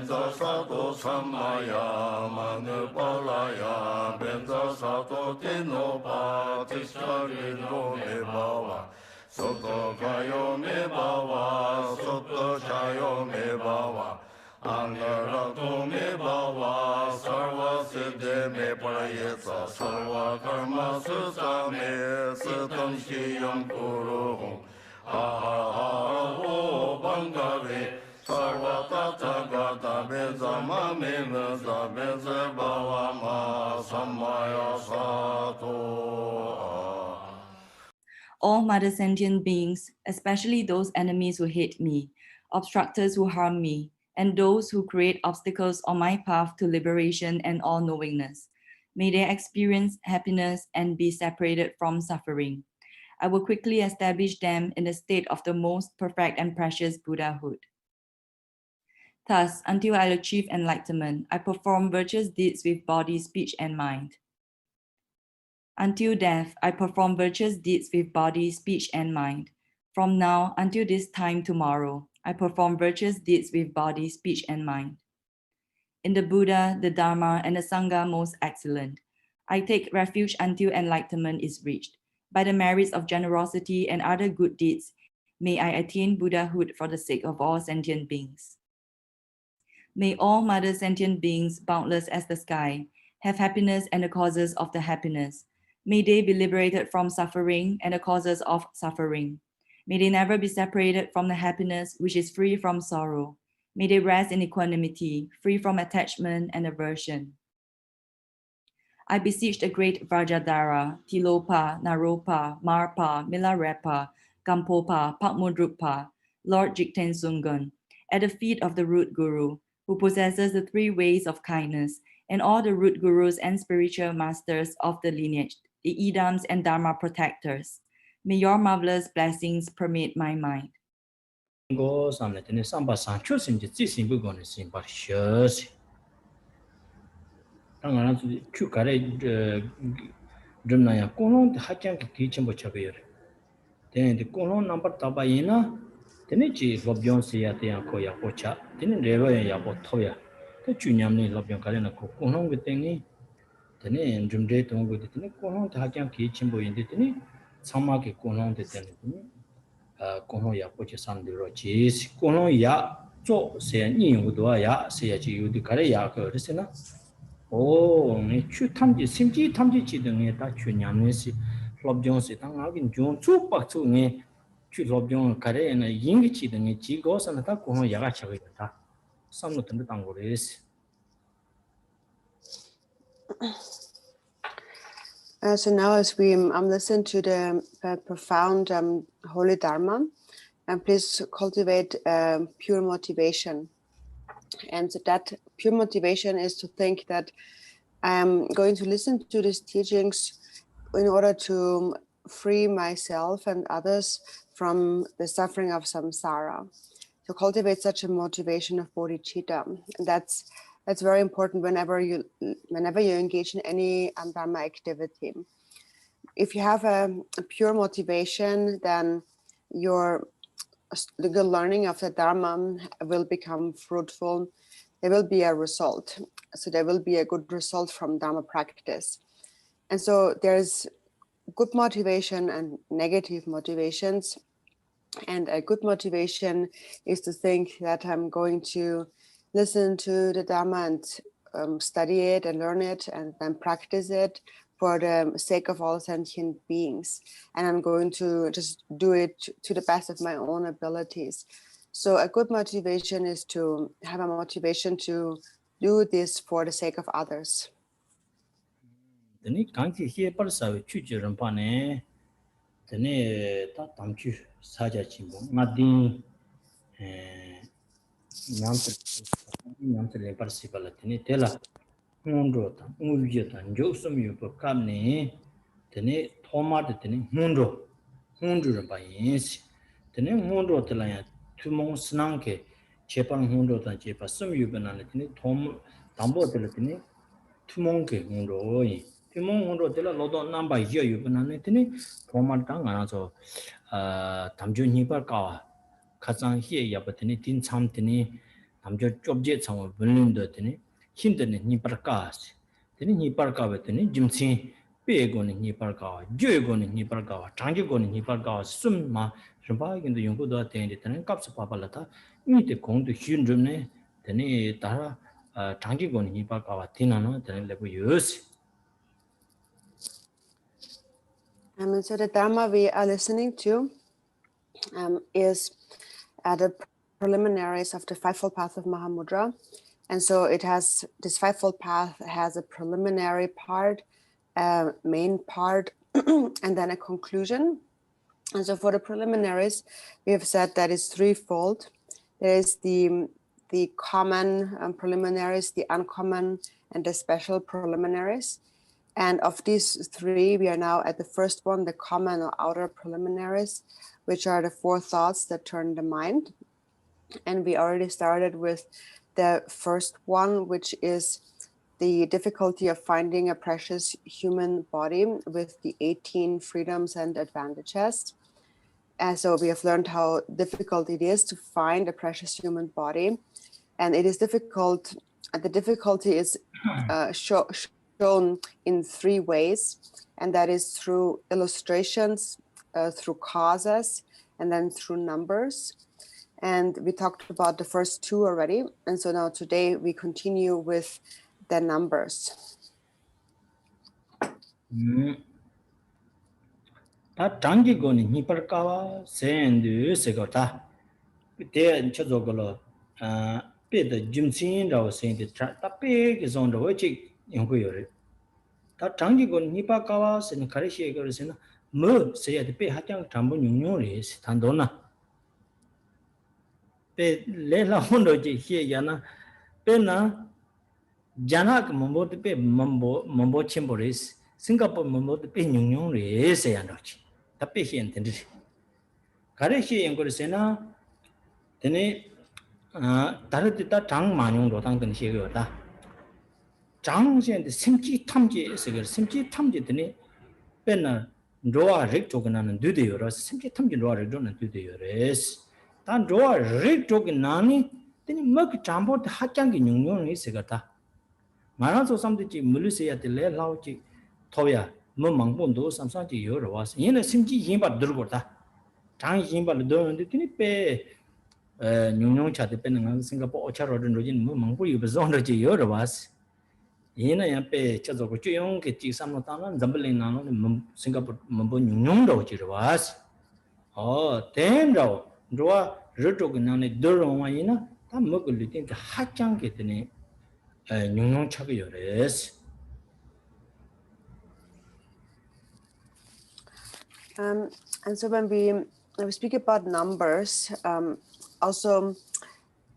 benza sato samaya manu palaya benza sato teno pa tiskari no me bawa soto kayo me bawa soto chayo me bawa Anarato me bawa sarva siddhe me parayesa sarva karma susa me siddham shiyam kuru ahara ho bangare sarva tata gata beza ma me beza beza bawa ma samaya sato. All mother sentient beings, especially those enemies who hate me, obstructors who harm me, and those who create obstacles on my path to liberation and all-knowingness, may they experience happiness and be separated from suffering. I will quickly establish them in the state of the most perfect and precious Buddhahood. Thus, until I achieve enlightenment, I perform virtuous deeds with body, speech, and mind. Until death, I perform virtuous deeds with body, speech, and mind. From now until this time tomorrow, I perform virtuous deeds with body, speech, and mind. In the Buddha, the Dharma, and the Sangha most excellent, I take refuge until enlightenment is reached. By the merits of generosity and other good deeds, may I attain Buddhahood for the sake of all sentient beings. May all mother sentient beings, boundless as the sky, have happiness and the causes of the happiness. May they be liberated from suffering and the causes of suffering. May they never be separated from the happiness which is free from sorrow. May they rest in equanimity, free from attachment and aversion. I beseech the great Vrajadhara, Tilopa, Naropa, Marpa, Milarepa, Gampopa, Pakmudrupa, Lord Jigten Sungun, at the feet of the root guru, who possesses the three ways of kindness, and all the root gurus and spiritual masters of the lineage, the Idams and Dharma protectors. May your marvelous blessings permeate my mind. Go samle tene samba san chu sim ji sim bu gon sim par shos tangana chu kare drumna ya kolon ha kyang ki chim bo chabe tene de kolon number taba yina tene ji lobyon se ya te ya ko ya ko cha tene rewa ya bo to ya te chu nyam ni lobyon kare na ko kolon ge tene tene drum de tong go de tene kolon ha kyang ki chim bo yin de tene sama ke kolon de tene kolon ya ko che san de ro ji kolon ya zo se ni yu do ya se ya ji yu de kare ya ko de se na o ne chu tham ji sim ji tham ji chi de ne ta chu nyam ne si lob jong se tang a gin jong chu pak chu ne chu lob jong kare na ying chi de ne ji go sa na ta kolon ya ga cha ge ta sam no tan tang go re si. So now as we listen to the profound Holy Dharma, and please cultivate pure motivation. And so that pure motivation is to think that I'm going to listen to these teachings in order to free myself and others from the suffering of samsara. To cultivate such a motivation of bodhicitta. And that's very important whenever you engage in any Dharma activity. If you have a pure motivation, then the learning of the Dharma will become fruitful. There will be a result. So there will be a good result from Dharma practice. And so there's good motivation and negative motivations. And a good motivation is to think that I'm going to listen to the Dharma and study it and learn it and then practice it for the sake of all sentient beings. And I'm going to just do it to the best of my own abilities. So a good motivation is to have a motivation to do this for the sake of others. 사자 친구 나딘 냠들 파르시발라티니 텔라 Ngondro 우유다 조스미 요법감네 드네 토마드 드네 Ngondro를 봐야지 드네 Ngondro 틀라야 투몽 스낭게 제방 Ngondro다 제바 숨유변하네 드네 톰 담보들 드네 투몽게 Ngondro이 투몽으로 들어 로도 넘바 이어 유변하네 드네 토마당 안아서 담준이발까 가장 희에 야버드니 딘참드니 남저 좁제 상황 불림도 되니 힘드는 니parkas 되니 니parka 되니 짐신 빼고는 니parka 죄고는 니parka 장제고는 니parka 숨마 좀바긴도 연구도 되는데 되는 값을 봐발라다 이때 공도 쉬운 좀네 되니 따라 장제고는 니parka 되나노 되는 레고 요스. And so the Dharma we are listening to is the preliminaries of the fivefold path of Mahamudra. And so it has, this fivefold path has a preliminary part, a main part, and then a conclusion. And so for the preliminaries, we have said that it's threefold. There is the common preliminaries, the uncommon, and the special preliminaries. And of these three, we are now at the first one, the common or outer preliminaries, which are the four thoughts that turn the mind. And we already started with the first one, which is the difficulty of finding a precious human body with the 18 freedoms and advantages. And so we have learned how difficult it is to find a precious human body. And it is difficult, the difficulty is shown in three ways, and that is through illustrations, through causes, and then through numbers. And we talked about the first two already, and so now today we continue with the numbers. 다 장기고니 니parkawa sendu segota te chozogolo pede jimsin raw sende ta pe ge zondo wechi yonguyore 다 장기고니 니parkawa sen karishe gorosena mo seya de pe hatyang tambo nyongyore 단도나 pe lela hondo ji hie yana pena janak mambo de pe mambo chembores Singapore mambo de pe nyongyore seya nochi tapi hien tendri kare hien gorosena tene 다르다 장 만용도 당근 시거다 장신의 심지 탐지 세거 심지 탐지더니 맨날 로아 릭쪽은 두대요라 심지 탐지 로아 릭쪽은 두대요레스 단 로아 릭쪽은 나니 teni mak jambo de hakyang gi nyung ni segata mara so samde ji muluse ya de le lao ji thoya mo mangbon do samsa ji yo ro was yin simji yin ba dur go da jang yin ba do de teni pe nyung cha de pe nang singapore cha ro ro jin mo mangbu yu ba zong de ji yo ro was yin ya pe cha zo go ju yong ge ji sam no ta na zambling na no singapore mo nyung do ji ro was ten ro ro ro go na ne do ro wa yin na 다 먹을 때 하장게 되네 용용 차게 요레스 And so when we speak about numbers, also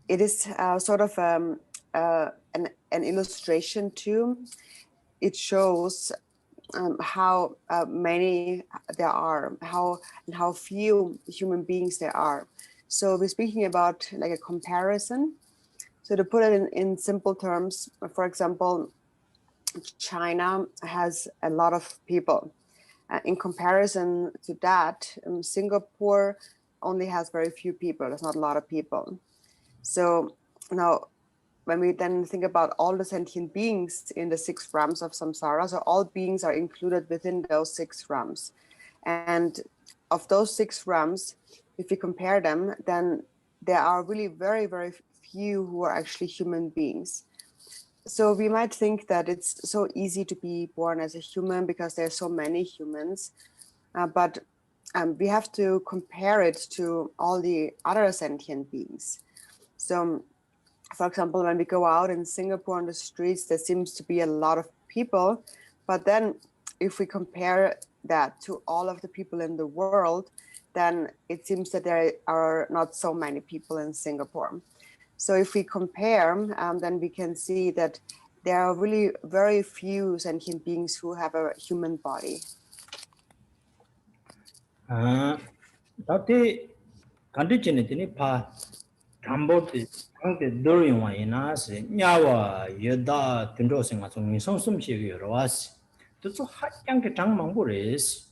it is sort of an illustration too. It shows how many there are, how few human beings there are. So we're speaking about like a comparison. So to put it in simple terms, for example, China has a lot of people. In comparison to that, Singapore only has very few people. There's not a lot of people. So now, when we then think about all the sentient beings in the 6 realms of samsara, so all beings are included within those 6 realms. And of those 6 realms, if we compare them, then there are really very, very few who are actually human beings. So we might think that it's so easy to be born as a human because there are so many humans, but we have to compare it to all the other sentient beings. So, for example, when we go out in Singapore on the streets, there seems to be a lot of people, but then if we compare that to all of the people in the world, then it seems that there are not so many people in Singapore. So if we compare, then we can see that there are really very few sentient beings who have a human body. 다때 간디치네 되니 파 담보데 한테 도리와 이나세 냐와 여다 든도생아 좀 성숨시게 여러와스 또 하장게 장망보레스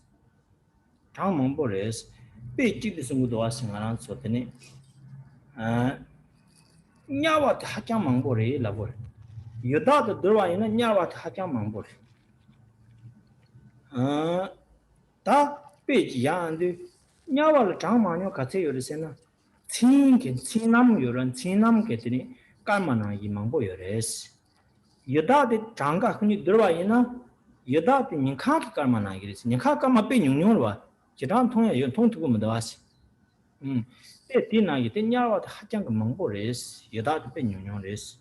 장망보레스 베지드 승구도 왔으면 소테니 Nyawat Hakang Mangore Labor. Yoda the Dura in a Nyawat Hakang Mangore. Ta page yan Nyawal Chamano Kateo the Sena. Think and Sinam Yuran Sinam Ketini, Karmana Yimambo Yores. Yoda the Tanga Kuni Dura in a Yoda the Ninkak Karmana is Ninkakama Pinunua. Jiran Tonga, you don't to Gumadas. Tina, you think Nyawat Hakang Mangores, Yoda the Pinunores.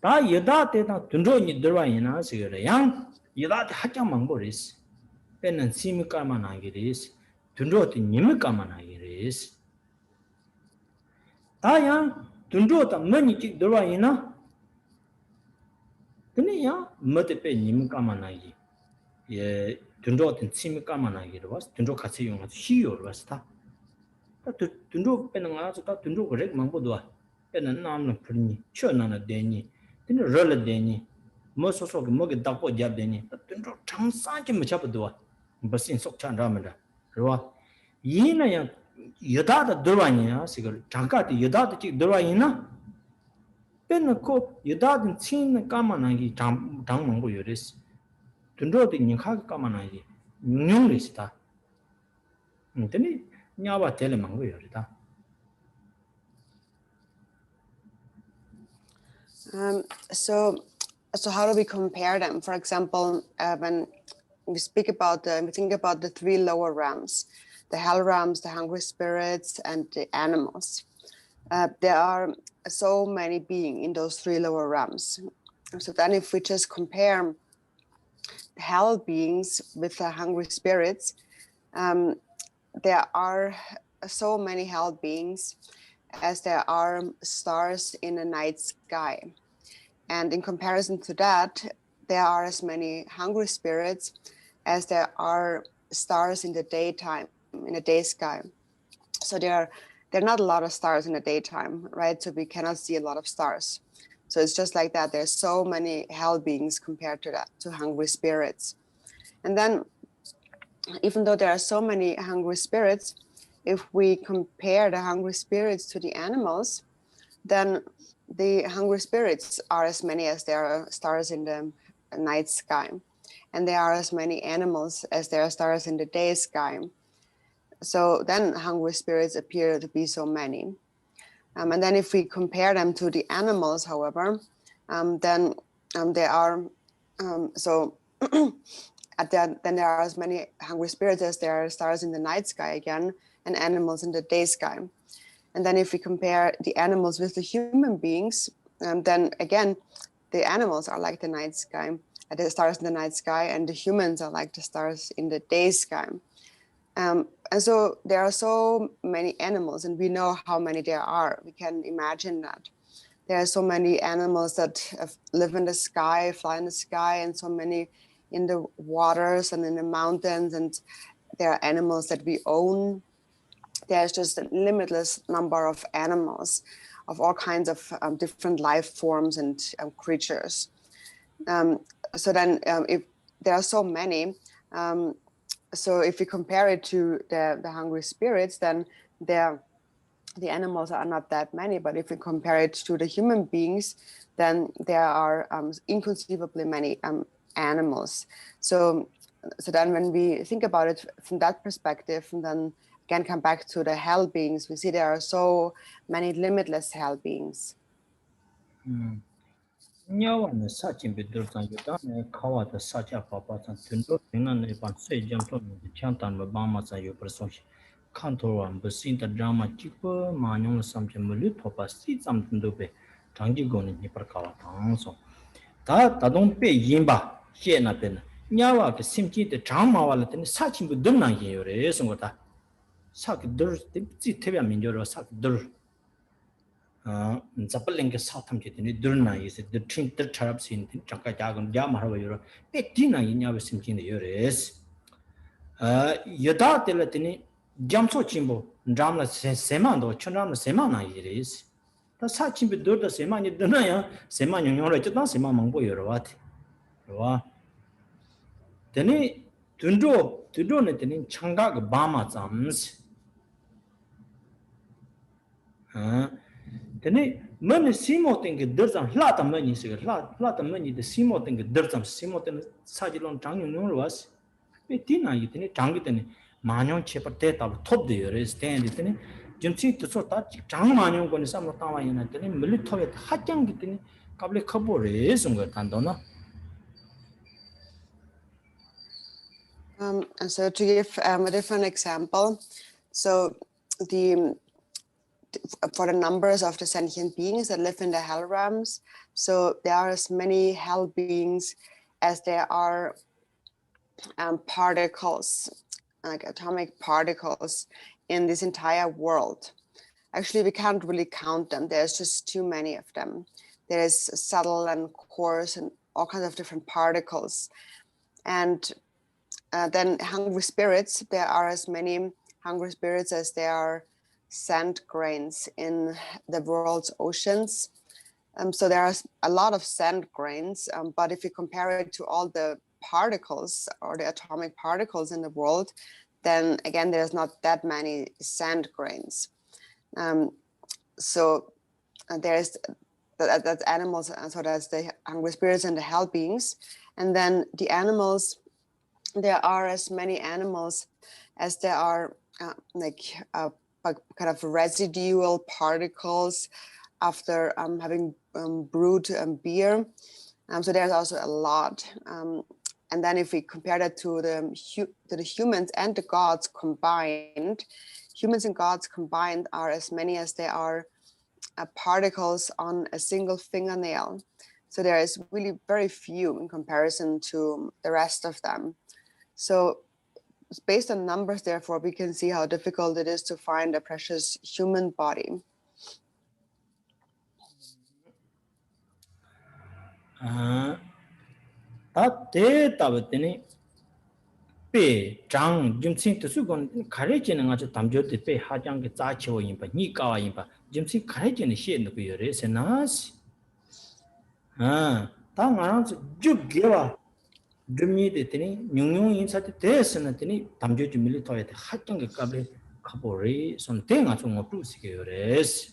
다 여다 때다 둔조니 들어와이나 시그래양 여다 하장 망보리스 빼는 심까만 하기리스 둔조티 님까만 하기리스 다양 둔조다 머니 직 들어와이나 그네야 머데 빼 님까만 하기 예 둔조티 심까만 하기로 와서 둔조 같이 용하서 시요로 왔다 둔조 빼는 거라서 다 둔조 그래 망보도 빼는 남는 풀니 쳐나나 되니 then roll deni most of mogi dapo jab deni tundro chamsa ki machapdo basin sok chan ramada ro yina ya yoda da durwani ya sigal jangka ti yoda da chi durwani na pen ko yoda din chin kama na gi dang mongbo yores tundro di nyakha kama na gi nyong lista teni nyawa tele mangbo yorida So how do we compare them? For example, when we think about the three lower realms, the hell realms, the hungry spirits, and the animals. There are so many beings in those three lower realms. So then if we just compare the hell beings with the hungry spirits, there are so many hell beings as there are stars in the night sky. And in comparison to that, there are as many hungry spirits as there are stars in the daytime, in the day sky. So there are not a lot of stars in the daytime, right? So we cannot see a lot of stars. So it's just like that. There's so many hell beings compared to that, to hungry spirits. And then, even though there are so many hungry spirits, if we compare the hungry spirits to the animals, then the hungry spirits are as many as there are stars in the night sky. And there are as many animals as there are stars in the day sky. So then hungry spirits appear to be so many. And then if we compare them to the animals, however, then there are, then there are as many hungry spirits as there are stars in the night sky again, and animals in the day sky. And then if we compare the animals with the human beings, then again, the animals are like the night sky, the stars in the night sky, and the humans are like the stars in the day sky. And so there are so many animals, and we know how many there are. We can imagine that. There are so many animals that live in the sky, fly in the sky, and so many in the waters and in the mountains, and there are animals that we own. There's just a limitless number of animals of all kinds of different life forms and creatures. So then if there are so many, so if we compare it to the hungry spirits, then the animals are not that many. But if we compare it to the human beings, then there are inconceivably many animals. So then when we think about it from that perspective, and then again come back to the hell beings, we see there are so many limitless hell beings. Nyawan sachin bidur san yudan kawa da sacha papa san tundo tingnan ne ban sei jam to ne chantan ba bama sa yu person kantor wan besin da drama chipo manyong samche mulu thopa si sam tundo be tangji gon ni par kawa tang so da dong pe yin ba she na pe nyawa ke simchi de drama wala de sachin bidur na ye yore so go da sak dur ti tebya min jo sak dur Zapalinga Southam Kitty, Durna is the Trin Traps in Chakajagan, Yamaha Euro, Petina in Yavisim in the Eures. Yada de Latini, Jamso Chimbo, Dramla Semando, Chanam Semana it is. The Sachim Bidur the Semani Dunaya, Seman, you know, Sema Mambo Eurovat. Then Tundo, to do it in Changag Bama Zams. Tene money simo thing thersam lot of money sig lot of money the simo thing thersam simo ten sajilon 장용 was betina yitene 장기 tene 만용 chepa te tab top de yore stand tene jimsi to so ta 장 만용 거니 삼로 따와 있나 tene 밀리 톱에 하장 기tene 갑래 커버레 송거 단도나 And so to give a different example, so for the numbers of the sentient beings that live in the hell realms, so there are as many hell beings as there are particles, like atomic particles in this entire world. Actually, we can't really count them. There's just too many of them. There's subtle and coarse and all kinds of different particles. And then hungry spirits, there are as many hungry spirits as there are sand grains in the world's oceans. So there are a lot of sand grains, but if you compare it to all the particles or the atomic particles in the world, then again, there's not that many sand grains. So there's that's animals, and so that's the hungry spirits and the hell beings. And then the animals, there are as many animals as there are kind of residual particles after having brewed beer. So there's also a lot. And then if we compare that to the humans and the gods combined, humans and gods combined are as many as there are particles on a single fingernail. So there is really very few in comparison to the rest of them. So based on numbers, therefore, we can see how difficult it is to find a precious human body. Pe Zhang Jimsing to Sugon, Karajin and Acha Tamjo to pay Hajang Zacho Impa, Nikawa Impa, Jimsing Karajin shit in the Puyores and us. Tang around Juk Giva, Jimmy the Tini, Nyung inside the test and the Tini, Tamjo to military, Hajang Kabe, Kabore, something as one of two secures.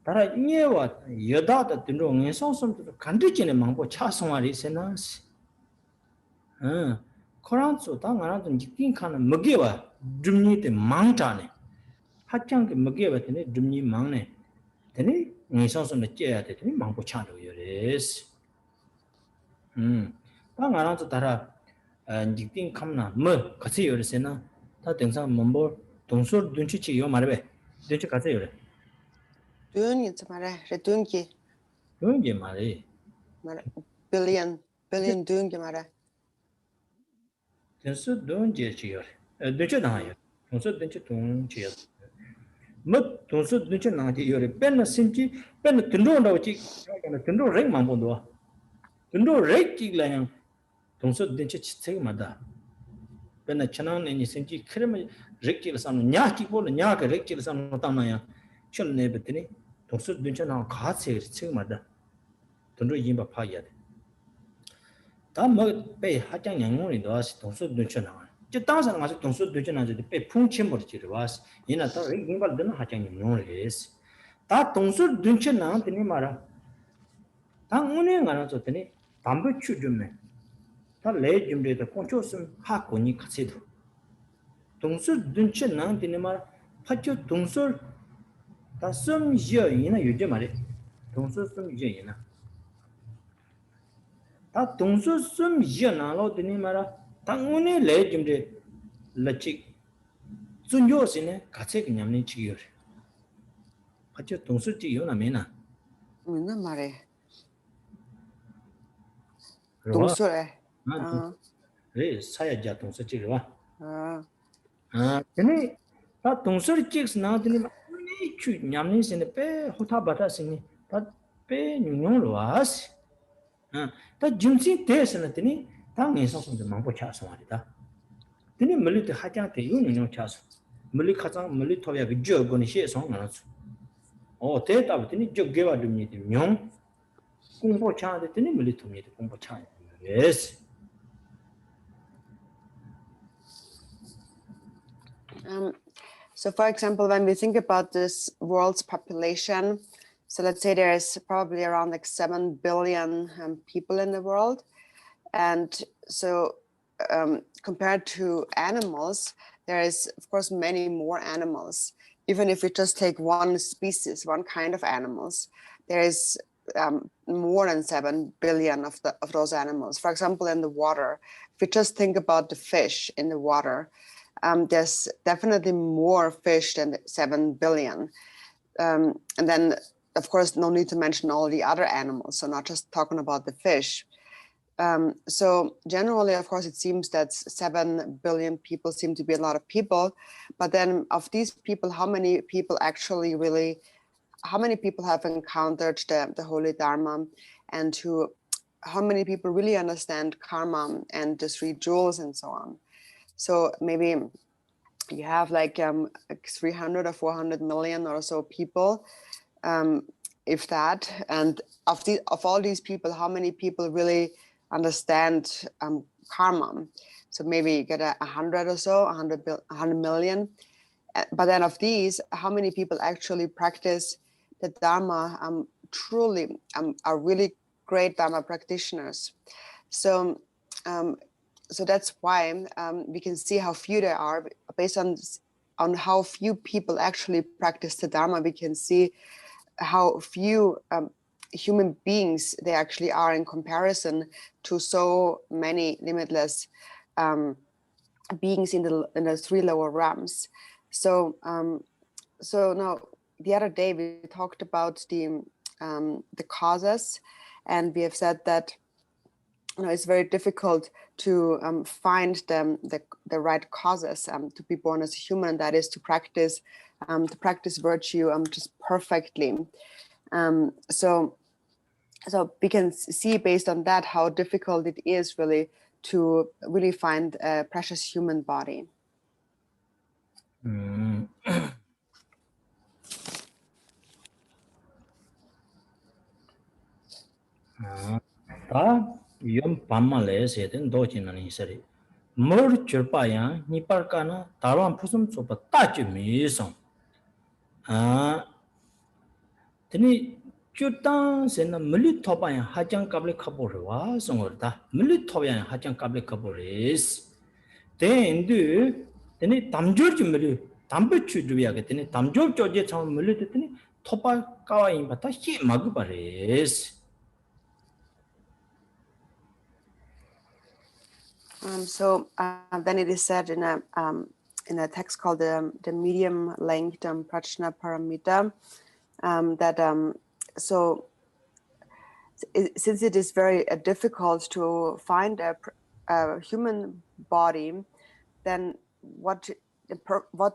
Tara knew what Yoda that the wrong and saw some to the country in a mambo chasomari and us. Koranso tang around jikin kind of Mugiva, Jumni the Mangtane. Hachang Mugiva tene Jumni Mangne. Tene, and saw some the chair that the Mambo Chano is. Tang around to Tara and jikin kamna, Mur, Casio Sena, Tatin some Mumbo, Tonsur Dunchi, your Marbe, Dunchi Casio. Doing it's a redunki. Doing ye, Mare. Billion doing mara. Tensu don't cheer. Dunchi Naya. Tonsu Dunchi Tung cheer. Mut Tonsu Dunchi Naya, you're Ben Sinchi, Ben Tundo, Tundo Ring Mambondo. Tundo Rake Lang. Tonsu Dunchi take Mada. Ben a Chanan and Sinchi Krem Rikil San Nyaki Pol and Yak Rikil San Tamaya. Shall never tini. Tonsu Dunchi now Katsi Sigmada. Tundo Yimba Payat. That might pay Hajang Yang to us, Tonsu Dunchana. Just thousand as Tonsu Dunchana to pay Punchimbo was in a ring, but then Hajang Yang is. That Tonsu Dunchana, the Nimara. Tanguni Ganatotini, Tambu Chujume. That late Jim did the Ponchosum Hakuni Casido. Tonsu Dunchana, the Nimara, Pacho Tonsur. That's some year in a Ujamari. Tonsu some year. That Tonsu some Janalo de Nimara, Tanguni legend de Lachik. Soon yours in a Katsik Yamni Chigure. What your Tonsu Yona Mena? Mare. Tungsure. Saya Jaton Sachira. Can that Tonsur chicks now the Yamnis in the pay Hotabata singing, but pay New was. That Jimsi Tess and Tini, Tang is also the Mambo Chasmarita. Tini Milita Hajate Union Chas, Milikatan Militoya Jog on the share song. Oh, Tate of Tini Jog gave out to me the young Kumbo Chan, the Tini Milito me the Kumbo Chan. Yes. So, for example, when we think about this world's population, So let's say there's probably around like 7 billion people in the world. And so compared to animals, there is, of course, many more animals. Even if we just take one species, one kind of animals, there is more than 7 billion of those animals. For example, in the water, if we just think about the fish in the water, there's definitely more fish than 7 billion. And then, of course, no need to mention all the other animals. So not just talking about the fish. So generally, of course, it seems that 7 billion people seem to be a lot of people. But then of these people, how many people actually really, how many people have encountered the Holy Dharma, and how many people really understand karma and the 3 jewels and so on? So maybe you have like 300 or 400 million or so people, if that. And of all these people, how many people really understand karma? So maybe you get 100 or so, 100 million. But then of these, how many people actually practice the Dharma, truly are really great Dharma practitioners? So so that's why we can see how few there are. Based on how few people actually practice the Dharma, we can see how few human beings they actually are in comparison to so many limitless beings in the 3 lower realms. So so now the other day we talked about the causes, and we have said that it's very difficult to find the right causes to be born as a human. That is to practice virtue just perfectly. So we can see based on that how difficult it is really to really find a precious human body. 다 yom pamale seten dochinani sari mur churpaya niparkana tarwan pusum sopa tachi misong tini chutan sena muli topaya hajang kable kapore wa songorda muli topaya hajang kable kapores tendu tini damjor muli dambe chuduya ke tini damjor joje chang muli tini topa kawain bata hi magubares. So then it is said in a text called the medium length Prajna Paramita that so since it is very difficult to find a human body, then what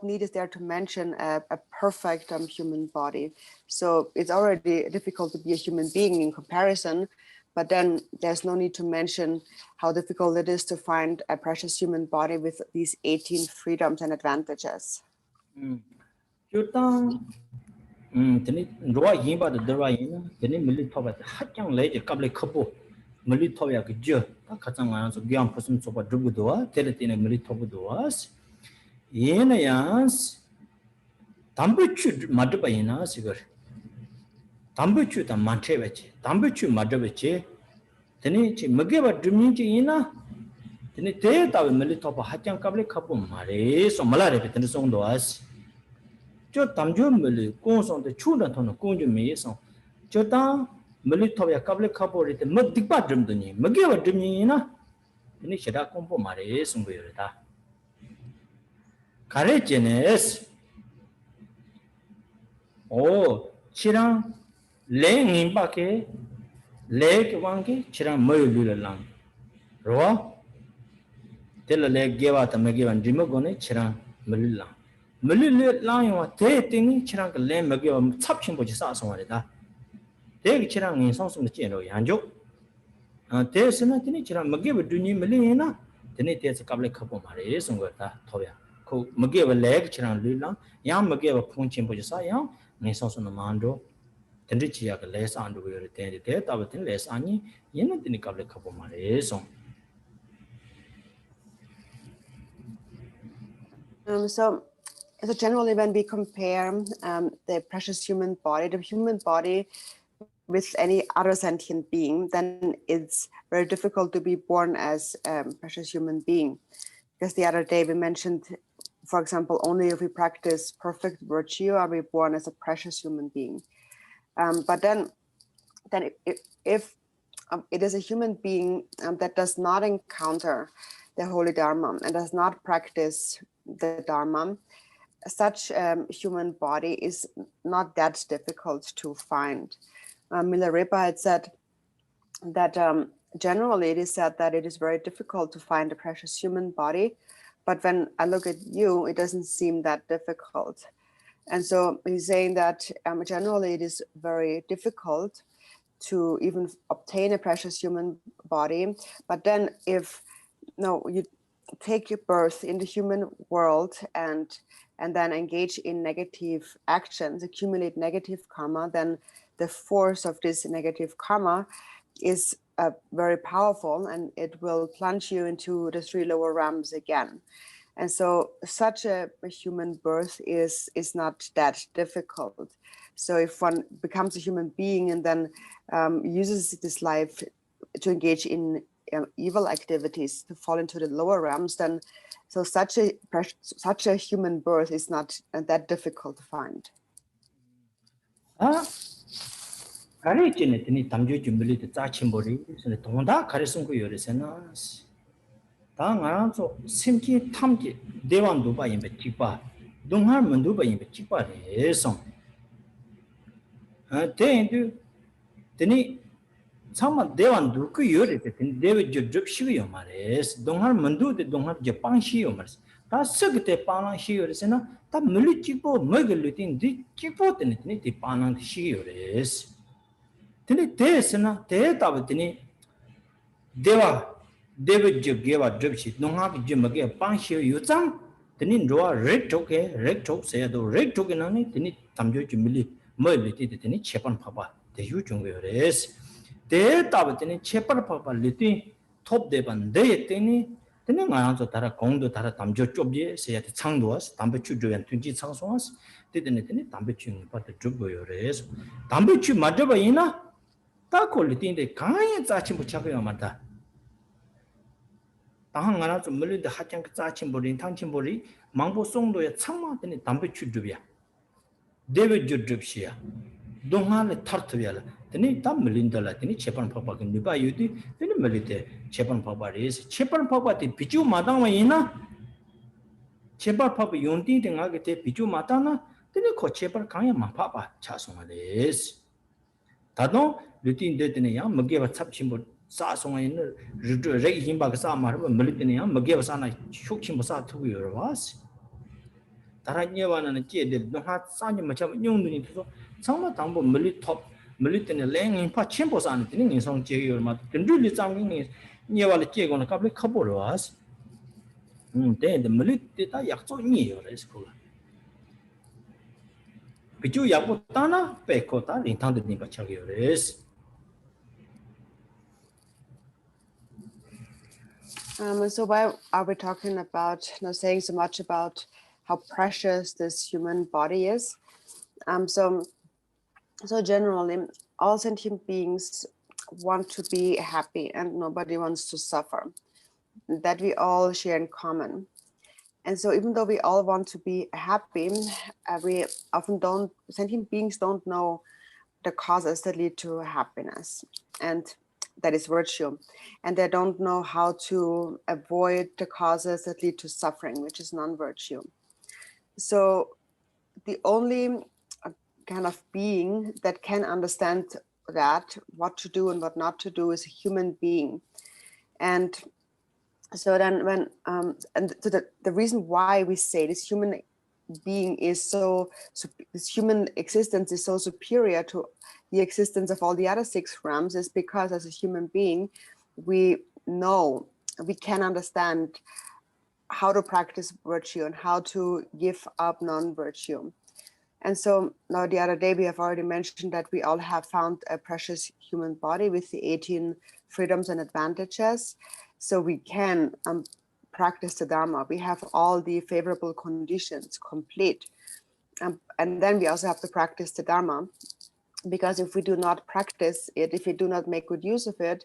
need is there to mention a perfect human body? So it's already difficult to be a human being in comparison, but then there's no need to mention how difficult it is to find a precious human body with these 18 freedoms and advantages. teni roa yinba de derwa yin teni mili thoba hatjang leje kable khapo mili thobya ge je ta khachang ma so gyam phusum soba drugu dowa tele tene mili thobu dowas yena yas dambuchu madba yina sigar dambuchu ta manche beche dambuchu madba beche teni chi mageba dumni chi yina teni te ta mili thoba hatjang kable khapo mare so malare be teni song dowas 저 담주물이 공성의 추런토는 공주미에서 저당 물리토야 갑레 카보리데 뭐 딕바 좀더니 뭐게와 좀이나 이니 시다 공부 말에 승부여다 가레제네스 오 치랑 레잉바케 레케왕게 치랑 뭐유르랑 로 텔레 게와타 메게완 디모고네 치랑 물리랑 물리르 라이와 대땡이 치랑 레 메게와 찹친 보지 사성와리다 대기 치랑 인성성의 제로 양조 대스는 티니 치랑 메게와 두니 밀리나 티니 대스 갑레 카보 말에 성거다 토야 코 메게와 레 치랑 르랑 양 메게와 폰친 보지 사양 인성성의 만도 텐디치야가 레스 안도 요르 텐디 대답은 레스 아니 얘는 티니 갑레 카보 말에 성 So So generally, when we compare the precious human body with any other sentient being, then it's very difficult to be born as a precious human being. Because the other day we mentioned, for example, only if we practice perfect virtue are we born as a precious human being. But then if it is a human being that does not encounter the holy Dharma and does not practice the Dharma, such human body is not that difficult to find. Milarepa had said that generally it is said that it is very difficult to find a precious human body, but when I look at you, it doesn't seem that difficult. And so he's saying that generally it is very difficult to even obtain a precious human body. But then if you take your birth in the human world and then engage in negative actions, accumulate negative karma, then the force of this negative karma is very powerful, and it will plunge you into the 3 lower realms again. And so such a human birth is not that difficult. So if one becomes a human being and then uses this life to engage in evil activities, to fall into the lower realms, then so such a human birth is not that difficult to find. 가리 찌네 담주 준비리 짜침보리 동다 가리송고 요래서나 당아서 심기 탐기 대왕도 바임베 찍바 동할 문도 바임베 찍바래서 대인도 되니 참마 대왕도 그 요래서 대외 접시고요 말레스 동할 문도데 동할 제 빵시요 말레스 다 썩때 빵랑 시요래서나 다 물리 찍고 먹을 때 찍고 되니 디 빵랑 시요래스 되니 대스나 대답더니 대와 접게와 접시 농학 점게 빵시요 요장 되니 로아 렉톡에 세야도 렉톡에 나니 되니 담조 준비 멀리 되니 체판 파바 대유 중요레스 대답더니 체판 파바 리티 톱 대반 대에 되니 되니 나한테 따라 공도 따라 담조 좁게 세야 창도스 담배 추조연 tun지 창소스 되니 담배 추는 바도 좁고요레스 담배 추 맞아봐 이나 다 콜리티인데 강에 짜침 붙여요 맞다. 당한 하나 좀 물리데 하장 짜침 버린 탕침 버리 망보 송도에 창마더니 담배 추줍이야. 데베 주줍시야. 동안에 터트려라. 되니 담 물린다라. 되니 체판 파파가 니바 유디 되니 물리데 체판 파파리스 체판 파파티 비주 마당와 이나 체판 파파 용디 등하게 때 비주 마다나 되니 코 체판 강에 마파파 차송하레스. 다도 루틴 데드네 야 먹게바 찹침보 사송아 있는 렉 힘바가 사마르 멀리드네 야 먹게바 사나 슉침보 사투고요 와스 다라녀와는 제데 노하 사니 마참 용눈이 그래서 정말 당보 멀리 톱 멀리드네 랭인파 침보 사는 데는 인성 제요 마 근줄리 장경이 녀와를 제고는 갑자기 커보러 와스 데데 멀리드다 약속이에요 그래서 비주 야고 따나 빼고다 린탄드니 바차기요레스 So why are we talking about, saying so much about how precious this human body is? So generally, all sentient beings want to be happy and nobody wants to suffer. That we all share in common. And so even though we all want to be happy, we often sentient beings don't know the causes that lead to happiness. And that is virtue. And they don't know how to avoid the causes that lead to suffering, which is non-virtue. So the only kind of being that can understand that, what to do and what not to do, is a human being. And so then when, and so the reason why we say this human being is this human existence is so superior to the existence of all the other 6 realms is because as a human being, we can understand how to practice virtue and how to give up non-virtue. And so now the other day we have already mentioned that we all have found a precious human body with the 18 freedoms and advantages. So we can practice the Dharma. We have all the favorable conditions complete. And then we also have to practice the Dharma, because if we do not practice it, if we do not make good use of it,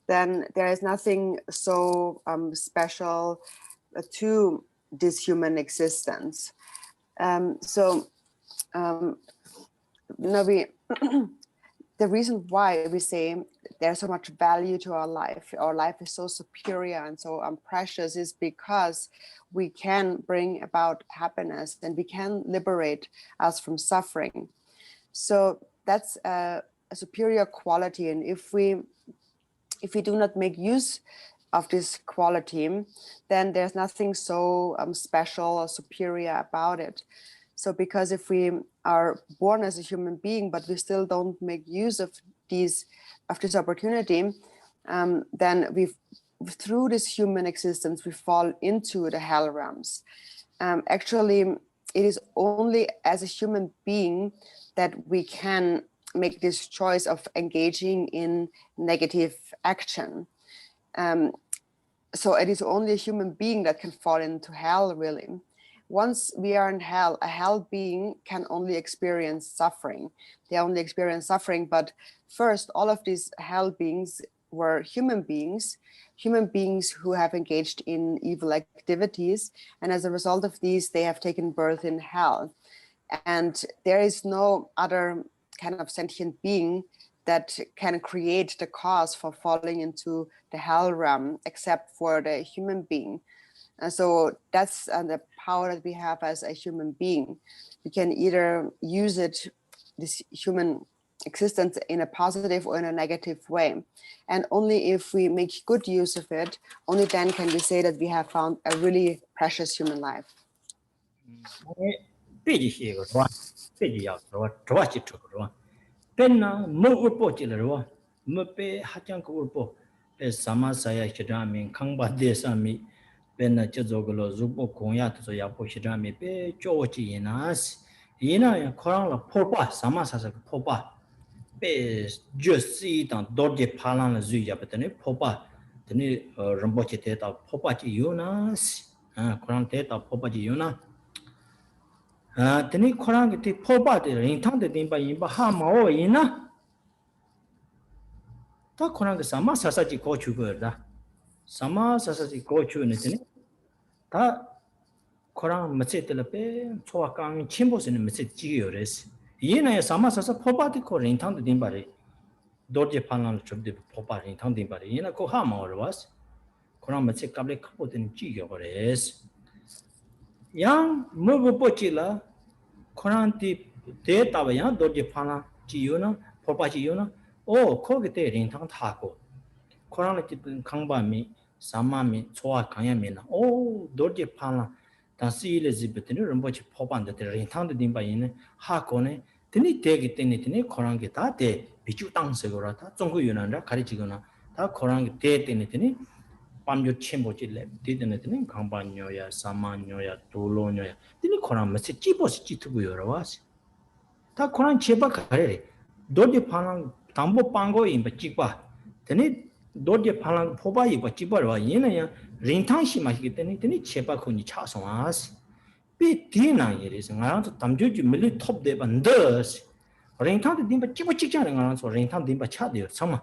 then there is nothing so special to this human existence. The reason why we say there's so much value to our life is so superior and so precious, is because we can bring about happiness and we can liberate us from suffering. So that's a superior quality, and if we do not make use of this quality, then there's nothing so special or superior about it. So because if we are born as a human being, but we still don't make use of this opportunity, then through this human existence, we fall into the hell realms. Actually, it is only as a human being that we can make this choice of engaging in negative action. So it is only a human being that can fall into hell, really. Once we are in hell, a hell being can only experience suffering. They only experience suffering, but first, all of these hell beings were human beings who have engaged in evil activities. And as a result of these, they have taken birth in hell. And there is no other kind of sentient being that can create the cause for falling into the hell realm except for the human being. And so that's the power that we have as a human being. We can either use this human existence in a positive or in a negative way. And only if we make good use of it, only then can we say that we have found a really precious human life. Penna mo urpo chilero mo pe hachang ko urpo pe sama saya chidami khangba desami penna chezogolo zupo konya to ya po chidami pe chochi yinas yina ya khorang la phopa sama sasa phopa pe josi dan dorje phalan la zuya petene phopa tene rambo chete ta phopa chi yunas khorang te ta phopa chi yunas tene khorang te phopa de rin thang de din ba yin ba ha ma o yina 다 코랑게 사마 사사지 고추거다 사마 사사지 고추는 다 코랑 메시텔레페 초아강 침보스는 메시지 지요레스 이에나 사마 사사 포바디 코린 탕도 딘바리 도르제 판란 좀데 포바리 탕 딘바리 이에나 코 하마르와스 코랑 메시 갑레 카포든 지요레스 양 뭐고 뽀치라 코랑티 데이터야 도르제 판란 지요나 포바지요나 오 거기 때 린탕 타고 코로나 때 강바미 사마미 초아 강야미나 오 도르지 판라 다시일에 집에는 럼버치 포반데 린탕도 딘바이네 하고네 드니 대기 때문에 코로나게 다대 비주 땅세고라 다 중국 유난다 가리지거나 다 코로나게 대 때문에 밤주 침보질래 디드네드는 강반녀야 사마녀야 돌로녀야 드니 코로나 메시 찌보스 찌투고 여러와스 다 코로나 제바 가래 도르지 판라 담보 빵고 임바 찍바 되니 도르게 팔랑 포바 이바 찍바와 얘네야 린탕시 마시기 때문에 되니 제바코니 차송아스 비디나 이래서 나한테 담주지 밀리 톱데 반더스 린탕도 딘바 찍고 찍자는 거라서 린탕 딘바 차대요 참아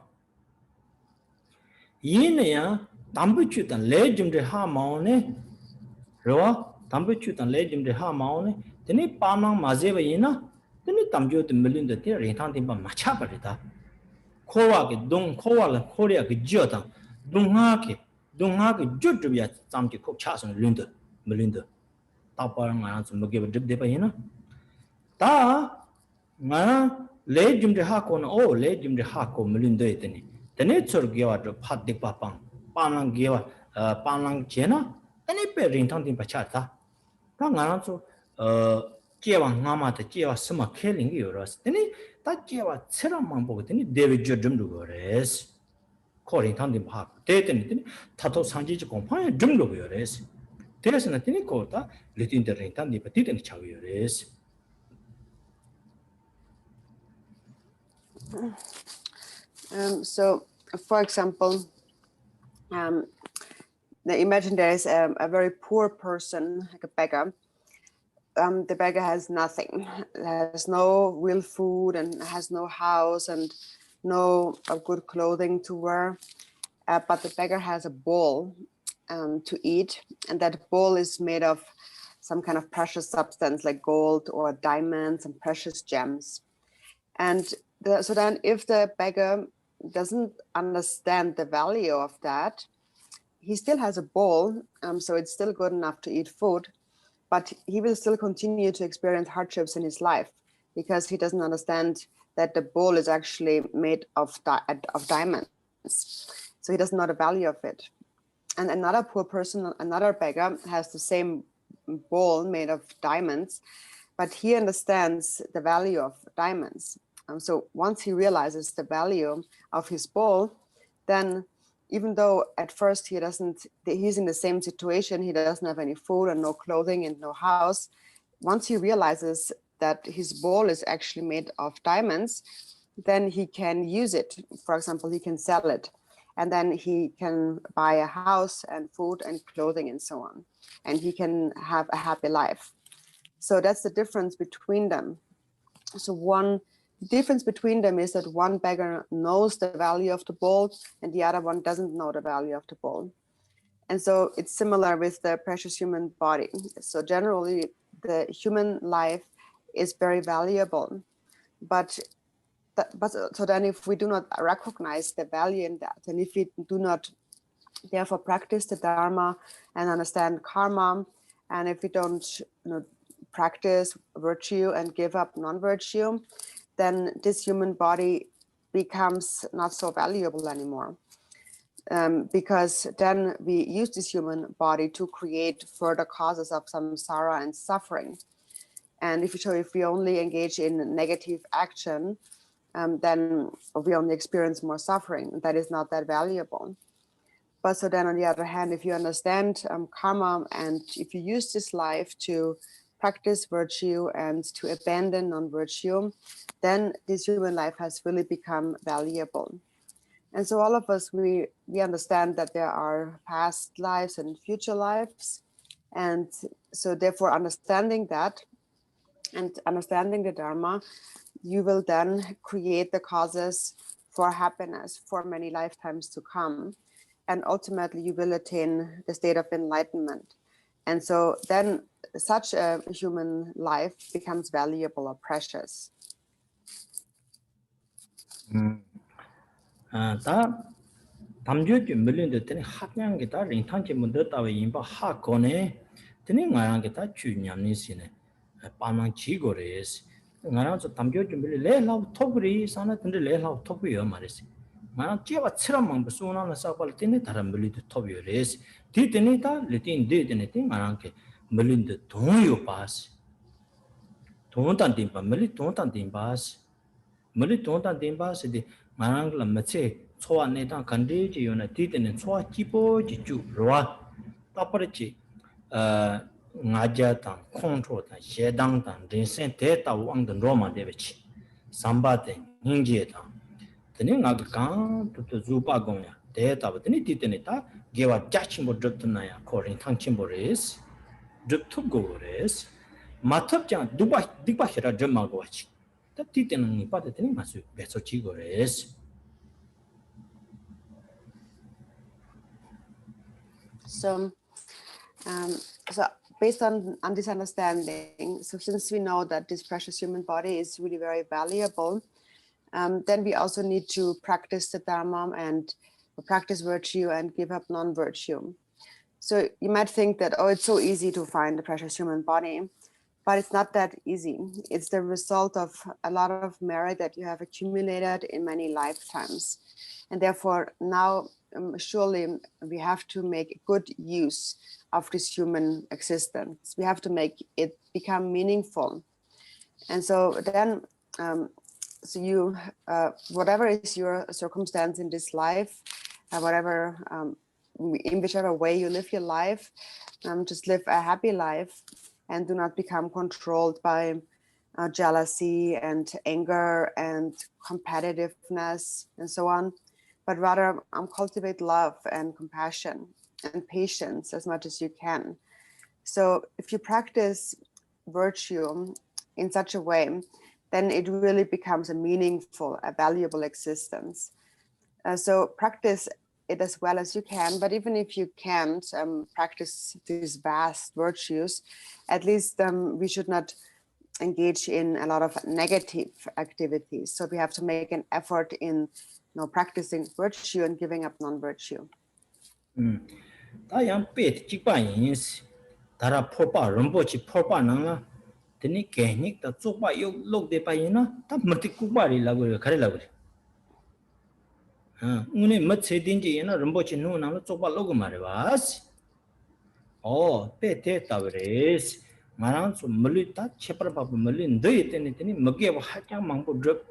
얘네야 담부주단 레줌데 하마오네 로 담부주단 레줌데 하마오네 되니 빠망 마제바 얘나 되니 담주도 밀린데 린탕 딘바 마차버리다 코와게 동 코와라 코리아게 지어다 동하게 주주야 잠지 콕 차선 륜드 밀린드 따빠랑 안 좀 먹게 듭대바이나 다나 레줌데 하코는 오 레줌데 하코 밀린데 있더니 데네 저기와도 파데 빠빵 빠랑 게와 빠랑 제나 데네 베린탕 바차다 다 나랑 제왕 마마데 제와 스마 켈링이 요러스 데네 다 제와 체람만 보고 되니 데비저 좀도 그래스 코린 탄디 바 데데니 타토 상지지 공파에 좀도 그래스 데레스나 되니 코다 리틴데 탄디 바티데니 차위요레스 So for example, Now imagine there is a very poor person, like a beggar. The beggar has nothing, has no real food and has no house and no good clothing to wear. But the beggar has a bowl to eat, and that bowl is made of some kind of precious substance like gold or diamonds and precious gems. And so then if the beggar doesn't understand the value of that, he still has a bowl, so it's still good enough to eat food, but he will still continue to experience hardships in his life because he doesn't understand that the bowl is actually made of diamonds. So he doesn't know the value of it. And another poor person, another beggar, has the same bowl made of diamonds, but he understands the value of diamonds. So once he realizes the value of his bowl, then even though at first he's in the same situation, he doesn't have any food and no clothing and no house. Once he realizes that his bowl is actually made of diamonds, then he can use it. For example, he can sell it, and then he can buy a house and food and clothing and so on. And he can have a happy life. So that's the difference between them. So one difference between them is that one beggar knows the value of the bowl and the other one doesn't know the value of the bowl. And so it's similar with the precious human body. So generally, the human life is very valuable. But so then if we do not recognize the value in that, and if we do not therefore practice the Dharma and understand karma, and if we don't practice virtue and give up non-virtue, then this human body becomes not so valuable anymore. Because then we use this human body to create further causes of samsara and suffering. And if we only engage in negative action, then we only experience more suffering. That is not that valuable. But so then on the other hand, if you understand karma and if you use this life to practice virtue and to abandon non-virtue, then this human life has really become valuable. And so all of us, we understand that there are past lives and future lives. And so therefore understanding that and understanding the Dharma, you will then create the causes for happiness for many lifetimes to come. And ultimately you will attain the state of enlightenment. And so then such a human life becomes valuable or precious. 다 담주지 밀린데 되는 학량게 다 링탄지 문더 따위 인바 학거네 되는 말한게 다 주냠니시네 빠만 지고레스 나랑서 담주지 밀리 레라우 토브리 사나 근데 레라우 토브요 말이지 나 제가 처럼만 무슨하나 싸발 때네 다른 밀리도 토브요레스 뒤때네 다 리틴 데데네 때 말한게 밀린데 돈요 바스 돈단 딘바 밀리 돈단 딘바스 밀리 돈단 딘바스디 말한글 맞지 초와 내단 간디지 요나 뒤때는 초와 기보지 주 로아 따버지 ngajadan controldan shedandan rinsen teta wangdan roma debechi sambate ningjedan tene ngag kan to zupa gongya teta tene titene ta gewa jachimbo druptna ya korin thangchimbo res druptup go res mathap jang duba dikba hera drama go achi ta titene ni pa tene masu beso chi go res. So based on this understanding, so since we know that this precious human body is really very valuable, then we also need to practice the Dharma and practice virtue and give up non-virtue. So you might think that, oh, it's so easy to find the precious human body, but it's not that easy. It's the result of a lot of merit that you have accumulated in many lifetimes. And therefore now, surely we have to make good use of this human existence. We have to make it become meaningful. And so then, so you, whatever is your circumstance in this life, whatever, in whichever way you live your life, just live a happy life and do not become controlled by jealousy and anger and competitiveness and so on, but rather cultivate love and compassion and patience as much as you can. So if you practice virtue in such a way, then it really becomes a meaningful, a valuable existence. So practice it as well as you can, but even if you can't practice these vast virtues, at least we should not engage in a lot of negative activities. So we have to make an effort in practicing virtue and giving up non-virtue. 다 양 빼 찍바 인스 다라 포바 럼보치 포바 나가 드니 개닉 다 쪽바 요 록데 바이나 다 머티 쿠바리라고 가래라고 오늘 멋세딘지 얘나 럼보치 누나로 쪽바 로고 말해 봐스 빼테다 그래스 마랑 좀 멀리 다 쳇바바 멀리 너희 때니 먹게 하장 망보 접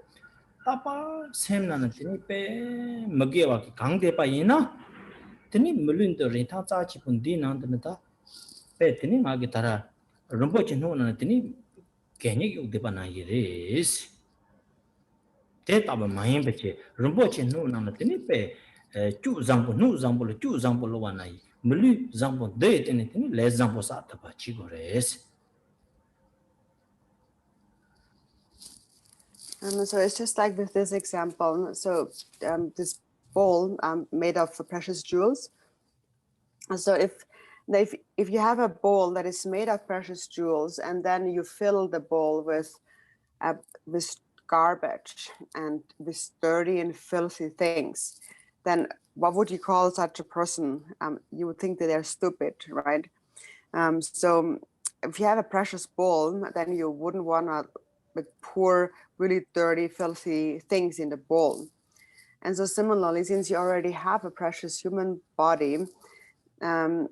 따바 샘나는 드니 빼 먹게 와 강대 바이나 드니 물린도 렌타 짜치 분디 난다다 배트니 마게 따라 럼보치 노나 드니 개니 요데바 나이레스 대답은 많이 배치 럼보치 노나 드니 배 주장부 누장부로 주장부로 와나이 물리 장부 데트니 드니 레장부 사타바 치고레스. So it's just like with this example. So this bowl made of precious jewels. So if you have a bowl that is made of precious jewels and then you fill the bowl with garbage and with dirty and filthy things, then what would you call such a person? You would think that they're stupid, right? So if you have a precious bowl, then you wouldn't want to pour really dirty, filthy things in the bowl. And so similarly, since you already have a precious human body, so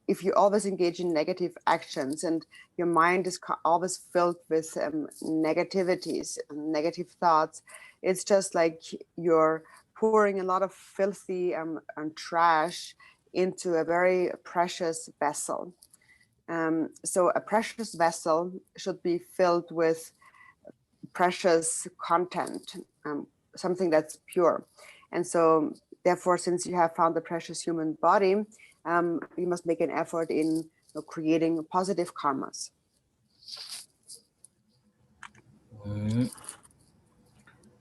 if you always engage in negative actions and your mind is always filled with negativities, negative thoughts, it's just like you're pouring a lot of filthy and trash into a very precious vessel. So a precious vessel should be filled with precious content, something that's pure. And so therefore, since you have found the precious human body, you must make an effort in creating positive karmas.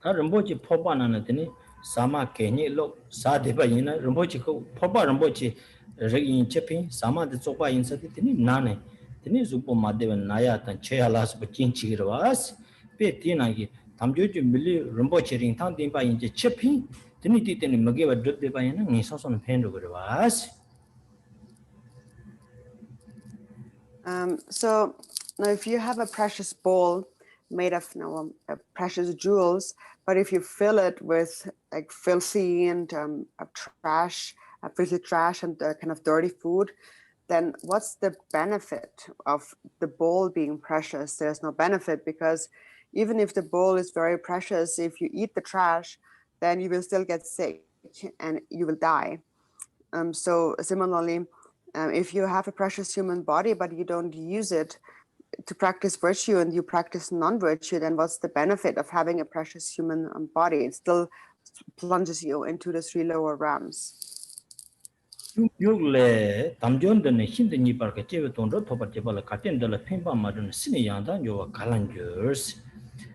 럼보치 포바나는 드니 사마 개니 로 사데바 이나 럼보치 코 포바 럼보치 레인 체피 사마데 쪽바 인사데 드니 나네 드니 주포 마데베 나야 탄 체알라스 버친치기르와스 베티나기 담조주 밀리 럼보치 링탄 딘바 인제 체피 드니 티테니 머게바 드데바 이나 니소소는 펜도 그르와스. So now if you have a precious bowl made of precious jewels, but if you fill it with like filthy and filthy trash and kind of dirty food, then what's the benefit of the bowl being precious? There's no benefit, because even if the bowl is very precious, if you eat the trash, then you will still get sick and you will die. So similarly, if you have a precious human body, but you don't use it to practice virtue and you practice non-virtue, then what's the benefit of having a precious human body? It still plunges you into the three lower realms. 요래 담존드네 힘드니 바르게 제베톤도 토바제발 카텐들 핀바마든 시니양다 요와 갈란저스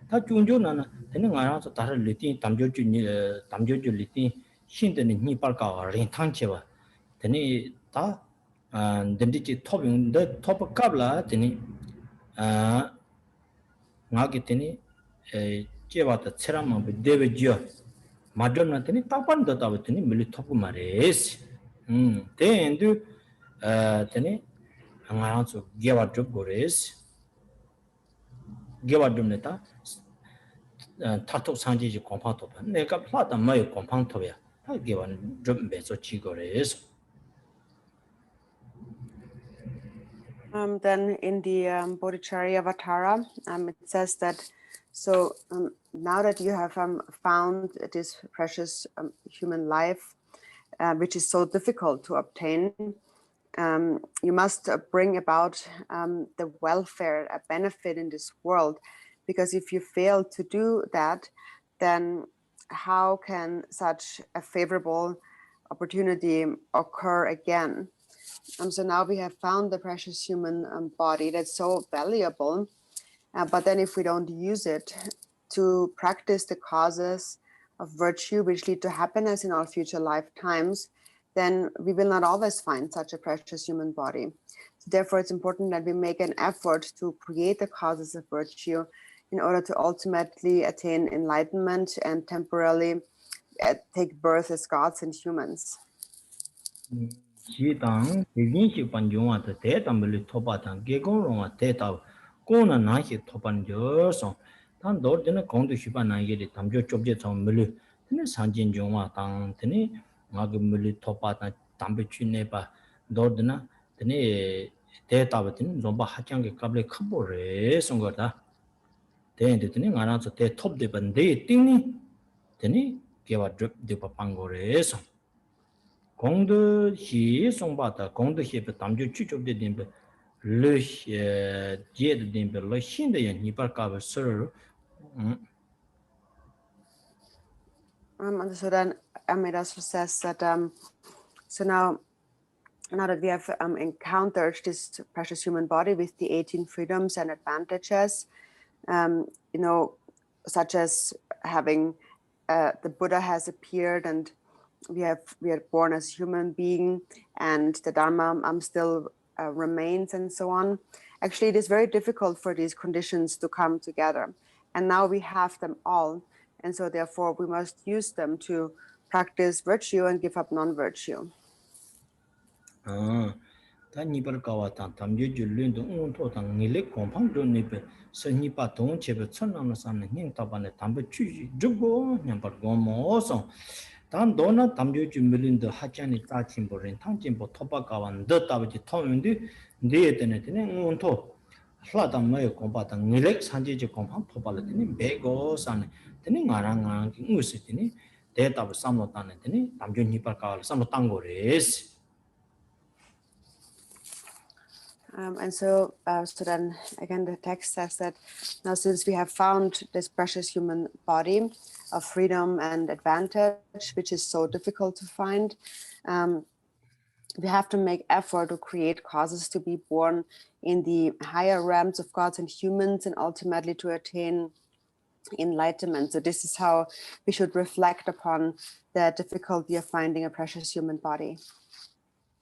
다 중조나나 되는 거라서 다른 리티 담조주 리티 힘드니 니발가 린탕체와 되니 다 덴디치 토빙데 토바캅라 되니 나게 되니 제바다 체라마 데베지어 마드나 되니 딱반도 다버더니 밀리 토고 말레스 then tene angaranso gewa drop gores gewa dum neta tato sanji ji kompang to pa neka plata mai kompang to ya ta gewa drop be so chi gores. Then in the Bodhicharya Avatara, it says that so now that you have found this precious human life, which is so difficult to obtain, you must bring about the welfare, a benefit in this world, because if you fail to do that, then how can such a favorable opportunity occur again. So now we have found the precious human body that's so valuable, but then if we don't use it to practice the causes of virtue which lead to happiness in our future lifetimes, then we will not always find such a precious human body. So therefore, it's important that we make an effort to create the causes of virtue in order to ultimately attain enlightenment and temporarily take birth as gods and humans. Jitang, Yinshi Panjunga, the Tetamili Topatan, Gegoroma, Teta, Kona Nashi Topan Joson, Tan Dort in a Kondu Shipana Yeti, Tamjo Chobjet on Mulu, then Sanjin Juma, Tang, Tene, Magumuli Topatan, Tambichi Nepa, Dordina, Tene, Tetabatin, Zomba Hachang, Kable Kabore, Songota. Then the thing around the top the bande, Tini, Tene, give a drip de Papangores. 공도 시 송바다 공도 시에 담주 추적되 된베 르 제드 된베 르 신데 니발까버 서 And so then it also says that so now that we have encountered this precious human body with the 18 freedoms and advantages, such as having the Buddha has appeared and we are born as human being and the Dharma still remains and so on. Actually, it is very difficult for these conditions to come together. And now we have them all. And so therefore we must use them to practice virtue and give up non-virtue. 다 니발까와 담주 줄륜도 온토당 니레 콤팡도 니베 서니파 동체베 천나는 산는 닝타반에 담배 취지 주고 냠발 고모서 단 도나 담주 줄륜도 하찬이 따침보린 탕침보 토바가완 더따버지 토윈디 니에데네 데네 온토 플라담마에 콤바당 니렉 산지지 콤팡 토발레니 베고산 데네 나랑랑 응우스티니 데이터브 삼노타네 데네 담주 니발까와 삼노 땅고레스 And so then again, the text says that now since we have found this precious human body of freedom and advantage, which is so difficult to find, we have to make effort to create causes to be born in the higher realms of gods and humans and ultimately to attain enlightenment. So this is how we should reflect upon the difficulty of finding a precious human body.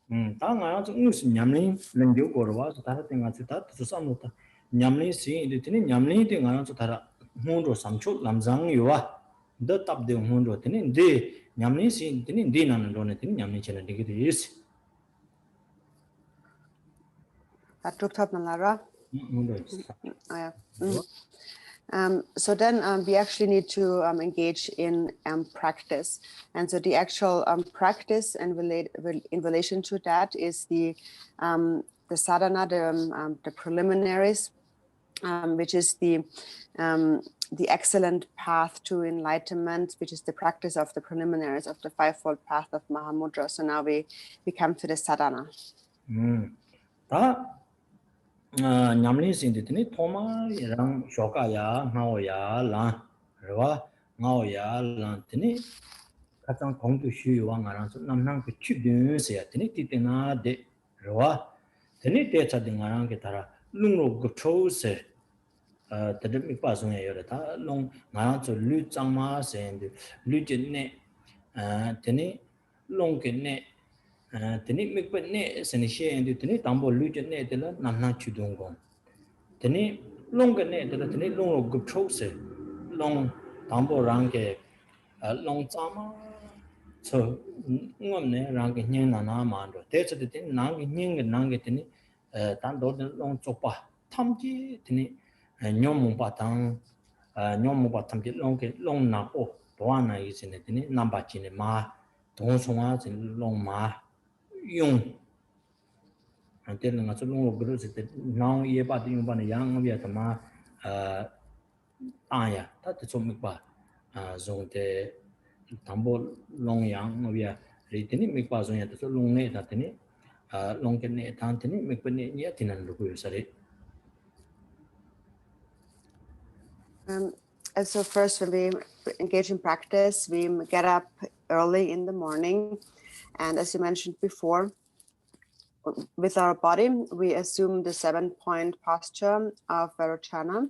당아야 무슨 냠리 렌디오 거와 다른 데가 있다. 주삼노다. 냠리 시인데 되는 냠리 데가 다라 혼로 삼초 남장 요와 더 답데 혼로 되는 데 냠리 시인 되는 데나는 로네 되는 냠리 chen 되게 되스. That Nalara. 혼로. Oh, yeah. So then we actually need to engage in practice. And so the actual practice and in relation to that is the sadhana, the preliminaries, which is the excellent path to enlightenment, which is the practice of the preliminaries of the fivefold path of Mahamudra. So now we come to the sadhana. 냠리 신데니 토마랑 쇼카야 나오야 라 르와 나오야 란트니 가장 공도 쉬유왕 알아서 남남 그 취든세야 되니 티테나데 르와 되니 대차딩아랑 게 따라 룽로 그 초세 데미 빠송에 여러다 롱 나한테 류장마 센데 류진네 되니 롱게네 teni mikpa ne sani sheyendu teni tambo luja ne tela namna chudungo teni longa ne tela teni longo gupcho se long tambo range long tsama so ngom ne range nyen na na ma ro te che teni nang nyen nang teni tan do long chopa tamji teni nyom mo pa tang nyom mo pa tamji long na o bo na yi sene teni namba chine ma dong songa long ma yung antel nga so long gro se now ye ba de yung ba ne yang bia ta ma ya ta te so mi ba zong de tambo long yang bia ri te ni mi ba zong ya te so long ne ta te ni long ke ne ta te ni mi pa ne ya tin an lu ko sa re. And so first when we engage in practice, we get up early in the morning. And as you mentioned before, with our body, we assume the 7-point posture of Vairocana.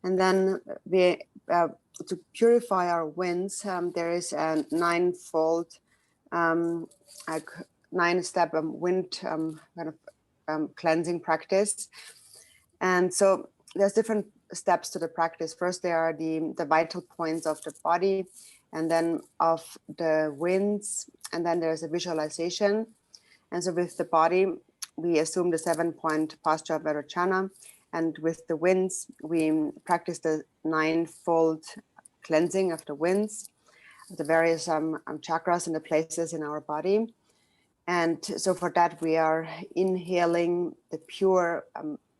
And then we, to purify our winds, there is a 9-fold, 9-step wind kind of cleansing practice. And so there's different steps to the practice. First, there are the vital points of the body, and then of the winds, and then there's a visualization. And so with the body, we assume the 7-point posture of Vairocana, and with the winds, we practice the 9-fold cleansing of the winds, the various chakras and the places in our body. And so for that, we are inhaling the pure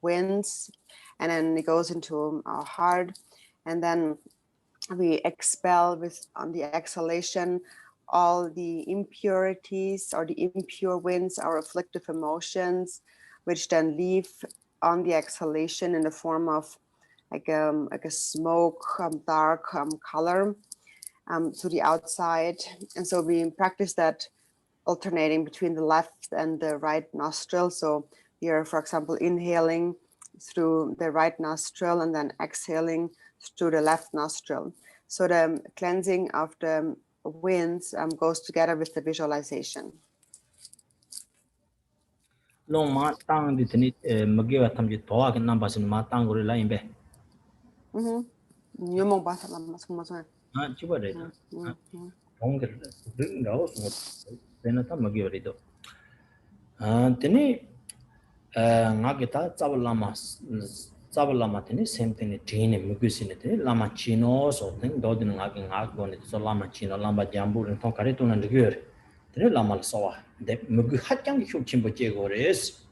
winds, and then it goes into our heart. And then we expel on the exhalation all the impurities or the impure winds, our afflictive emotions, which then leave on the exhalation in the form of like a smoke, dark color to the outside. And so we practice that alternating between the left and the right nostril. So you're, for example, inhaling through the right nostril and then exhaling through the left nostril. So the cleansing of the winds goes together with the visualization. Long ma tang di tini magiwa tamji toa ke namba sin ma tang gori la imbe. Nyumong ba sa lama suma sa. Chiba re da. Long ke ring rao sungo tena ta magiwa re do. Tini nga ke ta tsaba lama tini sem tini tini migi sini tini lama chino so tini do dini nga ke nga go ni so lama chino lama jambu rin tong kare tunan rigyo re. Tini lama la sawa. De migi hatjang ki shuk chimbo che go re es.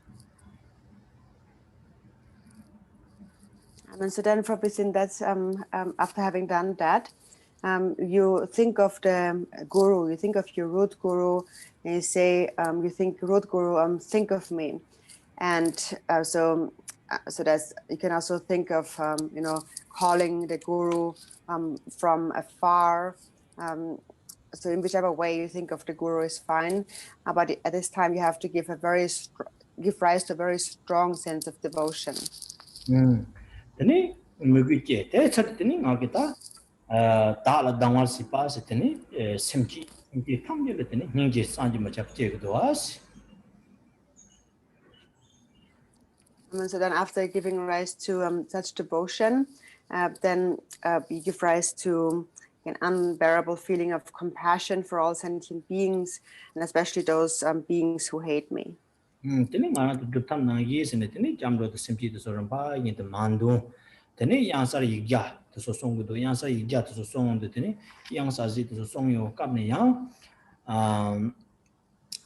And so then from within that, after having done that, you think of the guru, you think of your root guru, and you say, you think, root guru, think of me. And so that's, you can also think of, calling the guru from afar. So in whichever way you think of the guru is fine. But at this time, you have to give rise to a very strong sense of devotion. Tani mugi che te chat tani nga kita ta la dangwal si pa se tani semji thamje le tani ningje sanji ma chap che gdo as. And so then after giving rise to such devotion, then you give rise to an unbearable feeling of compassion for all sentient beings, and especially those beings who hate me. Tani nga tu tham na ye se ne tani jamro de semji de so ran ba yin de mandu tani yang sar yi ja de so song gdo yang sar yi ja de so song de tani yang sa ji de so song yo kap ne yang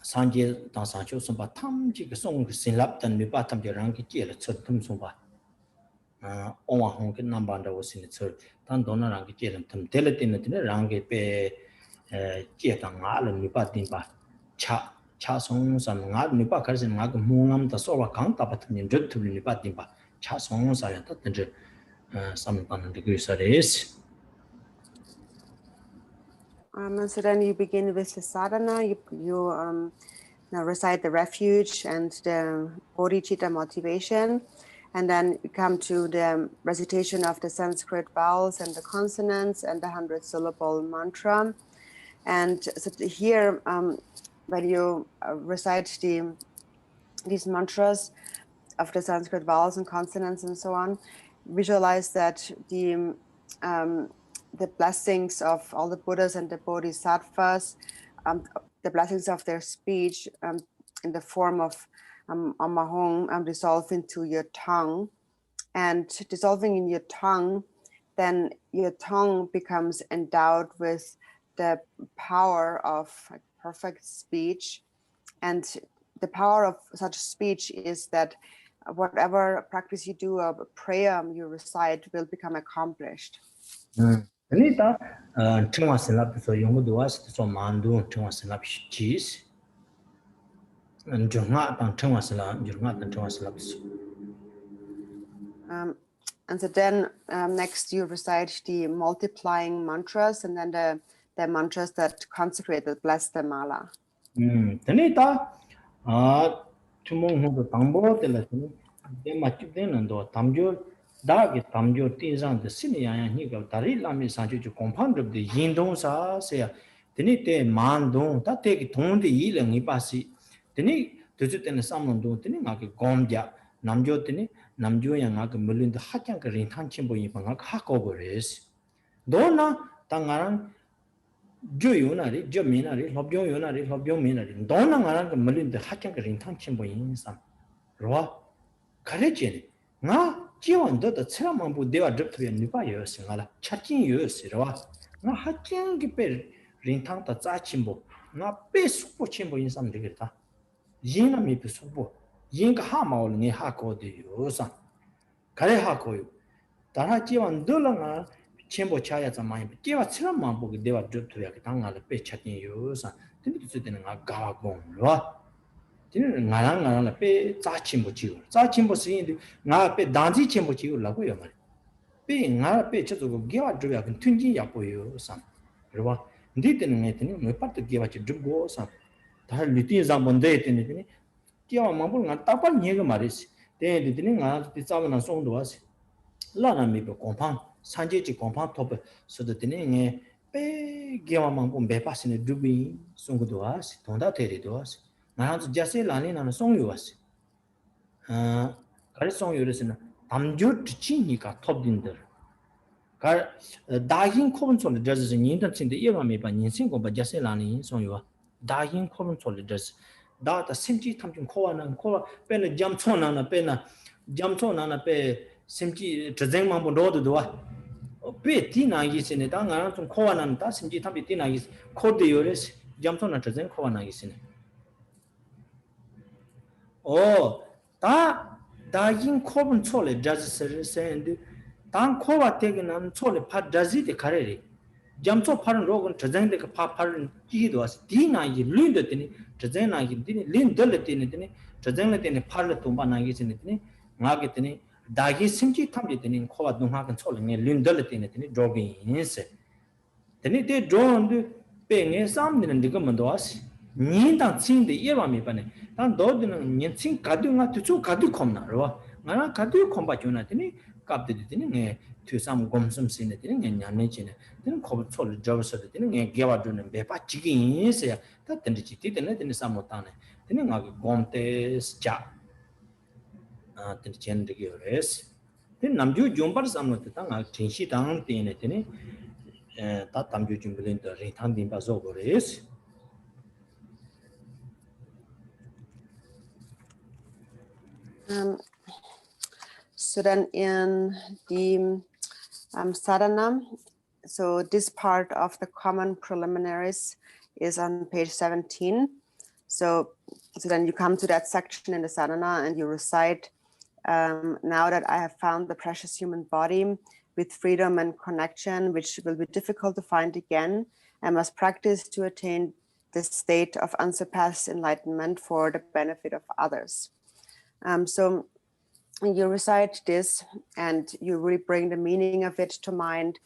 sanje dang sa chu sum ba tham ji ge song sin lap tan mi ba tham je rang ki che le chot thum sum ba owa hong ke nam ban da wo sin chot tan don na rang ki che le thum de le tin ne rang ge pe che ta nga le mi ba tin ba cha song sam nga mi ba kar sin nga ge mu ngam da so wa kang ta ba tin ni jot tu mi ba tin ba cha song sa ya ta tin je sam tan de ge sa res. And so then you begin with the sadhana, you now recite the refuge and the bodhicitta motivation, and then you come to the recitation of the Sanskrit vowels and the consonants and the 100-syllable mantra. And so here, when you recite these mantras of the Sanskrit vowels and consonants and so on, visualize that the blessings of all the Buddhas and the Bodhisattvas, the blessings of their speech in the form of Amahong dissolve into your tongue. And dissolving in your tongue, then your tongue becomes endowed with the power of perfect speech. And the power of such speech is that whatever practice you do, a prayer you recite will become accomplished. Tani ta chungwa sinlap so yungu duwa so mandu chungwa sinlap chis. Njunga tang chungwa sinlap so. And so then next you recite the multiplying mantras and then the mantras that consecrate, that bless the mala. Tenita, Tumong Tambo, the Machuden and Tamjo, Dag Tamjo Tizan, the Sinia and Higo, Darila Misanju to compound of the Yindon Sa, say, Tenite Mandon, that take Ton the Yil and Nipasi, Teni, to sit in the Salmon don't think like a Gomja, Namjo Teni, Namjo and Agamulin, the Hakanka in Tanchimbo in Hakover is. Dona, Tangaran. Jo yunari, jo minari, lobyo yunari, lobyo minari. Dona ngara ka malin de hakyan ka rintang chimbo yin sam. Rwa, kare chene. Nga jiwan do da tsira mambu dewa drip tuya nipa yoyosi nga la. Chachin yoyosi rwa. Nga hakyan ki pe rintang ta tsa chimbo. Nga pe sukpo chimbo yin sam digir ta. Yin na mi pe sukpo. Yin ka ha maol nge ha ko de yoyosan. Kare ha ko yo. Dara jiwan do la nga 첨보 차야 자마이 제가 처럼만 보게 대화 접토야 그 당가를 빼차긴 요사 근데 그때는 아 가고로 진은 나랑 빼 자침보 지고 자침보 쓰인데 나빼 단지 첨보 지고라고요 말 빼나빼 저도 개와 줘야 그 튼지 약보요 상 그러봐 근데 때는 내때는 몇 파트 개와 주고 상 다른 리티 잠본데 때는 개와 망볼 나 딱발 얘기 말이지 때는 나 비싸면 송도 왔어 라나 미고 공판 산제지 공판 top 소도 되네 빼 게와만 본 매파스네 두비 송고도 와시 돈다 테리도 와시 나한테 자세 라니 나는 송요 와시 아 가리 송요르스는 담주 지니까 톱딘들 가 다긴 코본 솔 저즈 니인던 친데 이가 메바 인생고 바 자세 라니 송요 다긴 코본 솔 저즈 다다 심지 탐좀 코와는 코 빼는 잠촌나나 빼나 잠촌나나 빼 심지 저쟁만 본 로드도 와 pe tina yisine da ngara 좀 코와난 다 심지 탑이 tina yis 코드 요레스 잠토나 저zen 코와나 yisine 다 다긴 코분 촐레 자즈 세인데 단 코와 되게는 촐레 파 자지데 카레리 잠초 파른 로건 저zen데 파 파른 끼도 왔어 디나 이 륜데 되니 저zen나 이 디니 린들 되니 되니 저zen레 되니 파르 돈바나 yisine 되니 나게 되니 다기 심지 탐지 되는 코와 동하건 촐링에 린들 되는 되니 조깅 인세 되니 데 존드 뱅에 삼는 데가 먼저스 니당 친데 예바미 바네 단 도드는 년친 가두가 투초 가두 콤나로 나나 가두 콤바 주나 되니 갑데 되니 네 투삼 곰섬 신네 되니 냐네 지네 되니 코브 촐 저버서 되니 네 개와 주는 베바 지기 인세 다 된지 되네 되니 삼모타네 되니 나기 곰테스 자 ten chen de gyores ten namju jombar samno te tang tin shi tang tin ne ten ta tamju jumblen de ri thang din ba zo gores So then in the sadhana, so this part of the common preliminaries is on page 17. So then you come to that section in the sadhana and you recite, now that I have found the precious human body with freedom and connection, which will be difficult to find again, I must practice to attain this state of unsurpassed enlightenment for the benefit of others. So you recite this and you really bring the meaning of it to mind,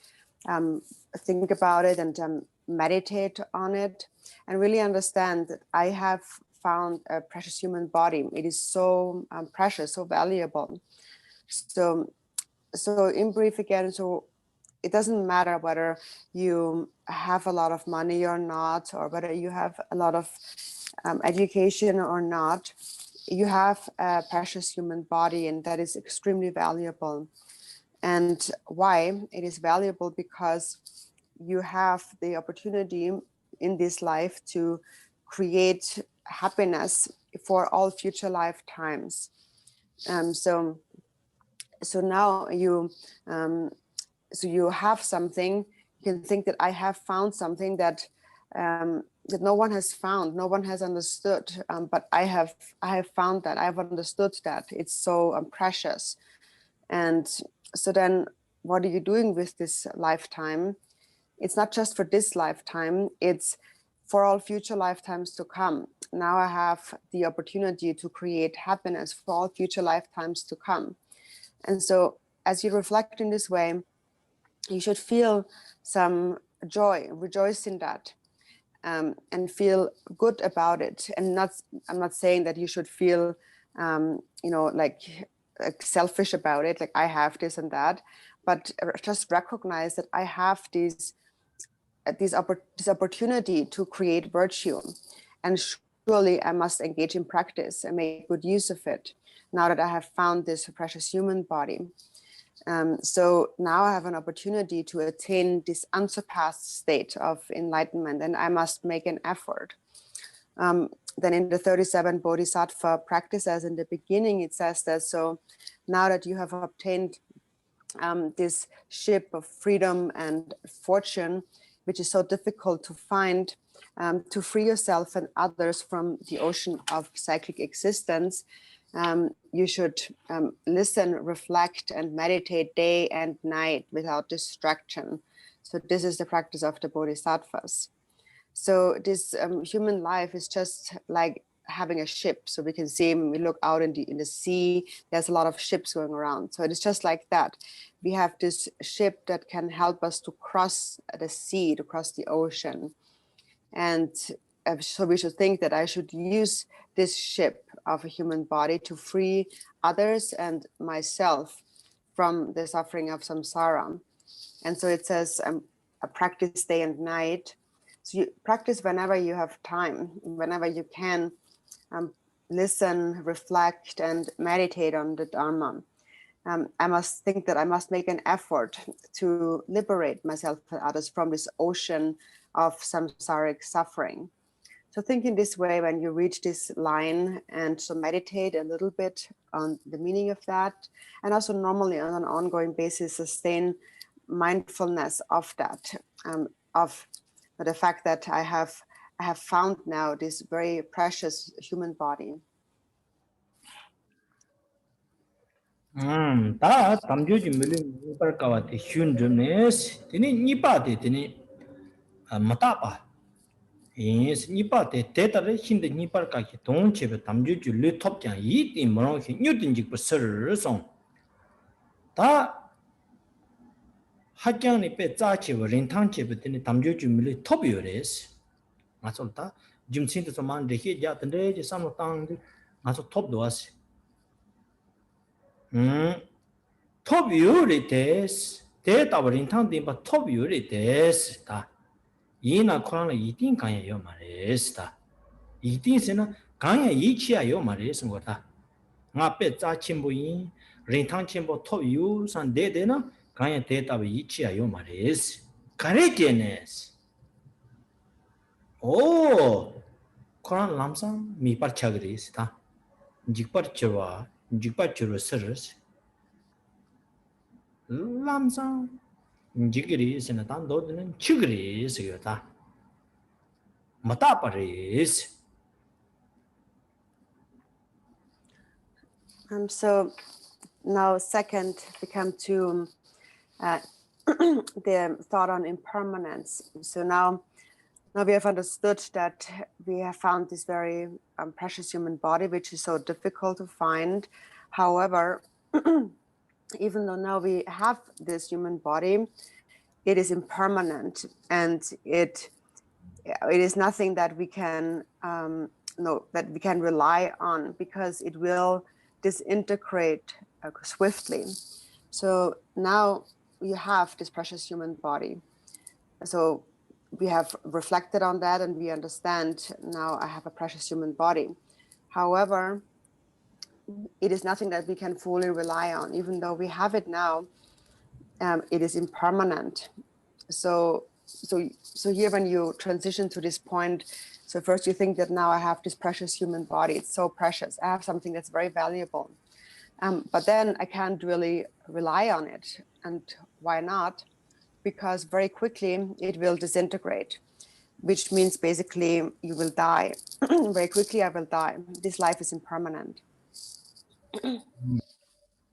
think about it and meditate on it and really understand that I have found a precious human body. It is so precious, so valuable. So in brief again, so it doesn't matter whether you have a lot of money or not, or whether you have a lot of education or not, you have a precious human body and that is extremely valuable. And why? It is valuable because you have the opportunity in this life to create happiness for all future lifetimes. So now you have something. You can think that I have found something that that no one has found, no one has understood, but I have found that, I've understood that it's so precious. And so then what are you doing with this lifetime? It's not just for this lifetime, it's for all future lifetimes to come. Now I have the opportunity to create happiness for all future lifetimes to come. And so as you reflect in this way, you should feel some joy, rejoice in that. and feel good about it. And I'm not saying that you should feel, like selfish about it, like I have this and that, but just recognize that I have this opportunity to create virtue, and surely I must engage in practice and make good use of it now that I have found this precious human body. So now I have an opportunity to attain this unsurpassed state of enlightenment, and I must make an effort. Then in the 37 Bodhisattva practices in the beginning, it says that, so now that you have obtained this ship of freedom and fortune, which is so difficult to find, to free yourself and others from the ocean of cyclic existence, you should listen, reflect, and meditate day and night without distraction. So this is the practice of the Bodhisattvas. So this human life is just like having a ship. So we can see when we look out in the sea, there's a lot of ships going around. So it is just like that. We have this ship that can help us to cross the sea, to cross the ocean. And so we should think that I should use this ship of a human body to free others and myself from the suffering of samsara. And so it says, practice day and night. So you practice whenever you have time, whenever you can, listen, reflect, and meditate on the Dharma. I must think that I must make an effort to liberate myself and others from this ocean of samsaric suffering. So think in this way when you reach this line, and so meditate a little bit on the meaning of that, and also normally on an ongoing basis sustain mindfulness of that, of the fact that I have found now this very precious human body. 다 담조지 밀린 발가와티 슌드네스 드니 니빠데 드니 마타바 예스 니빠데 데타레 신데 니빠까기 동체베 담조지 르톱장 이띠 뭐로히 뉴든직 버서르송 다 하장니 빼 짜치버 린탕체베 드니 담조지 밀리 톱이요레스 맞solta 짐신도 좀만 데히 야던데 제 삼로 땅데 맞서 톱도와스 top yuri des data warin tang din ba top yuri des ta yina khona yi tin kan ya yo ma res ta yi tin se na kan ya yi chi ya yo ma res ngo ta nga pe za chin bu yin rin tang chin bo top yu san de de na kan ya data ba yi chi ya yo ma res kare kenes oh khona lamsam mi par chagris ta jikpar chwa seres lamsang jigiri sena tan do den chigiri sigata mata paris. So now second we come to the thought on impermanence. So now we have understood that we have found this very precious human body, which is so difficult to find. However, even though now we have this human body, it is impermanent, and it is nothing that we can rely on, because it will disintegrate swiftly. So now you have this precious human body. So we have reflected on that, and we understand now I have a precious human body. However, it is nothing that we can fully rely on. Even though we have it now, it is impermanent. So here when you transition to this point, so first you think that now I have this precious human body. It's so precious. I have something that's very valuable. But then I can't really rely on it. And why not? Because very quickly it will disintegrate, which means basically you will die. Very quickly I will die. This life is impermanent.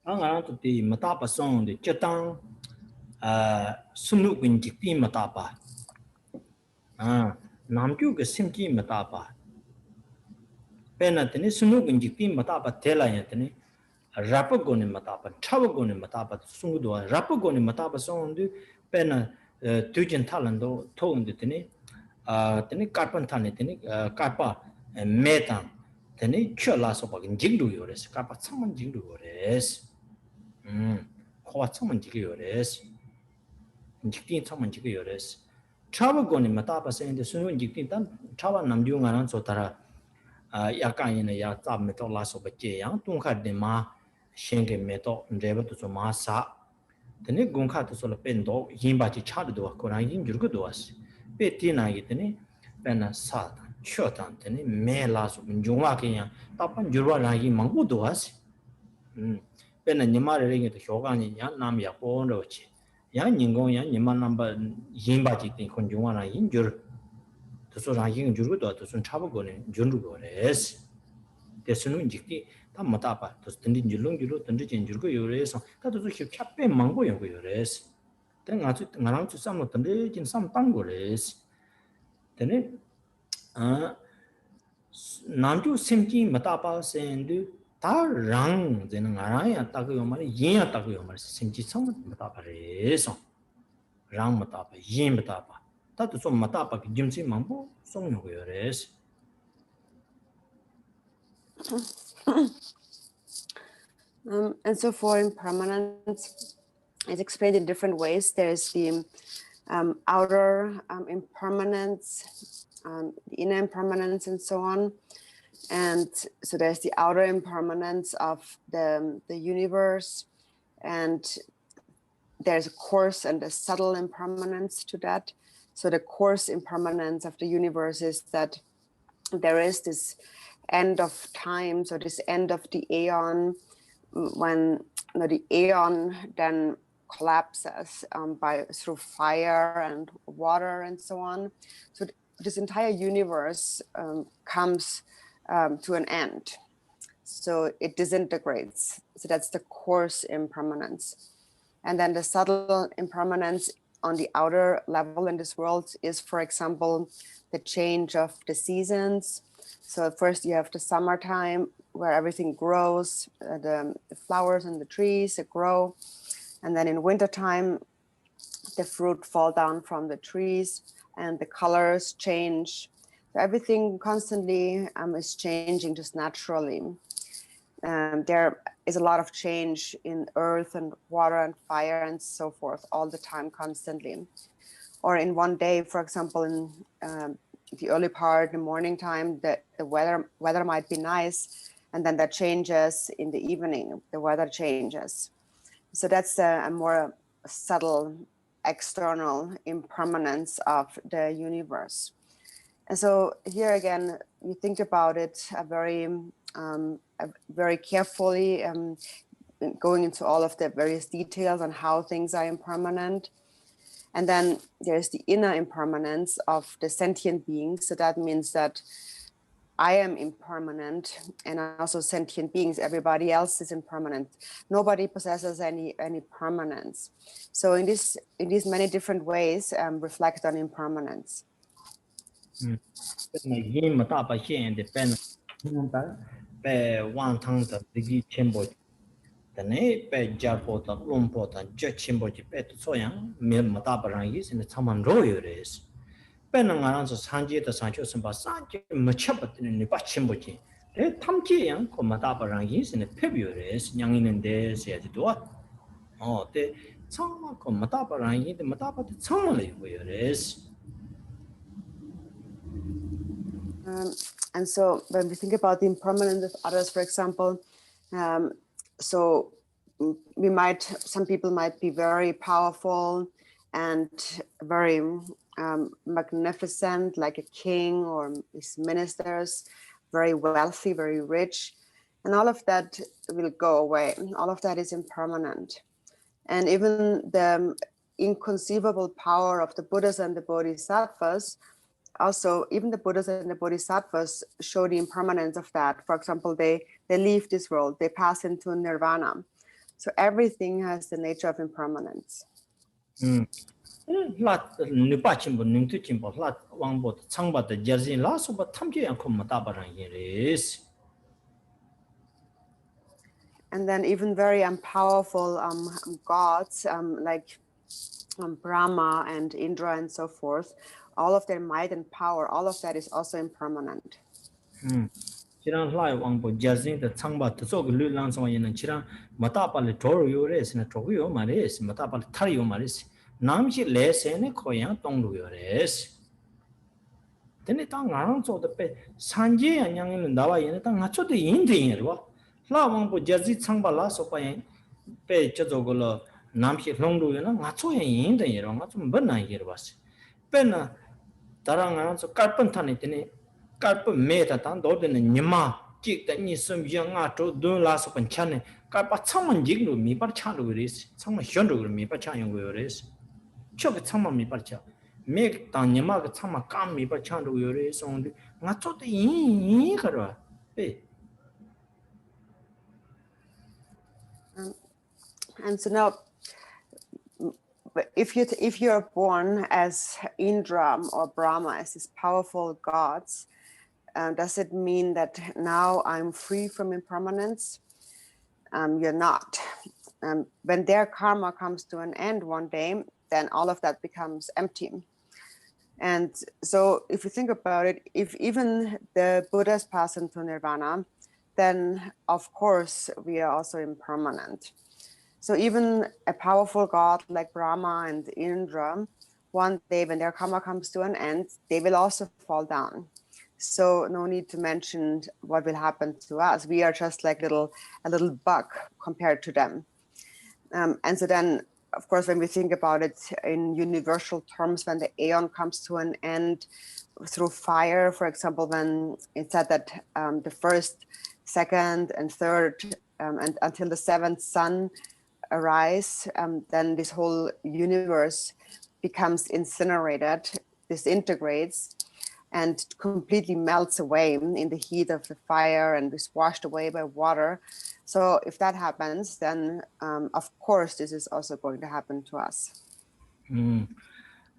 Anga to matapa song de chetang sunu winjikti matapa namju ge simki matapa pena tene sunu winjikti matapa tela ya tene rapagone matapa chavagone matapa sungu do rapagone matapa song de pena tujen talando tong de tene tene karpan thane tene karpa metan tene chola so ba jingdu yores karpa chaman jingdu yores khowa chaman jingdu yores jiktin chaman jingdu yores chaba goni mata pa sen de sunun jiktin tan chaba namju ngaran so tara ya kan yin ya ta me to la so ba che yang tung kha de ma shen ge me to ndeba to so ma sa tene gung kha to so la pen do yin ba chi cha do ko ran yin jur go do as pe ti na gi tene pena sa cho tan tene me la so jung wa ke yang ta pan jur wa ran yin mang bu do as pena ni ma re ge to sho ga ni ya nam ya ko ro chi ya ning gong ya ni ma nam ba yin ba chi tin kon jung wa ran yin jur to so ran yin jur go do to sun cha ba go ne jun ru go res 대수는 직디 다 못다 봐. 또 던진 줄롱기로 던진 줄고 요래서 다도 좀 캡에 망고 연고 요래서 내가 아주 나랑 좀 싸면 던진 싸움 땅 거래서 되네 아 남주 심지 못다 봐 센데 다랑 되는 나라야 딱요 말이 얘야 딱요 말이 심지 성 못다 봐래서 랑 못다 봐. 예 못다 봐. 다도 좀 못다 봐. 김치 망고 송요 요래서 And so for impermanence, it's explained in different ways. There's the outer impermanence, the inner impermanence, and so on. And so there's the outer impermanence of the universe, and there's a coarse and a subtle impermanence to that. So the coarse impermanence of the universe is that there is this end of time, so this end of the aeon, when the aeon then collapses through fire and water and so on. So this entire universe comes to an end. So it disintegrates. So that's the coarse impermanence. And then the subtle impermanence on the outer level in this world is, for example, the change of the seasons. So first you have the summertime where everything grows, the flowers and the trees grow. And then in wintertime, the fruit fall down from the trees and the colors change. So everything constantly is changing just naturally. There is a lot of change in earth and water and fire and so forth all the time, constantly. Or in one day, for example, in the early part, the morning time, the weather might be nice, and then that changes in the evening, the weather changes. So that's a more subtle external impermanence of the universe. And so here again, you think about it very carefully, going into all of the various details on how things are impermanent. And then there's the inner impermanence of the sentient beings. So that means that I am impermanent, and also sentient beings, everybody else is impermanent. Nobody possesses any permanence. So in these many different ways, reflect on impermanence. Tane pe jarpo ta lompo ta je chimbo ji pe to soyang me mata barang yi sin chaman ro yores pe na ngaran so sanje ta sancho sin ba sanje ma chap tin ni ba chimbo ji de tamji yang ko mata barang yi sin pe yores nyang inen de se ji do de chama ko mata barang yi de mata ba de chama le yores. And so when we think about the impermanence of others, for example, so some people might be very powerful and very magnificent, like a king or his ministers, very wealthy, very rich, and all of that will go away. All of that is impermanent. And even the inconceivable power of the Buddhas and the Bodhisattvas, also, even the Buddhas and the Bodhisattvas show the impermanence of that. For example, they leave this world, they pass into nirvana. So everything has the nature of impermanence. And then even very powerful gods like Brahma and Indra and so forth, all of their might and power, all of that is also impermanent. Chirang Lai Wangpo Jazin the Changba to Zog Lulang Song in Chirang Matapal Toro Yores and Tokyo Maris, Matapal Tario Maris, Namchi Les and Koyan Tonglu Yores. Then it tongue around so the pay Sanji and Yang in Dawa in the tongue, Nacho the Indian. La Wangpo Jazit Changbala so pay Chazogolo Namchi Longdu, Nacho and Indian, Nacho Bana here was. Penna Tarang so carpentani. Carp made a tan dot in Nima, Jig that needs some young arto, do last of Chane, Carpa someone jiggle me, but chan with this, someone shundu me, but chan with this. Chok at some of me, but make tan Yamaga Tama come me, but chan with this only, not so the Inkara. And so now, if you are born as Indra or Brahma, as these powerful gods, does it mean that now I'm free from impermanence? You're not. When their karma comes to an end one day, then all of that becomes empty. And so if you think about it, if even the Buddhas pass into nirvana, then of course we are also impermanent. So even a powerful god like Brahma and Indra, one day when their karma comes to an end, they will also fall down. So no need to mention what will happen to us. We are just like a little bug compared to them. And so then, of course, when we think about it in universal terms, when the aeon comes to an end through fire, for example, when it said that the first, second, and third, and until the seventh sun arise, then this whole universe becomes incinerated, disintegrates, and completely melts away in the heat of the fire and is washed away by water. So if that happens, then of course this is also going to happen to us. Dan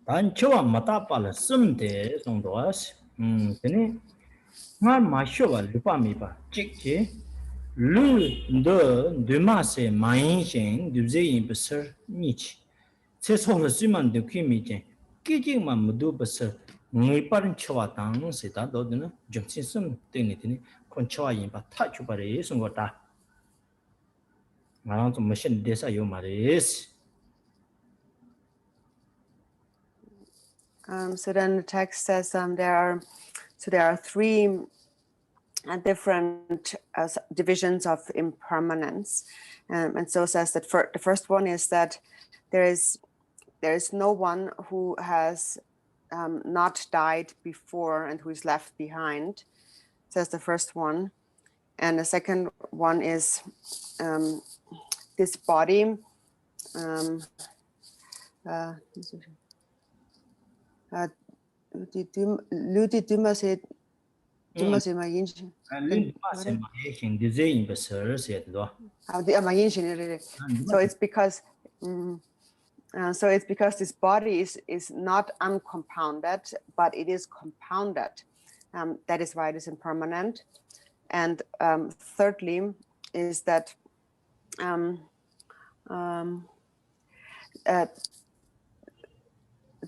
Chua Matapala Sumde Sondoas, Penny, my Mashua Lupamipa, Chicky, Lu de Dumase, Main, Duze Besser, Mich. Says on the Siman de Kimich, Kitting Mamudu Besser. Niparin Chawatang, Sita Dodina, Johnson, Dignity, Conchoy, but touch about it isn't what that. Around the machine, this are your maris. So then the text says there are three different divisions of impermanence, and so says that the first one is that there is no one who has not died before and who is left behind, says the first one. And the second one is this body, so it's because this body is not uncompounded, but it is compounded. That is why it is impermanent. And thirdly is that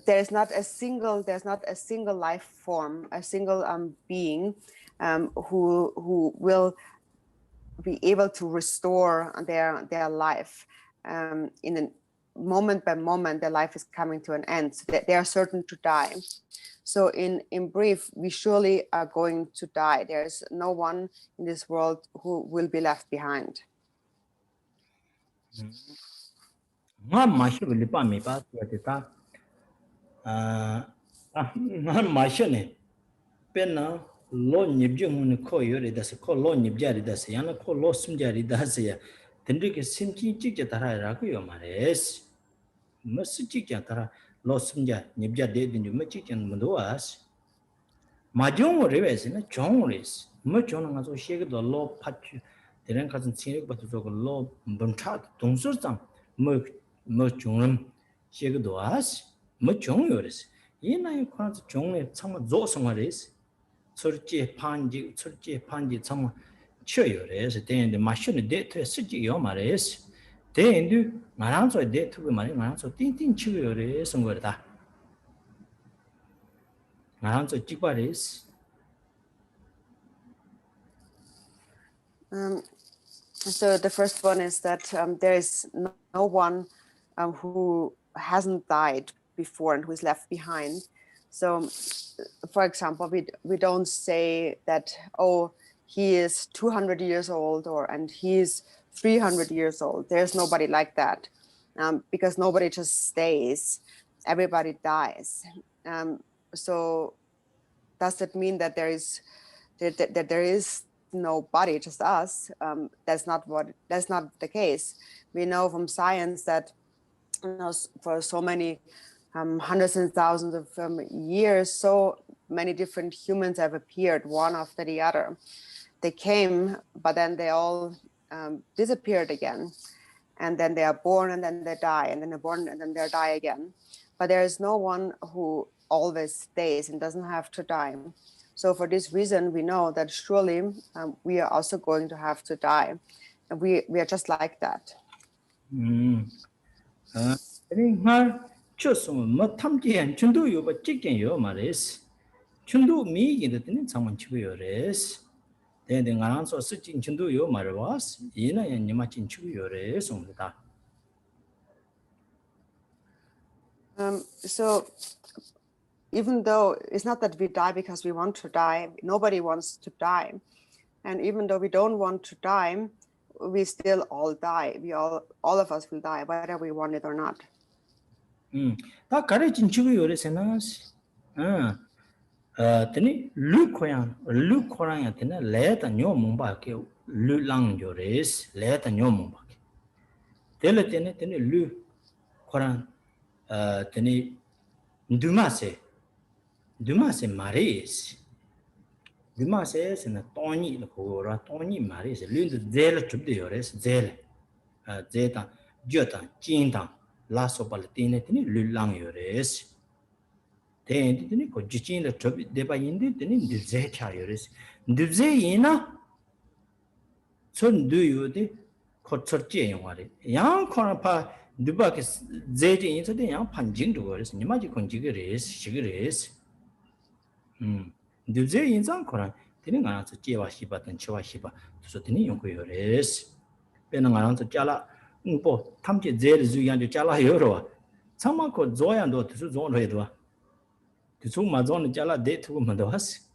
there's not a single life form, a single being who will be able to restore their life in a moment by moment. Their life is coming to an end, so they are certain to die. So in brief, we surely are going to die. There's no one in this world who will be left behind. Lo nibjung ko yori das ko lo nibjari das yana ko lo sumjari das ya tendri ke simchi chik tara ra ko yo mares mas chik tara lo sumja nibja de din ju chik jan munduas ma jong reves na jong res mo jong nga so shege do lo phat deren ka sin ba to ko lo buncha dongsur jang mo jong shege do as mo jong yores ina yu kwa jong ne chang zo song res 철제 판지 참 쳐요래서 대인데 마셔는 데이터 쓰지요 말이에요. 대인도 말한서 데이터가 말이 말한서 띵띵 치요래서 거다. ngaranzo chiparis. So the first one is that there is no one who hasn't died before and who is left behind. So, for example, we don't say that, oh, he is 200 years old and he is 300 years old. There's nobody like that, because nobody just stays. Everybody dies. So does that mean that there is no body, just us? That's not the case. We know from science that for so many hundreds and thousands of years, so many different humans have appeared, one after the other. They came, but then they all disappeared again, and then they are born and then they die, and then they're born and then they die again. But there is no one who always stays and doesn't have to die. So for this reason, we know that surely we are also going to have to die. And we are just like that. nga choso ma tamjian chundu yo ba chicken yo mares. Chundu mi yin de tin changman chibu yo res. Den de ngaranzo sichin chundu yo marwas. Yina yan nima chin chibu yo res da. So even though it's not that we die because we want to die, nobody wants to die. And even though we don't want to die, we still all die. All of us will die, whether we want it or not. 다 가르친 chibu yo res nas. Tene lu koran ya tene le ta nyo mongba ke lu lang yo res, le ta nyo mongba ke. Tene lu koran tene nduma se mares. Nduma se na toni la ko ra toni mares, lu de zela chubde yo res, zela. Zeta jota jinta la so pal tene lu lang yo res. Tene ko jichin la chub de ba yinde tene ndze cha yo res. Ndze yina son du yo de ko chorje yo ware. Yang koran pa duba ke zeje yin so de yang panjing do res. Nima ji kon ji ge res, shi ge res. Ndze yin zang koran tene nga so je wa shi ba tan che wa shi ba. So tene yong ko yo res. Pe na nga so chala po tamje zere zu yang de chala yo ro. Chama ko zo yang do su zo ro do. Tu ma zo ne chala de tu ma do has.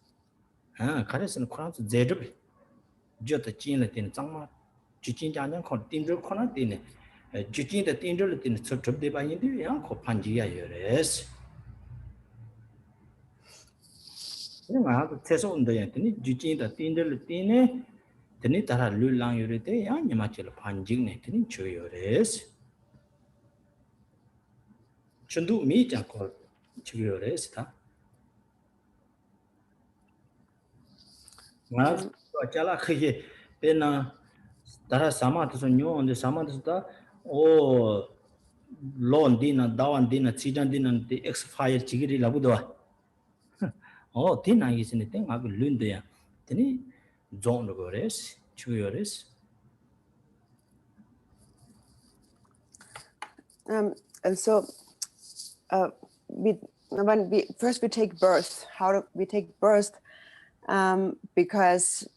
가르스는 코란스 제르비 저도 진을 때는 정말 지진자는 코 띵들 코나 때네 지진의 띵들 때는 저접대 바인데 야 코판지야 요레스 내가 아주 최소한도 했더니 지진의 띵들 때네 되니 따라 룰랑 요레데 야 니마칠 판지네 되니 줘요레스 전도 미자고 줘요레스다 nga chala khye pena dara sama to nyo on de sama to da o lon dina dawan dina chidan dina de expire chigiri labu do o dina isine te nga lunde ya teni zon do gores chuyores And so when we take birth, how do we take birth? Because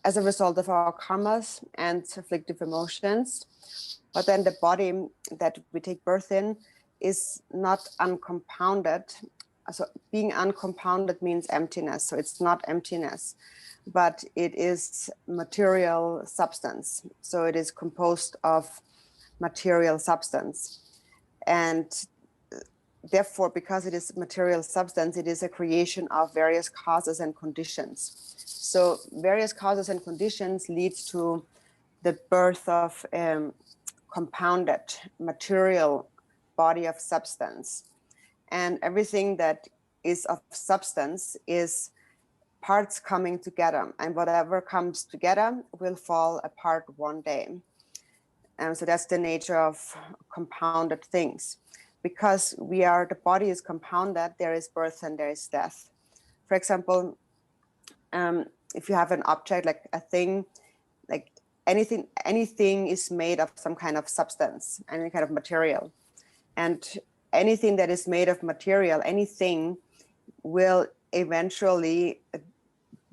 as a result of our karmas and afflictive emotions, but then the body that we take birth in is not uncompounded. So being uncompounded means emptiness. So it's not emptiness, but it is material substance. So it is composed of material substance. And therefore, because it is material substance, it is a creation of various causes and conditions. So various causes and conditions lead to the birth of compounded material body of substance. And everything that is of substance is parts coming together, and whatever comes together will fall apart one day. And so that's the nature of compounded things. Because the body is compounded, there is birth and there is death. For example, if you have an object like a thing, like anything is made of some kind of substance, any kind of material. And anything that is made of material, anything will eventually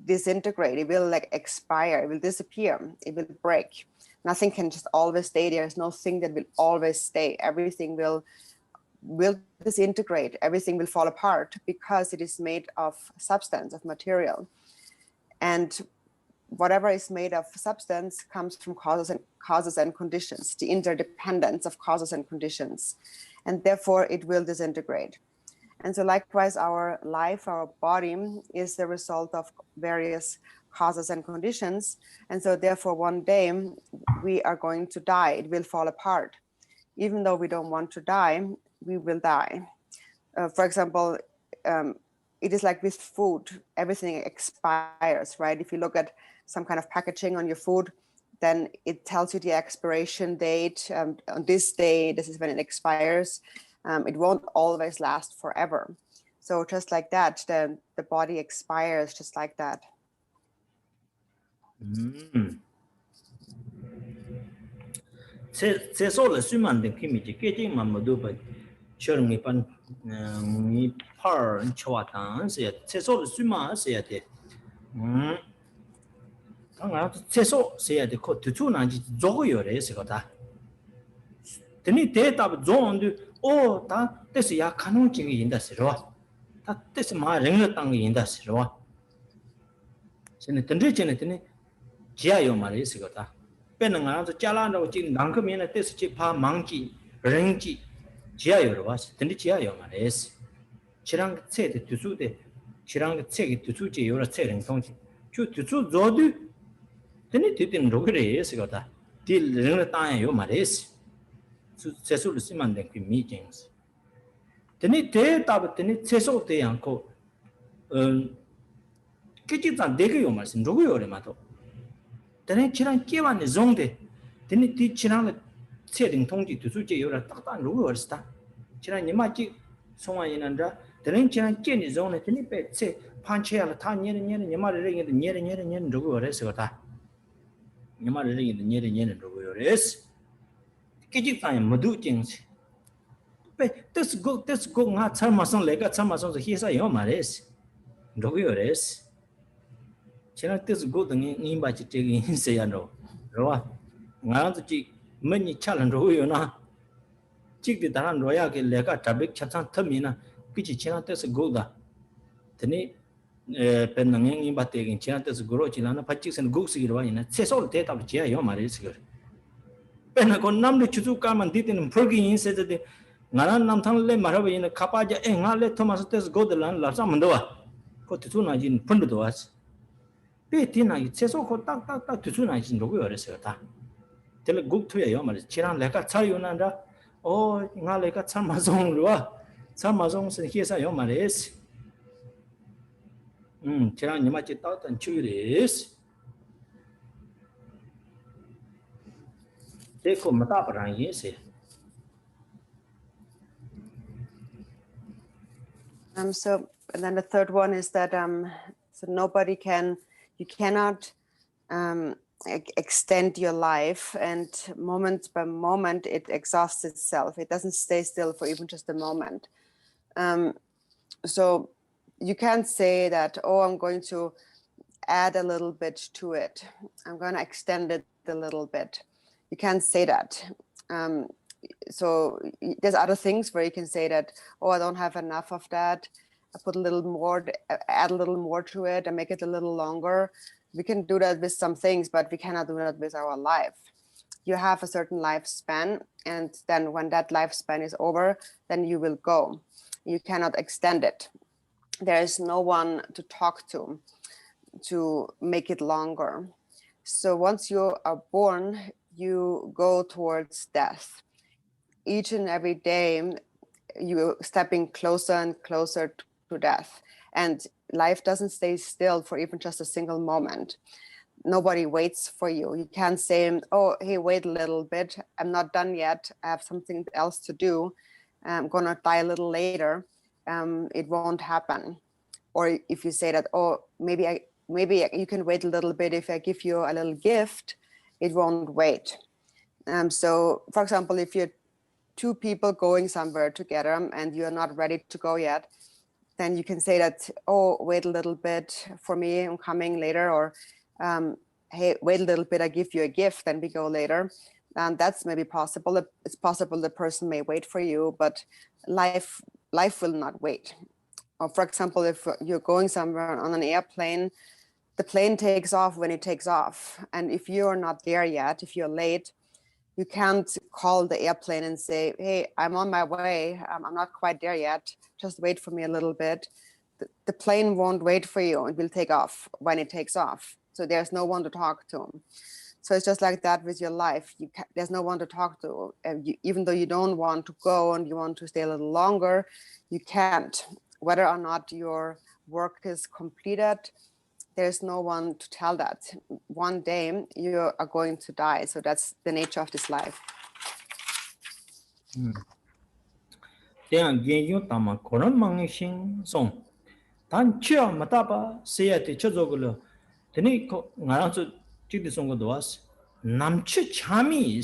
disintegrate. It will like expire, it will disappear, it will break. Nothing can just always stay. There is no thing that will always stay. Everything will disintegrate, everything will fall apart because it is made of substance, of material. And whatever is made of substance comes from causes and conditions, the interdependence of causes and conditions, and therefore it will disintegrate. And so likewise, our life, our body is the result of various causes and conditions. And so therefore one day we are going to die, it will fall apart. Even though we don't want to die, we will die. For example, it is like with food, everything expires, right? If you look at some kind of packaging on your food, then it tells you the expiration date. On this day, this is when it expires. It won't always last forever. So just like that, the body expires just like that. 세소를 수만데 김이지 깨지만 모두 봐 처럼이 반 이팔 쳐왔다는데 세소를 수만해야 돼. 당연 세소 해야 돼. 그 두투난지 저거요래서 거다. 근데 대답 좋은데 다 뜻이 야 가능성이 인다스러. 다 뜻이 말은 땅이 인다스러. 저는 던지지는 지하요 말이서 거다. 배는 가서 잘라놓고 지금 남금이나 뜻이 파 망지 랭지 지하요로 와서 근데 지하요 말이스 지랑 책의 두수대 지랑 책의 두수지 여러 책은 통지 주 두수 저도 근데 뒤는 로그레스 거다 딜을 따요 말이스 세수를 쓰면 된그 미팅스 근데 대답은 세수대 않고 깨지다 되게요 말씀 누구요래 맞도 근데 지랑 깨완의 종대 근데 뒤 지랑 세딩 통지 두수제 요라 딱딱 누구였다 지랑 니마지 송환이는다 근데 지랑 깨니 종네 근데 배체 판체야 다 니는 니마를 랭이도 니는 누구였다 니마를 랭이도 니는 누구였어 깨지다에 모두 징스 배 뜻 고 나 참마선 내가 참마선서 희사요 말했어 누구였어 지난 뜻 고등이 임바지 저기 인세야노 로와 나도 지 머니 차는 로요나 찍디 다란 로야게 내가 잡빅 차상 터미나 그치 지난 뜻 고다 드니 벤능이 임바테긴 지난 뜻 고로 지나나 파직선 국스기로 와이나 세솔 대답 지야요 말이스 그 벤나고 남도 추주까만 디티는 풀기 인세데 나란 남탕레 말하베이나 카파자 엥알레 토마스 뜻 고들란 라사만도와 코트투나진 펀드도 왔어 배티나 세소코 딱딱딱 두수나지 누구 열었어요 다. 될 국토예요 말이지. 지난 내가 차요난다. 나 내가 참마송로와 참마송은 회사요 말이지. 지난 니마치 따던 추리스. 대고 마다바랑 예세. So and then the third one is that so you cannot extend your life, and moment by moment it exhausts itself. It doesn't stay still for even just a moment. So you can't say that, I'm going to add a little bit to it. I'm going to extend it a little bit. You can't say that. So there's other things where you can say that, I don't have enough of that. I put a little more, add a little more to it and make it a little longer. We can do that with some things, but we cannot do that with our life. You have a certain lifespan, and then when that lifespan is over, then you will go. You cannot extend it. There is no one to talk to make it longer. So once you are born, you go towards death. Each and every day, you're stepping closer and closer to death. And life doesn't stay still for even just a single moment. Nobody waits for you. You can't say, hey, wait a little bit. I'm not done yet. I have something else to do. I'm going to die a little later. It won't happen. Or if you say that, maybe you can wait a little bit. If I give you a little gift, it won't wait. So, for example, if you're two people going somewhere together and you're not ready to go yet, then you can say that, oh, wait a little bit for me, I'm coming later, or hey, wait a little bit, I give you a gift, then we go later. And that's maybe possible. It's possible the person may wait for you, but life will not wait. Or for example, if you're going somewhere on an airplane, the plane takes off when it takes off. And if you're not there yet, if you're late, you can't call the airplane and say, hey, I'm on my way. I'm not quite there yet. Just wait for me a little bit. The plane won't wait for you. It will take off when it takes off. So there's no one to talk to. So it's just like that with your life. There's no one to talk to. Even though you don't want to go and you want to stay a little longer, you can't. Whether or not your work is completed, there's no one to tell that. One day you are going to die. So that's the nature of this life. 대한 개요 담아 그런 망신 송 단치어 마다바 세야테 저저글로 되니 나랑서 찍디 송고도 왔어 남치 참이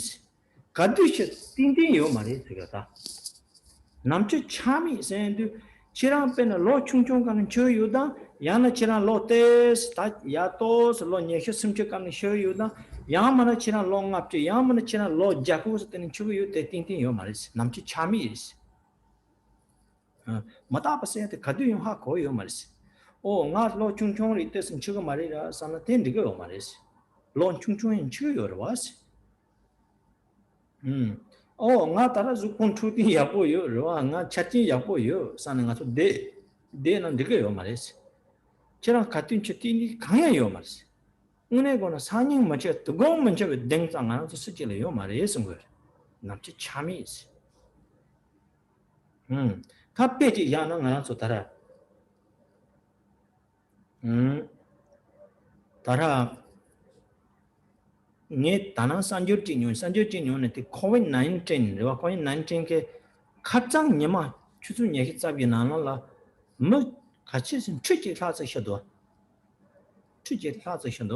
가두시 띵띵요 말이 되겠다 남치 참이 세인데 치랑 빼는 로 충충 가는 저유다 야나 치랑 로테스 다 야토스 로 녀혀 심적 가는 쇼유다 야마나 치랑 롱압지 야마나 치랑 로 자쿠스 때는 추유 때 띵띵요 말이 남치 참이 마다바세한테 가두용 하고요 말이지. 나로 충충을 이때선 지가 말이라 산나 된디고 말이지. 론 충충인 지요로 왔어. 나 따라서 콘트루디 야보요. 나 차티 야보요. 사는 가서 내는 되게요 말이지. 저랑 같은 채팅이 강해요 말이지. 은혜고는 산행 먼저 뜨거운 먼저 냉장 안에서 쓰지래요 말이지. 남치 참이 있어. 카페지 야는 안서 따라 따라 네 다나 산주진요는 COVID-19 와 COVID-19 게 가장 녀마 추준 얘기 잡이 나나라 뭐 같이 좀 취지 사서 셔도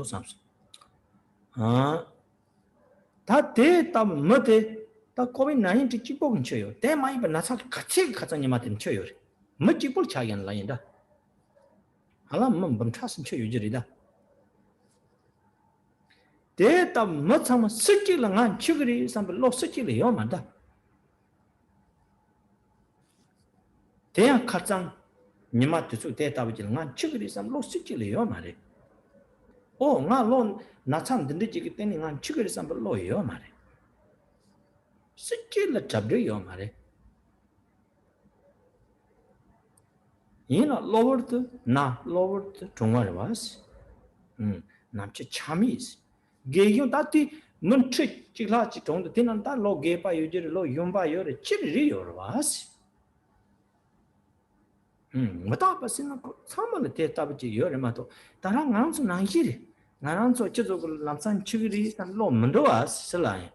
삼수 다 대다 뭐대 다 COVID-19 찍고는 쳐요. 대마이 나사 같이 가자님한테 쳐요. 뭐 찍고 차이 안 나인다. 알아 뭐 멈춰서 쳐요 저리다. 대다 뭐 참아 스킬랑 안 치그리 삼을 로 스킬이요 만다. 대야 가장 님한테 수 대다 버지랑 안 치그리 삼 로 스킬이요 말이. 나론 나참 든지기 때문에 안 치그리 삼을 로요 말이. 스킬을 잡려요 말해. 이나 로버트 정말 왔어. 남치 참이 있어. 개요 다티 문치 지라지 정도 되는 다 로게바 유지를 로 용바요를 치리요 왔어. 뭐다 봤으나 상만의 대답이 요래마도 다랑 안서 나이지. 나랑서 저쪽을 남산 치그리 산 로문도 왔어. 슬라이.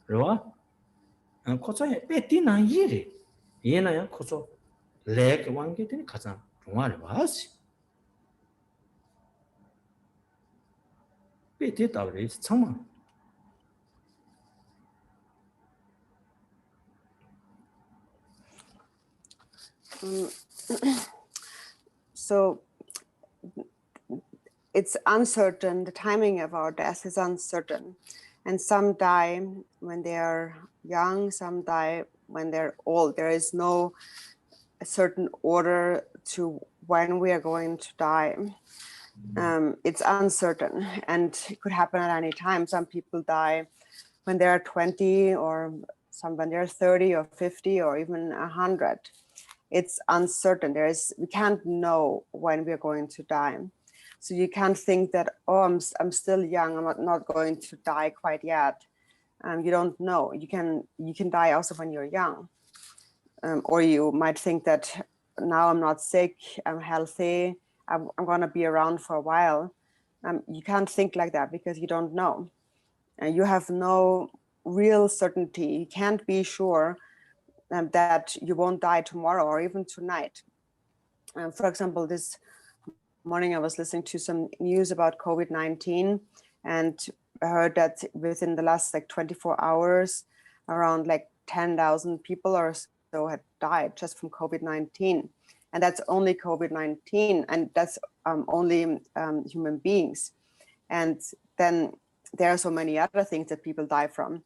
로와 코소에 빼띠나 이래 얘나야 코소 렉 왕게들이 가장 중앙에 와서 빼띠다 그래 정말 So it's uncertain. The timing of our death is uncertain. And some die when they are young, some die when they're old. There is no certain order to when we are going to die. It's uncertain and it could happen at any time. Some people die when they're 20 or some when they're 30 or 50 or even 100. It's uncertain. We can't know when we're going to die. So you can't think that, I'm still young, I'm not going to die quite yet. You don't know. You can die also when you're young. Or you might think that now I'm not sick, I'm healthy, I'm gonna be around for a while. You can't think like that because you don't know. And you have no real certainty. You can't be sure that you won't die tomorrow or even tonight. For example, this morning I was listening to some news about COVID-19 and I heard that within the last 24 hours, around 10,000 people or so had died just from COVID-19. And that's only COVID-19, and that's only human beings. And then there are so many other things that people die from.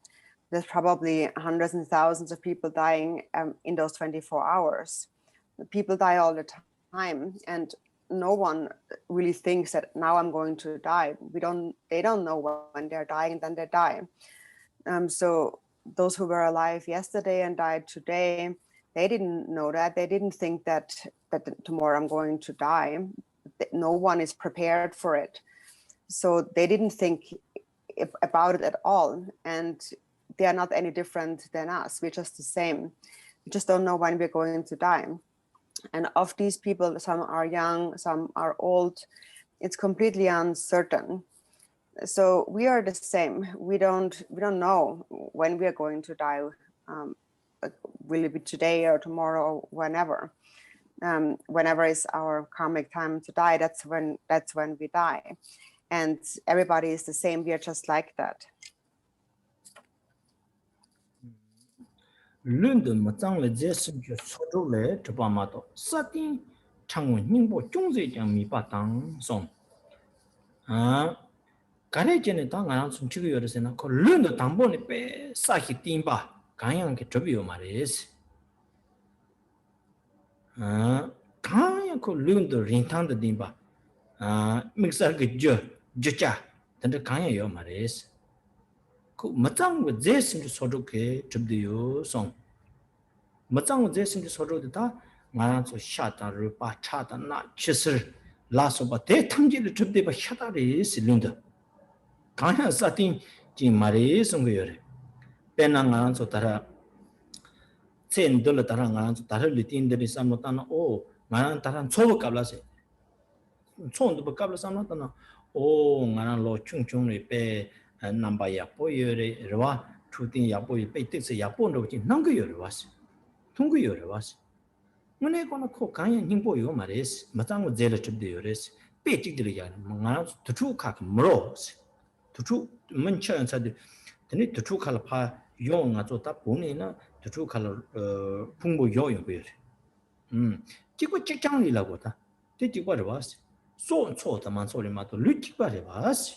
There's probably hundreds and thousands of people dying in those 24 hours. People die all the time, and no one really thinks that now I'm going to die. They don't know when they're dying, and then they die. So those who were alive yesterday and died today, they didn't know that. They didn't think that tomorrow I'm going to die. No one is prepared for it. So they didn't think about it at all. And they are not any different than us. We're just the same. We just don't know when we're going to die. And of these people, some are young, some are old. It's completely uncertain. So we are the same. We don't know when we are going to die. Will it be today or tomorrow or whenever? Whenever is our karmic time to die, that's when we die. And everybody is the same. We are just like that. 른드 마짱레 제스게 소조레 저바마도 사틴 창원 닝보 종제장 미바당 송 가레제네 당가랑 숨치고 열으세나 그 른드 당본에 빼 사히 띵바 강양게 접이요 말이스 강양 그 른드 린탕드 띵바 믹서게 저자 근데 강양요 말이스 그 마짱고 제스게 소조게 접디요 송 마짱고 제스게 소조다 말한서 샤다르 바차다 나 치슬 라소바 대탕지를 접대바 샤다리 실lun드 강야 사틴 지 마리 송거여레 빼나가서 따라 첸돌 따라 가서 따라 리틴들이 삼노타나 오 마난 따라 초보 갑라세 총도 갑라 삼노타나 오 마난 로 충충리 빼 남바야 보여레 르와 추딘 야보이 빼 뜻이 야본도 지 남거여레 와스 통거여레 와스 문에 거는 코 강야 힘보요 말레스 마땅고 제를 접대요레스 빼직들이 야 망아 두투카 뭐로스 두투 문천사들 근데 두투칼 파 용아 저다 보내나 두투칼 풍부 요요 그래 지고 직장이라고다 되지고를 봤어 소초다만 소리마도 르치바래 봤어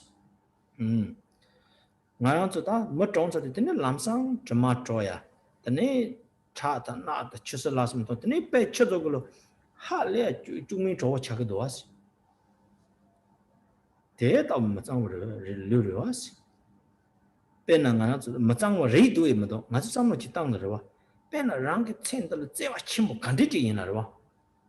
나랑 저다 뭐 정서들 되는 람상 좀 줘야 근데 차다 나다 치슬라스면 또 근데 배쳐도글로 할래 주민 저 차기도 왔어 대다 뭐 장으로 르르 왔어 빼나가 마짱고 레이도에도 맞아 삼로 지땅들어 빼나 랑게 첸들 제와 침부 간데지 이나로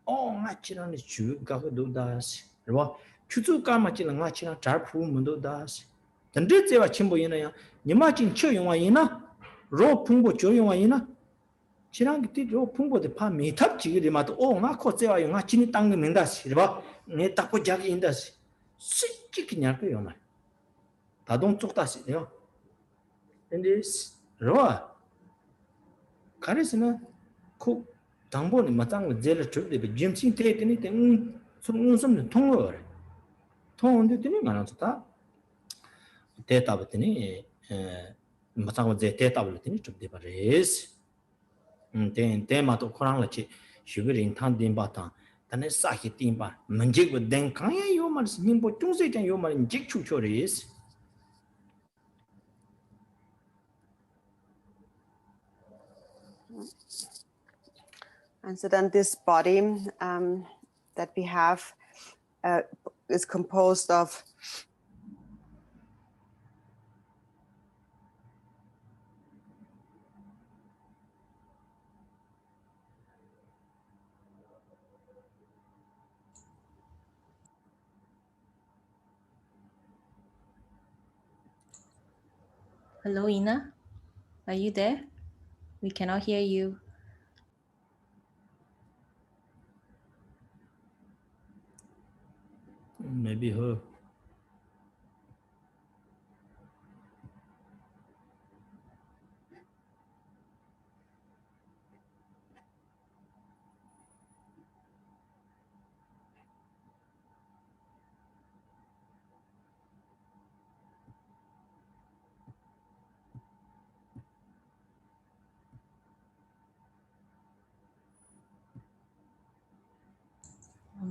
나치라니 주가도 다시 봐 추주가 맞지는 나치나 잘 부문도 다시 근데 제와 침부 이나야 니마진 쳐용와 이나 로 풍부 조용와 이나 지랑게 띠로 풍부데 파 미탑 지기리마도 나코 제와 용아 진이 땅게 민다시 봐 네 딱고 자기 인다시 쉽게 그냥 그요 말 다동 쪽다시 내가 근데 로아 가르스는 그 당본이 마땅히 제일 줄때 짐신 때에니 손좀 통로 통인데 되니 말았다 대답했더니 마땅히 제 대답을 했더니 좀 대바레스 대마도 코랑라치 슈그린 탄딘 바타 단에 사히 띵바 문제고 된 강야 요 말스 님보 중세장 요 말은 직추초레스 And so then this body that we have is composed of Hello, Ina. Are you there? We cannot hear you. Maybe her.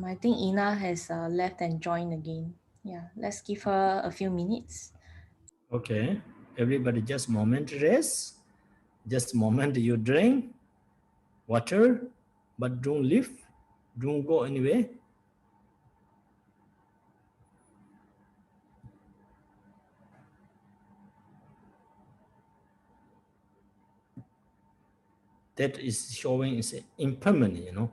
I think Ina has left and joined again. Yeah, let's give her a few minutes. Okay, everybody just moment rest. Just moment you drink water, but don't leave, don't go anywhere. That is showing is impermanent, you know.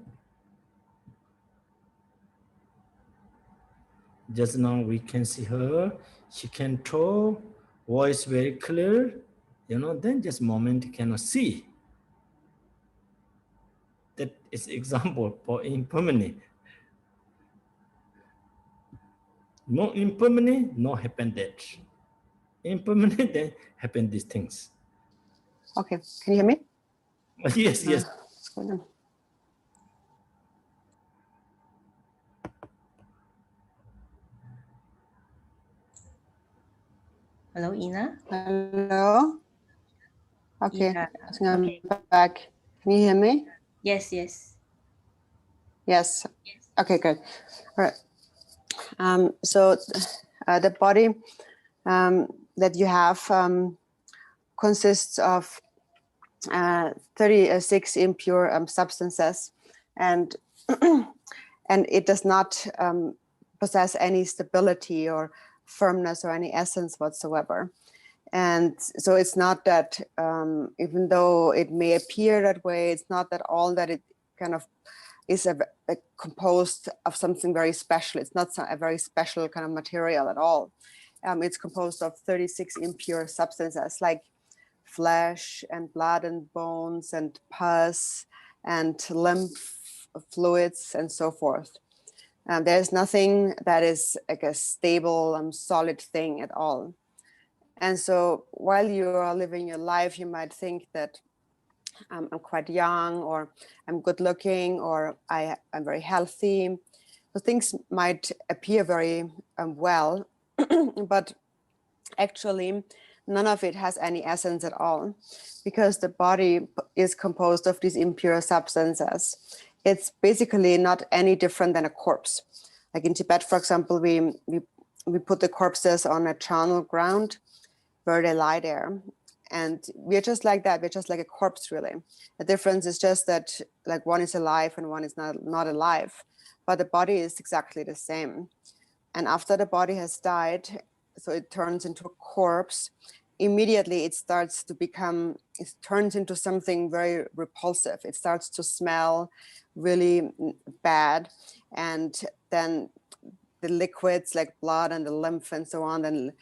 Just now we can see her, she can talk, voice very clear, you know, then just moment cannot see. That is example for impermanent. No impermanent, no happen that. Impermanent, then happen these things. Okay, can you hear me? Yes, yes. What's going on? Hello, Ina. Hello? Okay, Yeah. so I'm Okay. back. Can you hear me? Yes, yes. Yes. Okay, good. All right. So the body that you have consists of 36 impure substances, and and it does not possess any stability or firmness or any essence whatsoever. And so it's not that even though it may appear that way, it's not that all that it kind of is a composed of something very special. It's not a very special kind of material at all. It's composed of 36 impure substances like flesh and blood and bones and pus and lymph fluids and so forth. There's nothing that is like a stable, solid thing at all. And so while you are living your life, you might think that I'm quite young, or I'm good looking, or I'm very healthy. So things might appear very well, but actually none of it has any essence at all, because the body is composed of these impure substances. It's basically not any different than a corpse. Like in Tibet, for example, we put the corpses on a charnel ground where they lie there. And we're just like that. We're just like a corpse, really. The difference is just that like one is alive and one is not alive. But the body is exactly the same. And after the body has died, so it turns into a corpse, immediately it turns into something very repulsive. It starts to smell really bad. And then the liquids like blood and the lymph and so on then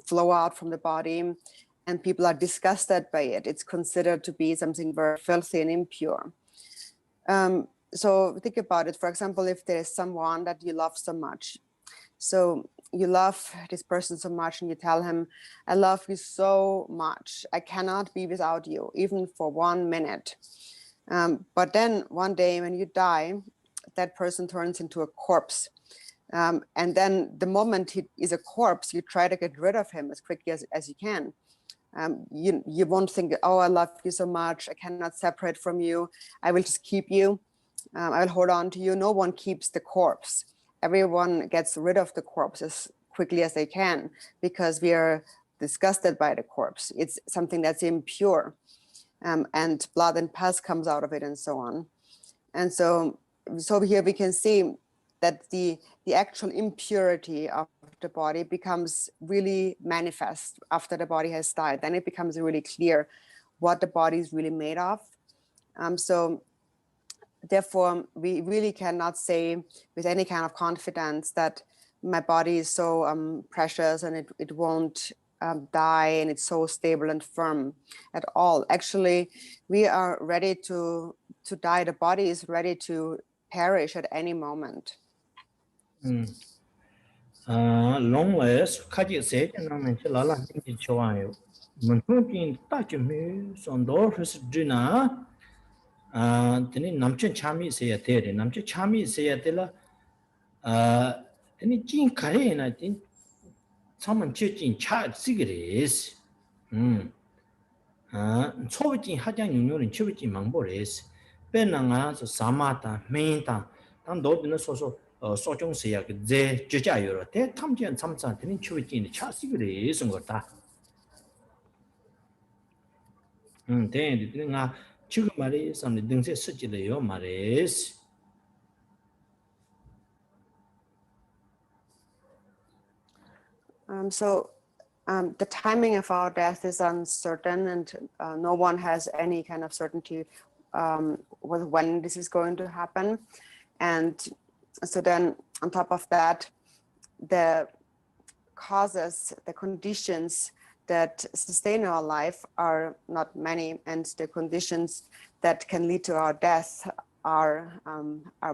flow out from the body, and people are disgusted by it. It's considered to be something very filthy and impure. So think about it. For example, if there is someone that you love so much, so you love this person so much and you tell him, I love you so much, I cannot be without you, even for 1 minute. But then one day when you die, that person turns into a corpse. And then the moment he is a corpse, you try to get rid of him as quickly as you can. You won't think, oh, I love you so much, I cannot separate from you, I will just keep you, I will hold on to you. No one keeps the corpse. Everyone gets rid of the corpse as quickly as they can, because we are disgusted by the corpse. It's something that's impure, and blood and pus comes out of it and so on. And so here we can see that the actual impurity of the body becomes really manifest after the body has died. Then it becomes really clear what the body is really made of. So therefore, we really cannot say with any kind of confidence that my body is so precious and it won't die and it's so stable and firm at all. Actually, we are ready to die. The body is ready to perish at any moment. Long last, Kaji said, and I'm in Lala in Chawai. Muntukin touch me, Sondor, his dinner. Then Namchin Chami say a theory, Namchin Chami say a tilla. Then Jean Kare, and I think someone churching child cigarettes. 초비진 하장 유료는 초비진 망보레스. 빼나가 저 사마다 메인다 단 너드는 소소 소종세야 그제 저자여로 대 탐지한 참사한테는 추비진이 차시그리 있은 거다. 대nga 지금 말이 있었는데 등세 쓰지래요 말이스. The timing of our death is uncertain, and no one has any kind of certainty with when this is going to happen. And so then on top of that, the causes, the conditions that sustain our life are not many, and the conditions that can lead to our death are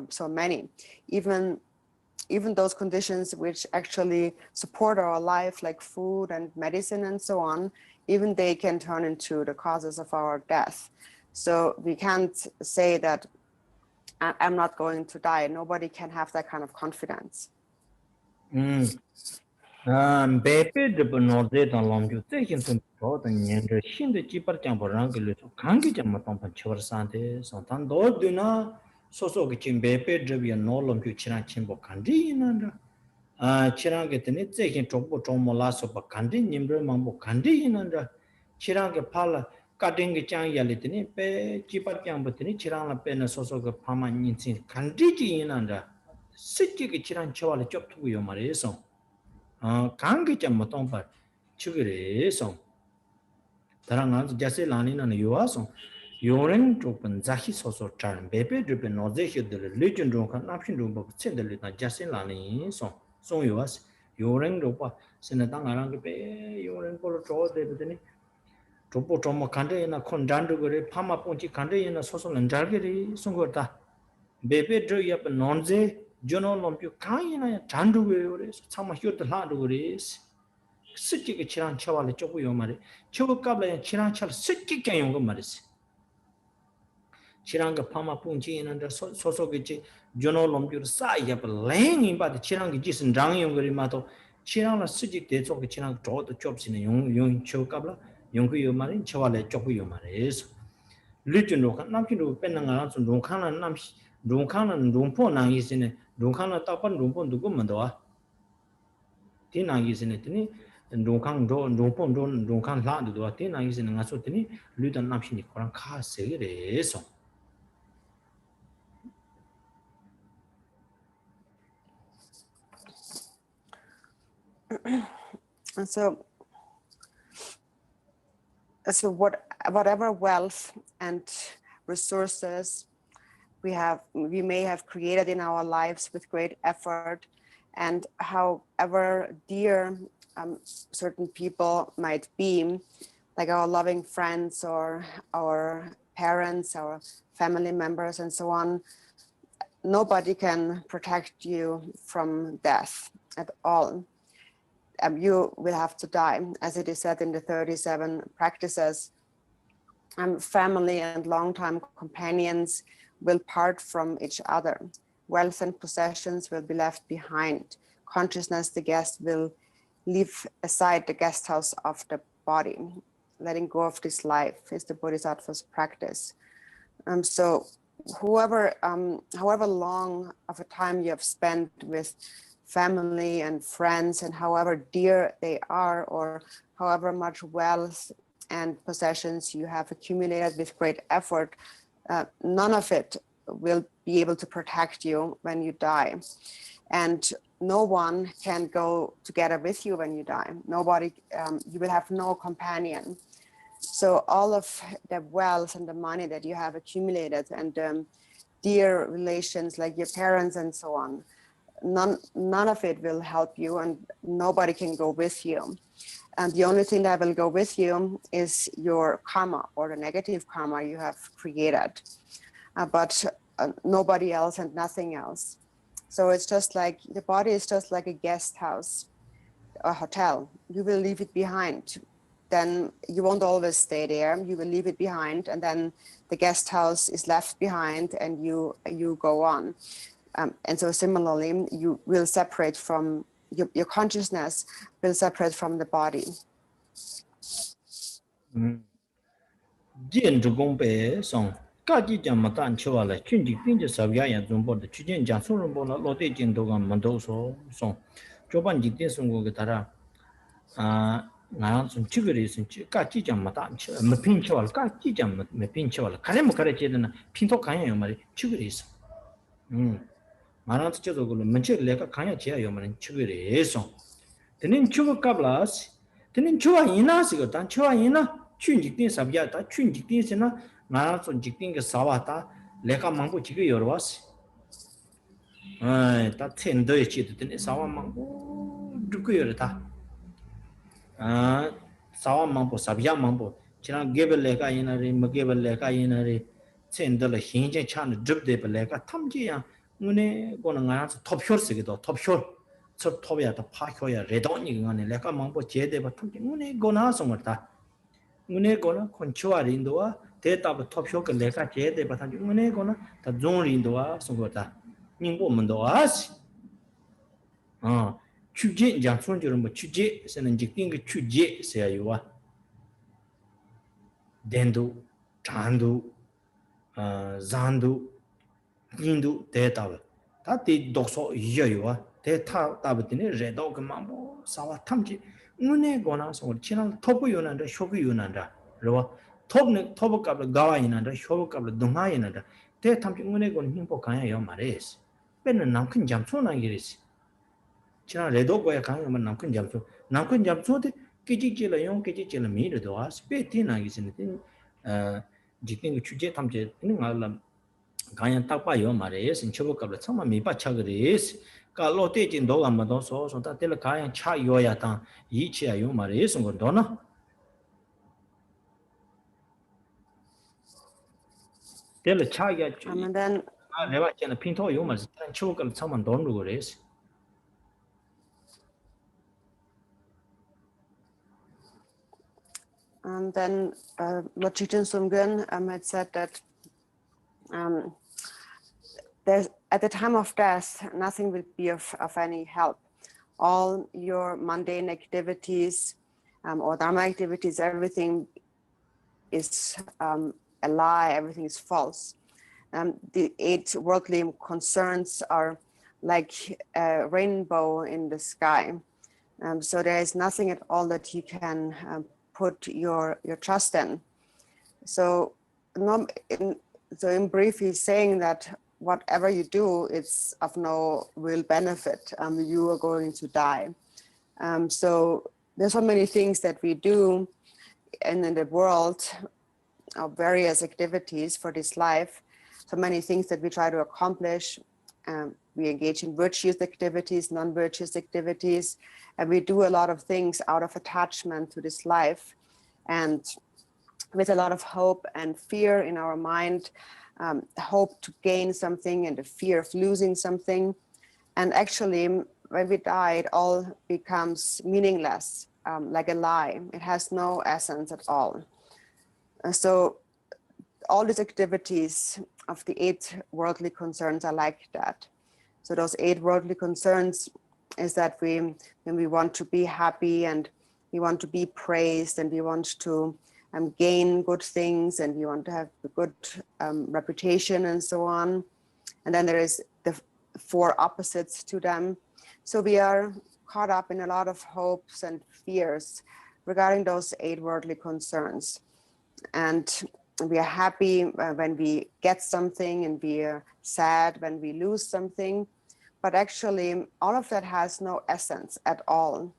so many. Even those conditions which actually support our life, like food and medicine and so on, even they can turn into the causes of our death. So we can't say that I'm not going to die. Nobody can have that kind of confidence. 배배 드버노데 달람주 때긴선 저도 년저 신의 지발장보랑 그래서 관계 좀 어떤 처벌산데 선단 너드나 소소기 진 배배 드비야 노럼주 지난 침보 간디는 치랑게 되네 때긴 쪽보 좀 몰라서 바 간디 님들 망보 간디는 치랑게 팔 까딩게 장이야리 되네 배 지발장부터니 치랑라 빼는 소소가 파만 인신 간디지는 스치기 지난 처벌에 접두고요 말이에요. 강기 좀 못한 바 추그래서 다른 아주 자세 라니는 요아서 요런 쪽은 자히 소소 잘 베베 주변 노제히들 리전 좀 납신 좀 뭐 챈들이다 자세 라니서 송요아서 요런 쪽과 세나 당하는 게 요런 걸로 줘대더니 족보 좀 간대나 콘잔도 그래 파마 뽕치 간대나 소소는 잘게리 송거다 베베 저야 논제 조노롬표 강이나 잔두고요 참마 휴들 하도 그래서 스키게 치랑 쳐발에 쪼고요 말이 저거 갑래 치랑 쳐 스키게 용거 말이지 치랑가 파마 뿡지는 소소게지 조노롬표 사이야 블랭이 바데 치랑게 지슨 장용 그리마도 치랑라 스지 대속게 치랑 저도 좁시는 용 저거 갑라 용고요 말이 쳐발에 쪼고요 말이지 리준로 남기로 빼는 거랑 좀 농칸은 남시 농칸은 농포난 이스네 농칸은 따번 농포 누구만도와 디난 이스네 드니 농칸도 농포도 농칸 라도와 디난 이스네 가서 드니 리던 남신이 거랑 카세래서 And so whatever wealth and resources we may have created in our lives with great effort, and however dear certain people might be, like our loving friends or our parents, our family members, and so on, nobody can protect you from death at all. You will have to die, as it is said in the 37 practices. Family and long-time companions will part from each other. Wealth and possessions will be left behind. Consciousness, the guest, will leave aside the guest house of the body. Letting go of this life is the Bodhisattva's practice. So however long of a time you have spent with family and friends, and however dear they are, or however much wealth and possessions you have accumulated with great effort, none of it will be able to protect you when you die. And no one can go together with you when you die. Nobody, you will have no companion. So all of the wealth and the money that you have accumulated, and dear relations like your parents and so on, none of it will help you, and nobody can go with you. And the only thing that will go with you is your karma, or the negative karma you have created, but nobody else and nothing else. So it's just like the body is just like a guest house, a hotel. You will leave it behind. Then you won't always stay there. You will leave it behind, and then the guest house is left behind, and you go on. And so similarly, you will separate from your consciousness will separate from the body. 见之公北上 까지 잠만 쳐와라 춘지 빈지 sab야야 좀보다 추진 장소를 보나 로데 진도가 만도서 송 조반 직대 송고가 달아 나랑 좀 지그리 있으면 까지 잠만 쳐 pin쳐와 까지 잠만 pin쳐와 가래뭐 가래지는 핀토 가야요 말이 지그리 있어 나랑 저도 그 문제 내가 가야 지야요 말이 지그리 해서 되는 추가 갑라스 되는 추와 이나스가 단 추와 이나 춘직된 sab야다 춘직된이나 나랑 좀 직된 게 사와다 내가 망고 지금 여러 왔어 다 텐더에 지도더니 사와 망고 죽고 여러다 사와 망고 sab야 망고 지난 개벌레가 이나리 먹개벌레가 이나리 텐더를 hinje 찬 접대벌레가 탐지야 눈에 거는 가서 톱쇼스기도 톱쇼 저 톱이야 더 파효야 레돈이 그거네 내가 망고 제대로 탐지 눈에 거나서 뭐다 눈에 거나 컨초아린도와 데이터부 톱쇼가 내가 제대로 탐지 눈에 거나 다 종린도와 송거다 민고문도아시 추제 장촌처럼 뭐 추제에서는 직딩 그 추제세요와 덴도 잔도 잔도 인도 데이터부 다디 독소 이여요와 데이터 따부터네 레도 그만뭐 사와 탐지 눈에 거나서 지난 톱이 요난다 쇼기 요난다 그러와 톱을 값을 가와 있는다 쇼 값을 동하 있는다 대 탐지 눈에 건 힘보 가야요 말이지 빼는 남큰 잠소나 이랬지 지난 레도 거야 가면 남큰 잠소데 끼지질라 용 끼지질라 미르도 아스페티나 기스는 지금 주제 탐지 있는 알람 가야 딱 봐요 말이지 처벌값을 정말 미바차그리스 깔로테 진도가 뭐도 소소다 될 가야 차 요야다 이치야 요 말이지 건도나 될 차야 And then 내가 전에 핀토 요 말이지 처벌값을 정말 돈으로 그래서 Lord Chichen Sumgön had said that there's, at the time of death, nothing will be of any help. All your mundane activities or dharma activities, everything is a lie, everything is false. The 8 worldly concerns are like a rainbow in the sky. So there is nothing at all that you can put your trust in. So in brief, he's saying that whatever you do, it's of no real benefit. You are going to die. So there's so many things that we do in the world, various activities for this life, so many things that we try to accomplish. We engage in virtuous activities, non-virtuous activities, and we do a lot of things out of attachment to this life and with a lot of hope and fear in our mind, hope to gain something and the fear of losing something. And actually, when we die, it all becomes meaningless, like a lie. It has no essence at all. So all these activities of the 8 worldly concerns are like that. So those 8 worldly concerns is that when we want to be happy and we want to be praised and we want to gain good things and we want to have a good reputation and so on. And then there is the 4 opposites to them. So we are caught up in a lot of hopes and fears regarding those 8 worldly concerns. And we are happy when we get something and we are sad when we lose something. But actually, all of that has no essence at all,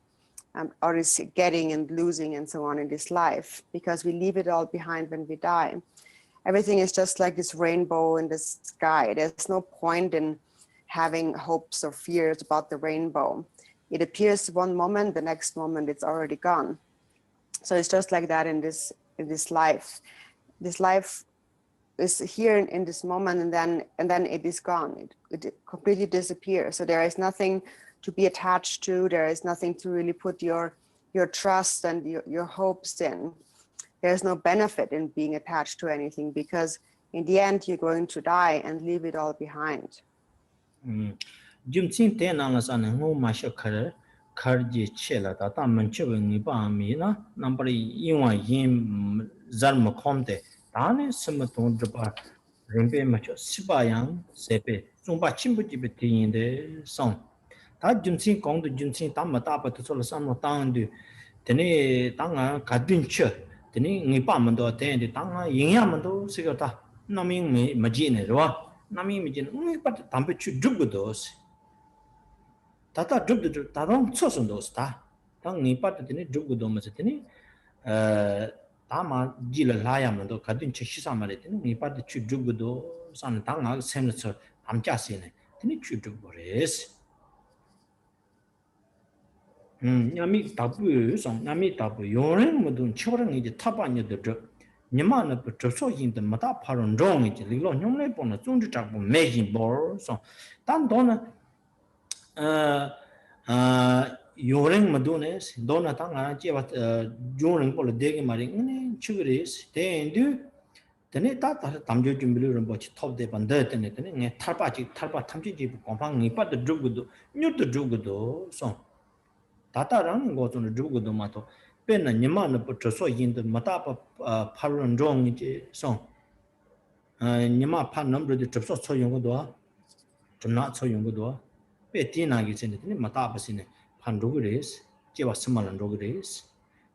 or is getting and losing and so on in this life, because we leave it all behind when we die. Everything is just like this rainbow in the sky. There's no point in having hopes or fears about the rainbow. It appears one moment, the next moment it's already gone. So it's just like that in this life. This life is here in this moment, and then it is gone. It completely disappears. So there is nothing to be attached to. There is nothing to really put your trust and your hopes in. There's no benefit in being attached to anything, because in the end you're going to die and leave it all behind. Jumsin tena sana ngo masha kharji chela ta ta manche ngi ba mi na number yinwa yin zarma khomde ta ne sim ton de ba rinpe macho sibayang sepe zumba chimbujibe tiyinde song ta junsin kongdu junsin ta matapa to solo samno tangdu tene tanga kadunche tene ngipa mando tene tanga yingya mando sigata naming me majine ro naming majine ngipa tampe chu dubdos tata dubdu tadong chosundos ta tang ngipa tene dubdo ma tene 다마 지를 라야면도 가든 치시사 말했더니 이 파트 추죽도 산 당아 셈서 암자시네 근데 추죽거레스 야미 답부 성 야미 답부 요런 모든 초랑 이제 타반여도 저 니마는 저소인데 마다 파론 종 이제 리로 뇽내 보는 종주 잡고 매진 벌서 단도는 요랭 마도네스 도나 당아 제바 요랭 볼 되게 말이 네 추그레스 대인도 tene ta tamjo jumbilu rumbo chi top de bande tene nge tarpa tamji ji kompang ni pa de jugudo nyu de jugudo so tata rang go zon jugudo ma to pen na nyima na pu so yin de mata pa pharun rong ni ji so nyima pa nam de chop so yong go do chna so yong go do pe ti na gi chen tene mata pa sin phan ro res je wa smalan ro res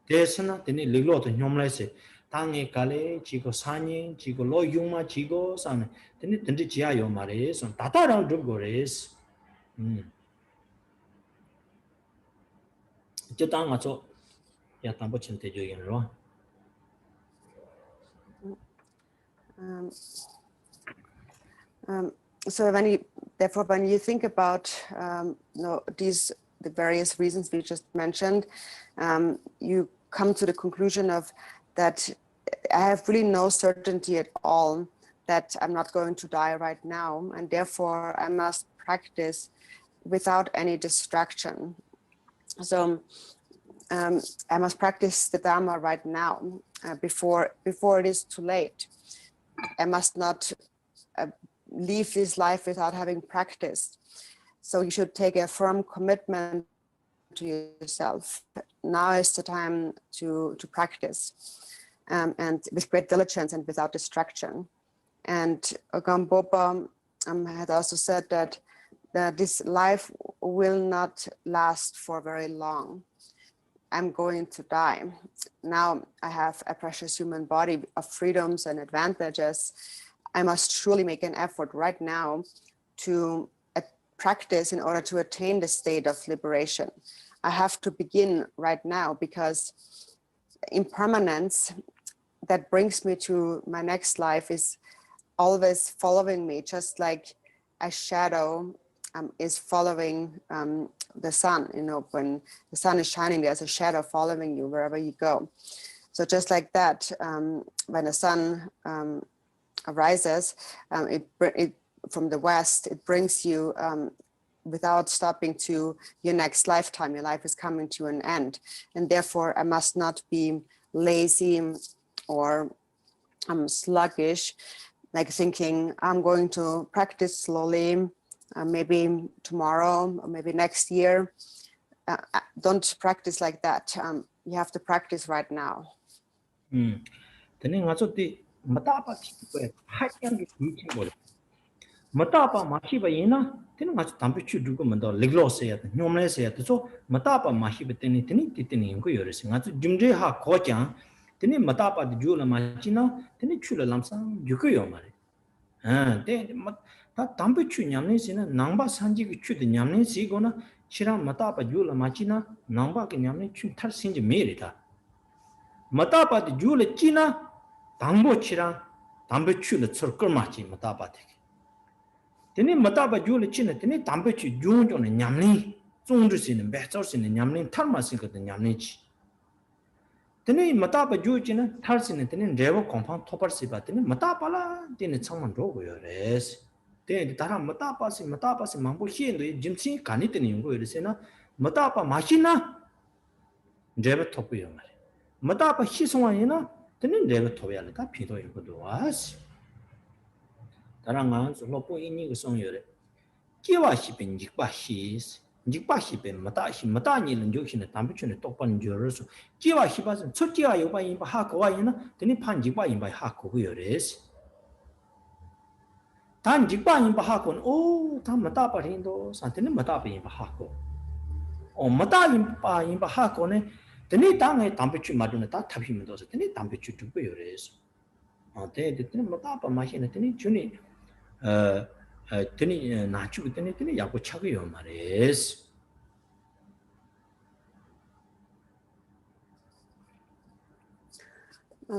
desana tene liglo to nyom lai se 당에 갈래 지고 산이 지고 로용마 지고 산에 근데 근데 지하요 말에 손 다다랑 좀 거래스 저 당아서 야 담보 친대 저기로 So when you think about the various reasons we just mentioned, you come to the conclusion of that I have really no certainty at all that I'm not going to die right now, and therefore I must practice without any distraction. So I must practice the Dharma right now before it is too late. I must not leave this life without having practiced. So you should take a firm commitment to yourself. Now is the time to practice, and with great diligence and without distraction. And Gambopa had also said that this life will not last for very long. I'm going to die. Now I have a precious human body of freedoms and advantages. I must truly make an effort right now to practice in order to attain the state of liberation. I have to begin right now, because impermanence that brings me to my next life is always following me, just like a shadow is following the sun. When the sun is shining, there's a shadow following you wherever you go. So just like that, when the sun arises, it from the west, it brings you without stopping to your next lifetime. Your life is coming to an end, and therefore I must not be lazy or sluggish, like thinking I'm going to practice slowly, maybe tomorrow or maybe next year. Don't practice like that. You have to practice right now. matapa mahiba ina tena ma tampe chu du ko mando liglo se ya nyomle se ya so matapa mahiba teni ngo yore se nga jumje ha ko chang teni matapa de ju la ma china teni chu la lamsa ju ko yo mare te ta tampe chu nyamne se na nangba sanji ki chu de nyamne si go na chira matapa ju la ma china nangba ke nyamne chu thar sin je mere ta matapa de ju la china 당보 치랑 담배 추를 철걸 맞지 matapa de tene mataba jule chine tene dambe chu jung jung nyamni zongzhu sin be zao sin nyamni tarma sin ge nyamni chi tene mataba ju chine tar sin tene rewa kompang topar si ba tene mataba la tene changman ro go yores tene dara mataba si mangbo hien de jimsin kani tene yung go yores na mataba machina rewa topu yo mare mataba hi songwa ina tene rewa topu ya le ta pido yo go do was 다랑아 로포 이니 그 송여래 기와시빈 직바시빈 마다니는 역시는 담비춘에 똑바른 줄어서 기와시바는 첫기와 요바인 하고와이나 되니 판직바인 바 하고여래스 tan jikpa in ba ha ko o ta mata pa rin do san tene mata pa in ba ha ko o mata in ba ha ko ne tene ta ngai tampe chu ma do ne ta thabi me do so tene tampe chu tu pe yo re so te tene mata pa ma hin tene chuni tene na chu tene ya ko cha yo ma re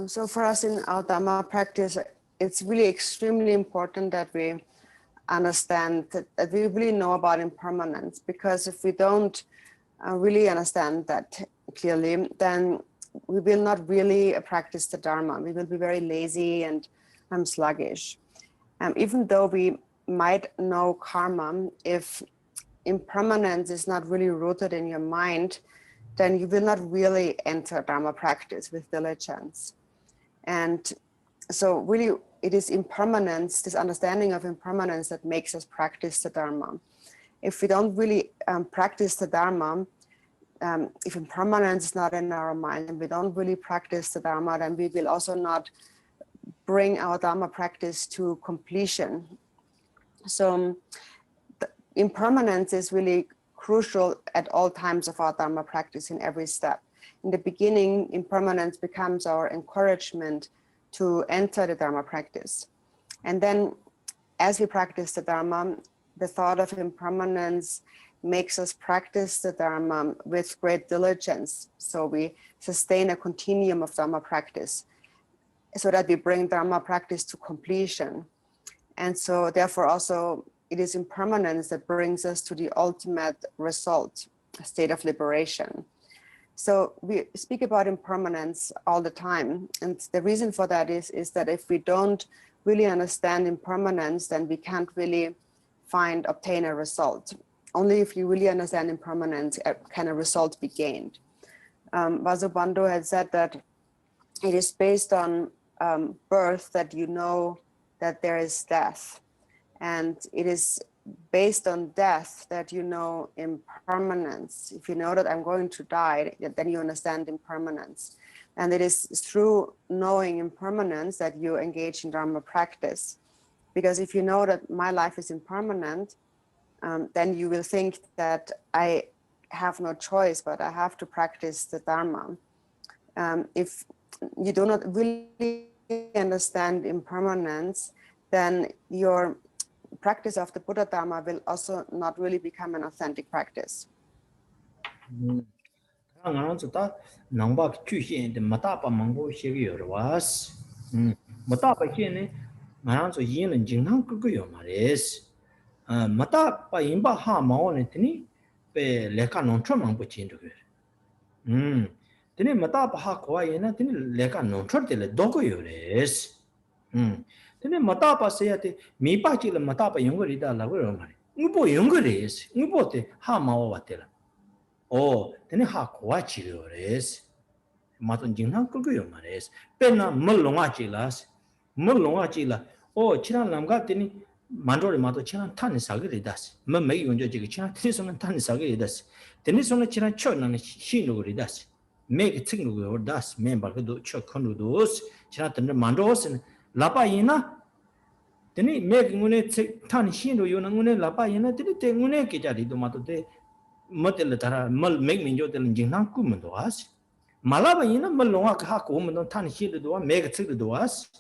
So for us in our Dharma practice, it's really extremely important that we understand that we really know about impermanence, because if we don't really understand that clearly, then we will not really practice the Dharma. We will be very lazy and sluggish. Even though we might know karma, if impermanence is not really rooted in your mind, then you will not really enter Dharma practice with diligence. And so really it is impermanence, this understanding of impermanence, that makes us practice the Dharma. If we don't really practice the Dharma, if impermanence is not in our mind and we don't really practice the Dharma, then we will also not bring our Dharma practice to completion. So impermanence is really crucial at all times of our Dharma practice in every step. In the beginning, impermanence becomes our encouragement to enter the Dharma practice. And then as we practice the Dharma, the thought of impermanence makes us practice the Dharma with great diligence. So we sustain a continuum of Dharma practice so that we bring Dharma practice to completion. And so therefore also it is impermanence that brings us to the ultimate result, a state of liberation. So we speak about impermanence all the time. And the reason for that is that if we don't really understand impermanence, then we can't really obtain a result. Only if you really understand impermanence can a result be gained. Vasubandhu had said that it is based on birth that you know that there is death. And it is based on death that you know impermanence. If you know that I'm going to die, then you understand impermanence. And it is through knowing impermanence that you engage in Dharma practice. Because if you know that my life is impermanent, then you will think that I have no choice, but I have to practice the Dharma. If you do not really understand impermanence, then your practice of the Buddha Dharma will also not really become an authentic practice. Tene matapa sayate mipa chila matapa yongorida la go mari ngupo yongores ngupo te ha mawa watela o tene ha kwa chilores maton jinghan ko yo mares pena mulonga chilas mulonga chila o chiran lamga tene mandore mato chiran tan sagire das me me yonjo jiga chiran trisona tan sagire das tene sona chiran chona ne shino ridas me ke tsingu go das member do chok kono dos chiran tene mandos lapa yina tene me ngune tan shino yo ngune lapa yina tene te ngune ke jari do mato te motel tara mal meg minjo tel jingnan ku mendo as malaba yina malonga ka ko mendo tan shilo do meg tsig do as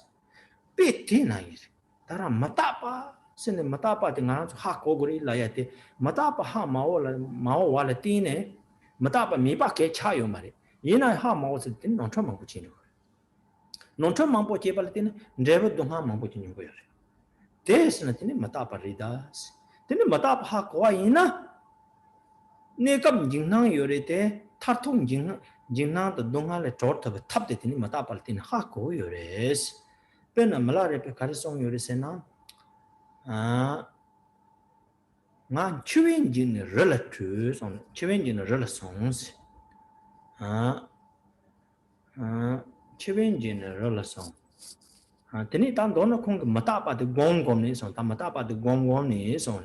peti na yir tara matapa sene matapa de ngana ha ko gori la yate matapa ha mao wala tine matapa mi ba ke chayo mare yina ha mao se tin non chama ku chino non chama po che paltine ndebe do ha ma po chino ko yare des na tine matapa ridas tine matapa ha ko yina 내가 진낭 요래때 타통 진낭도 동안에 저렇다 탑되더니 마다 발tin 하고 요래스 배나 말아래 가르송 요래세나 난 추윈진 relative on 추윈진 relations 추윈진 relation 되니 단 도는 콩 마다 바도 공공네서 다 마다 바도 공공네서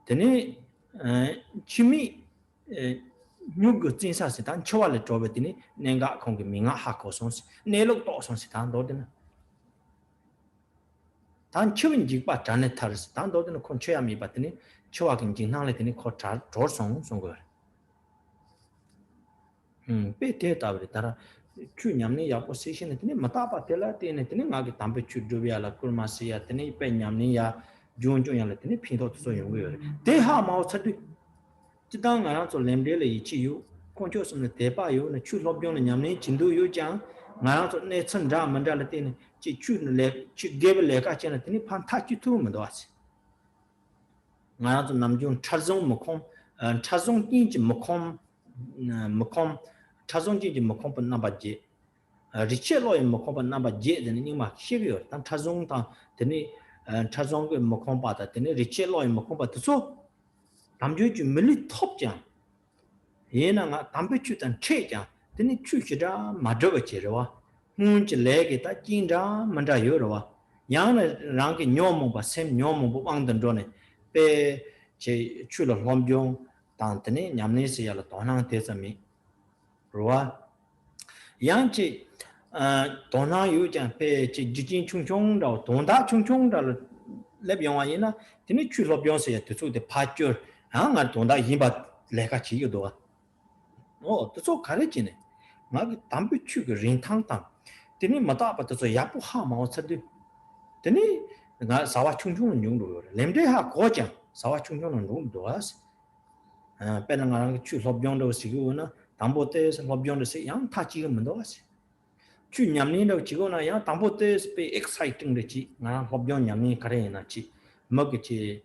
되니 chimi nyug jinsa se dan chwa le tobe tini nenga khong ge minga ha ko sons ne lo to sons dan do den 단 치윈 직바 잔에 타르스 단 도드는 콘체야미 받더니 치와긴 진항래 되니 코차 조송 송거 베테타브리 따라 추냠니 야포 세션에 되니 마타바 텔라 때네 되니 마게 담베 추드비알라 쿨마시야 되니 베냠니야 존존야라 되니 피도 소용고요 대하 마오 차드 지당아 저 렘데레 이치유 콘초스네 대바요 네 추로병네 냠니 진도요 장 나라서 내 천자 만달라 때네 지 추네 지 게벨레가 잖아 되니 판타치 투면도 왔지 나라서 남중 차종 먹콩 차종 인지 먹콩 먹콩 차종 인지 먹콩 나바지 리첼로에 먹콩 나바지 되니 니마 시비요 단 차종 다 되니 차종의 먹콩 받아 되니 리첼로에 먹콩 받아서 남주주 밀리 톱장 얘나가 담배추단 체장 되니 추시다 맞저가 제로와 문지 레게다 진자 만다 요로와 양의 랑게 뇨몽바 셈 뇨몽부 왕던도네 베제 추로 롬종 단테네 냠네시야라 도나 대사미 로와 양치 도나 유장 베제 지진 충충도 돈다 충충도 레병와이나 되니 추로 병세야 되소데 파죠 anga 돈다 힘바 레가 지요도 또 가르치네 마기 담배 추그 린탕탕 되니 마다바도 야부 하마오 차드 되니 나 사와 충충은 용도요 렘데하 고장 사와 충충은 용도아스 빼는 추 롭병도 시고나 담보테스 롭병도 시양 타지가 문도아스 추 냠니도 지고나 야 담보테스 베 익사이팅 되지 나 롭병 냠니 가래나지 먹지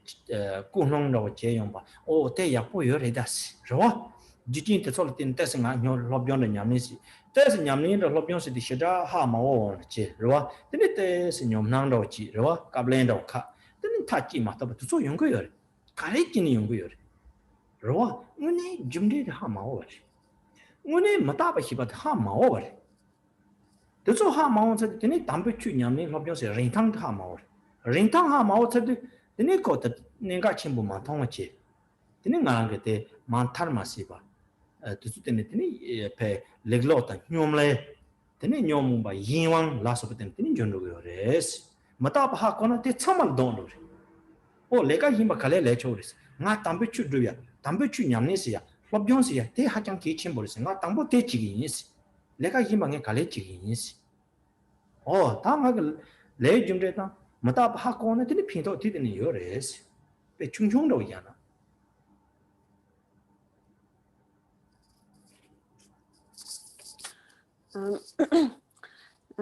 꾸농도 제용바 오 대야 보여래다스 저 지진 때soltin 때스가 뇨 롭병도 냠니시 때스 냠니도 롭병시 디시다 하마오 제 저 근데 때스 뇽낭도 지 저 까블렌도 카 근데 타지 마도 또 용거요 가래지는 용거요 저 오늘 좀데 하마오 오늘 마다바 히바 하마오 저 하마오 저 근데 담배 추 냠니 롭병시 린탕 하마오 rin탕 하마오 차드 드네 코트 내가 친구만 통하지 드네 나한테 만탈마시바 두스테네 드네 페 레글로타 뇽래 드네 뇽몽바 이왕 라소베텐 드네 존로요레스 마타바 하코나 테 참만 돈로 오 레가 힘바 칼레 레초리스 나 담배 추드야 담배 추 냠네시야 법병시야 테 하장 기침버리스 나 담보 테 지기니스 레가 힘방에 칼레 지기니스 당하게 레 좀데다 마다 하고는 되니 핀도 되니 요레스 배 충충도 있잖아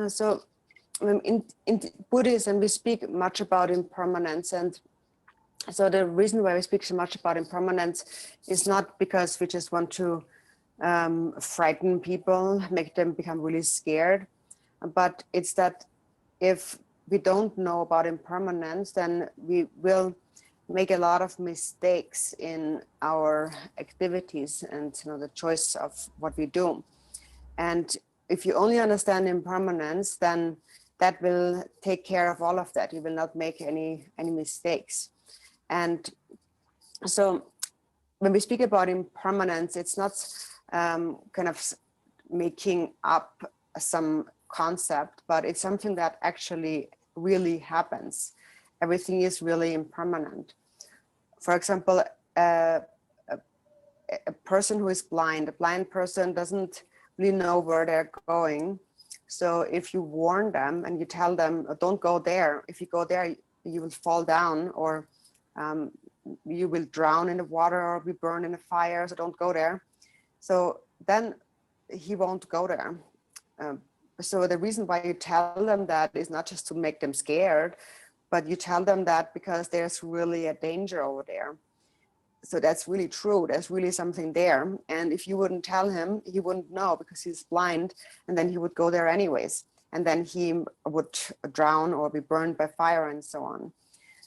So in Buddhism we speak much about impermanence, and so the reason why we speak so much about impermanence is not because we just want to frighten people, make them become really scared, but it's that if we don't know about impermanence, then we will make a lot of mistakes in our activities and the choice of what we do. And if you only understand impermanence, then that will take care of all of that. You will not make any mistakes. And so when we speak about impermanence, it's not kind of making up some concept, but it's something that actually really happens. Everything is really impermanent. For example, a person who is blind, a blind person doesn't really know where they're going. So if you warn them and you tell them, don't go there, if you go there, you will fall down, or you will drown in the water or be burned in a fire, so don't go there. So then he won't go there. So the reason why you tell them that is not just to make them scared, but you tell them that because there's really a danger over there. So that's really true. There's really something there. And if you wouldn't tell him, he wouldn't know because he's blind, and then he would go there anyways. And then he would drown or be burned by fire and so on.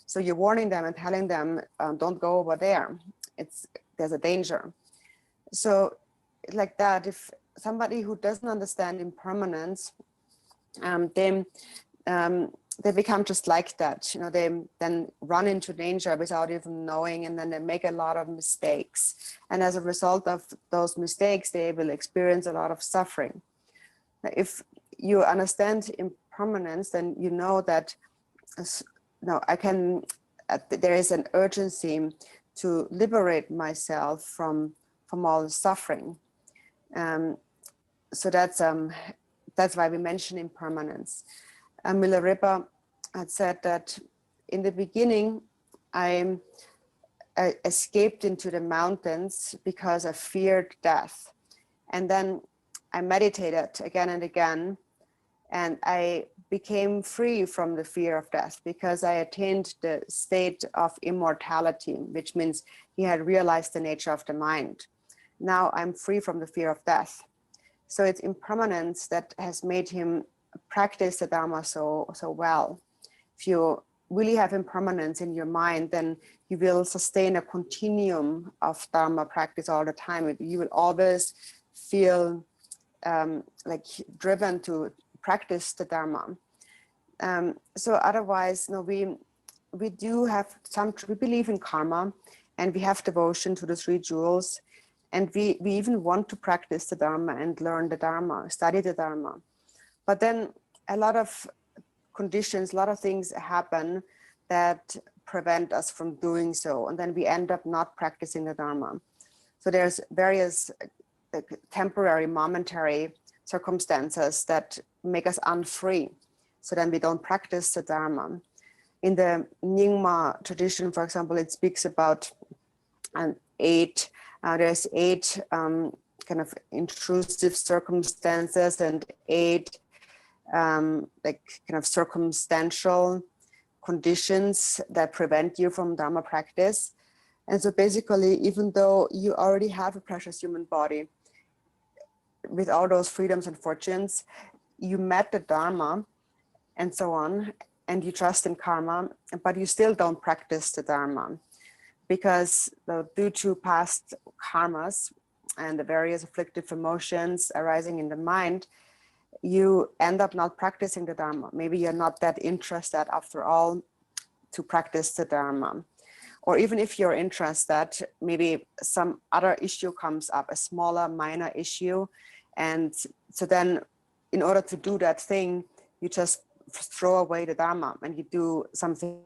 So you're warning them and telling them, don't go over there. There's a danger. So like that, if somebody who doesn't understand impermanence, they become just like that. They then run into danger without even knowing, and then they make a lot of mistakes. And as a result of those mistakes, they will experience a lot of suffering. If you understand impermanence, then you know that no, I can, there is an urgency to liberate myself from all suffering. So that's why we mention impermanence. Milarepa had said that in the beginning, I escaped into the mountains because I feared death. And then I meditated again and again, and I became free from the fear of death because I attained the state of immortality, which means he had realized the nature of the mind. Now I'm free from the fear of death. So it's impermanence that has made him practice the Dharma so well. If you really have impermanence in your mind, then you will sustain a continuum of Dharma practice all the time. You will always feel like driven to practice the Dharma. So otherwise, no, we do have we believe in karma, and we have devotion to the three jewels, and we even want to practice the Dharma and learn the Dharma, study the Dharma. But then a lot of conditions, a lot of things happen that prevent us from doing so, and then we end up not practicing the Dharma. So there's various temporary, momentary circumstances that make us unfree. So then we don't practice the Dharma. In the Nyingma tradition, for example, it speaks about there's eight kind of intrusive circumstances and eight like kind of circumstantial conditions that prevent you from Dharma practice. And so basically, even though you already have a precious human body with all those freedoms and fortunes, you met the Dharma and so on, and you trust in karma, but you still don't practice the Dharma because due to past karmas and the various afflictive emotions arising in the mind, you end up not practicing the Dharma. Maybe you're not that interested after all to practice the Dharma. Or even if you're interested, maybe some other issue comes up, a smaller, minor issue. And so then in order to do that thing, you just throw away the Dharma and you do something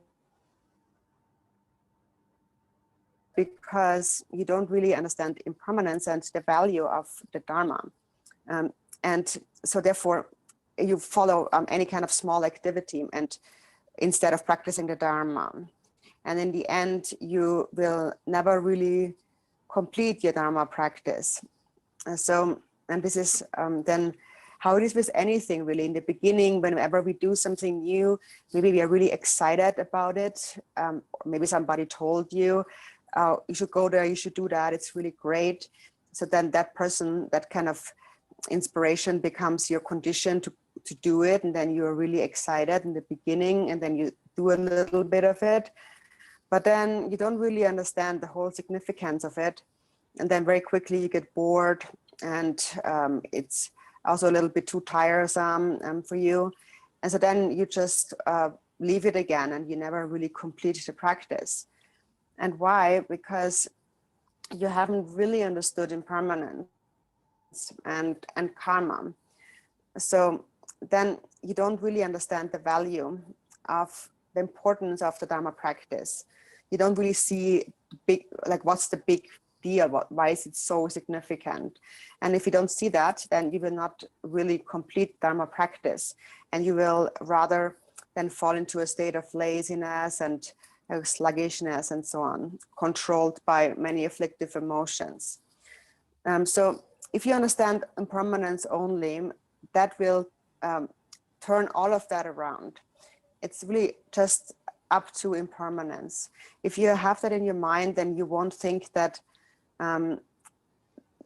because you don't really understand impermanence and the value of the Dharma. And so therefore you follow any kind of small activity and instead of practicing the Dharma. And in the end, you will never really complete your Dharma practice. And this is then how it is with anything really. In the beginning, whenever we do something new, maybe we are really excited about it. Or maybe somebody told you, you should go there, you should do that, it's really great. So then that person, that kind of inspiration becomes your condition to do it. And then you're really excited in the beginning, and then you do a little bit of it. But then you don't really understand the whole significance of it. And then very quickly you get bored, and it's also a little bit too tiresome for you. And so then you just leave it again, and you never really complete the practice. And why? Because you haven't really understood impermanence and karma. So then you don't really understand the value of the importance of the Dharma practice. You don't really see what's the big deal? Why is it so significant? And if you don't see that, then you will not really complete Dharma practice, and you will rather then fall into a state of laziness and sluggishness and so on, controlled by many afflictive emotions. So if you understand impermanence only, that will turn all of that around. It's really just up to impermanence. If you have that in your mind, then you won't think that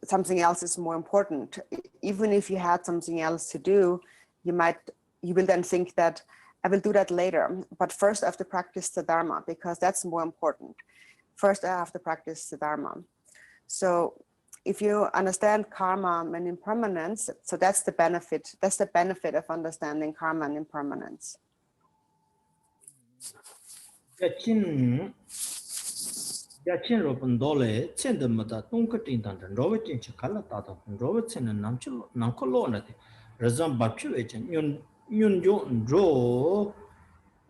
something else is more important. Even if you had something else to do, you will then think that I will do that later, but first I have to practice the Dharma because that's more important. First I have to practice the Dharma. So if you understand karma and impermanence, so that's the benefit. That's the benefit of understanding karma and impermanence. Yachin Robin Dole, Chendamata, Tunkatin, and Robin Chikalata, and Robertson and Namcolona, Razam Bapchuvich, and Yun Dro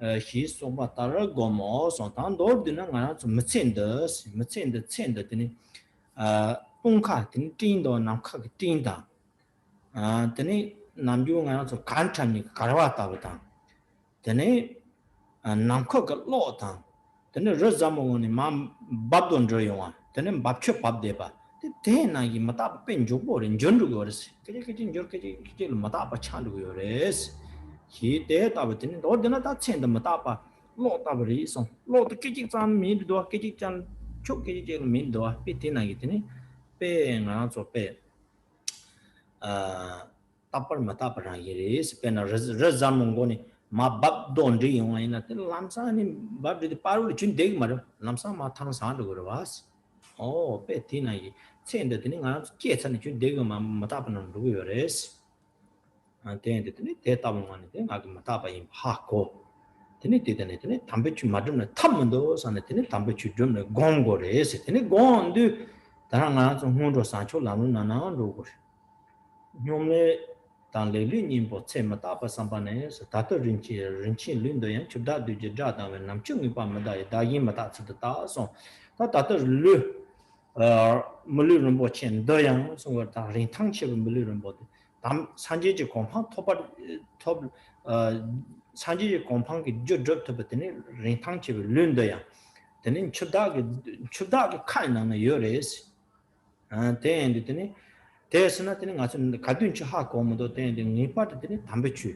he soba tara gomo so tan do dina ngana so mchen de chen de tini pungka tin tin do nam kha tin da tini nam ju ngana so kan chan ni karwa ta ba tini nam kha ga lo ta tini ro zamo ni ma bab don ro yo wa tini bab che bab de ba te na gi mata pen jo bo ren jon ru go res ke jin jor ke mata ba chan ru yo res he te ta ba tin do dena ta chen da mata pa lo ta ba ri so lo de ke ji zan mi do ke ji chan chok ke ji mi do pe te na gi tin pe nga so pe ta par mata pa ra ye res pe na re zan mong go ni ma bab don ri yo ina te lam sa ni bab de pa ru chin de ma lam sa ma thang sa do go was pe te na gi chen de tin nga ke chan chin de ma mata pa na ru yo res tene te tabungane te ngagi mataba yin hako tene tene tambechu madumne tamndo sane tene tambechu dumne gongo res tene gondu taranga so hundo sancho lamu nana rogo nyomle tan le li nimbo che mataba sambane so tato rinchi lindo yan chubda du je da da nam chung pa mada da yin mata tsu da so ta tato lu 물리 럼보 chen do yang so ta rin thang che 물리 럼보 담 산지지 공판 토바 토 산지지 공판기 저저터 버더니 rin thang che 른도 양 되는 추다게 칸나는 요레스 대인데 되니 대스나 되는 가서 가든지 하고 뭐도 되는데 니파트 되니 담배추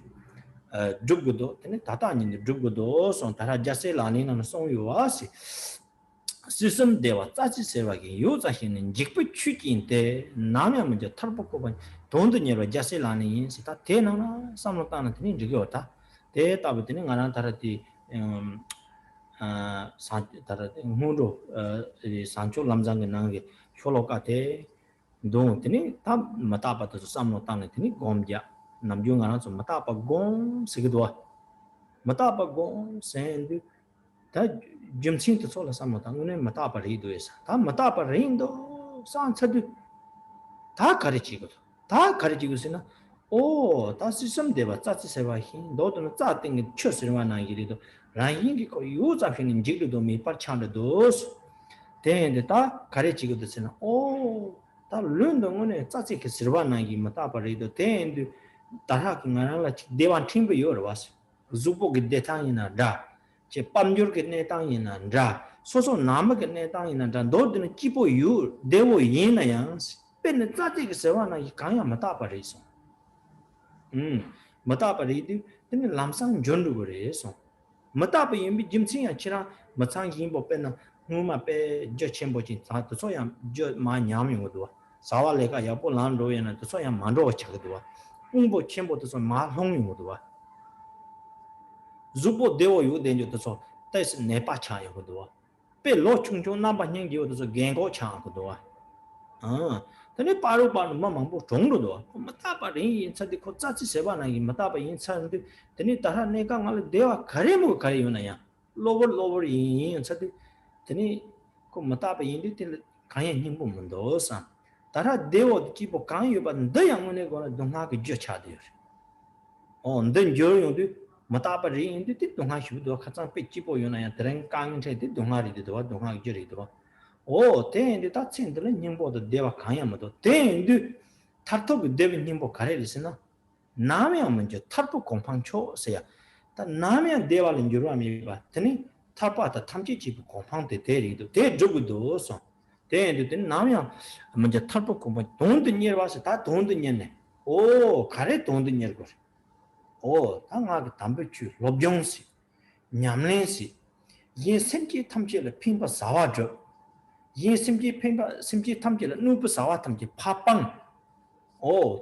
죽고도 되니 다다 아닌데 죽고도 손 따라 자세라니는 송요와시 시스템 대와 짜지 세와기 요자히는 직부 추기인데 남의 문제 털복고 본 돈도 내려 자세라니 인시 다 대나나 삼로다는 되니 저기었다 대답을 가난 다르디 산 다르디 무로 산초 남장에 나게 효로가데 돈드니 다 마타바도 삼로다는 되니 곰자 남중가나 좀 마타바 곰 시기도와 마타바 곰 샌드 다 jimsing to sola samota ngune mata pa ri do esa ta mata pa rindo san chadu ta karichi go sina o ta system deba cha chi sewa hin do do cha ting chu sirwa na gi do ran yin gi ko yu za fin ji do mi par chan do de de ta karichi go sina o ta lun do ngune cha chi ki sirwa na gi mata pa ri do de de ta ha ki ngara la dewan ting be yo ro was zupo gi de ta ina da 제 밤줄 게 땅이나 자 소소 남게 내 땅이나 자 너들은 기보 유 내고 얘나야 빼는 짜지게 세와나 이 강야 맞다 버리소 맞다 버리디 근데 람상 존도 그래서 맞다 버이미 짐치야 치라 맞상 힘보 빼나 누마 빼저 첨보진 다 소야 저 마냐면 것도 사와래가 야보 란로에나 소야 만로 차거도 홍보 첨보도 마 홍용 것도 zupo dewo yu denjo to tais nepa cha yo do pe lo chung chung na ba nyeng ji do gengo cha ko do tane paru pa ma ma bo chong do ma ta pa rin cha de ko cha chi se ba na gi ma ta pa yin cha de tane ta ha ne ka ngal dewa khare mo khare yu na ya lower yin cha de tane ko ma ta pa yin de te ka yin ning bo mon do sa ta ha dewo ki bo ka yu ba de yang ne ko do nga ge jo cha de nden jo yu de matapa rin de donga shudo khatsan pe chipo yona ya tren kang che de donga ri de do donga jiri do o ten de ta chen de nimbo de deva kanya mo do ten de tarto de deva nimbo kare lisna namya 문제 tarpo kompang cho se ya ta namya deva lin juro ami ba teni tarpa ta tamji chi kompang de ri do de jogu do so ten de namya 문제 tarpo kompang don de nyer ba se ta don de nyer ne o kare don de nyer go 당하게 담배추 롭정시 냠len시 yin simji 탐지를 핀바 사와죠 yin simji 탐지를 누부 사와 탐지 파빵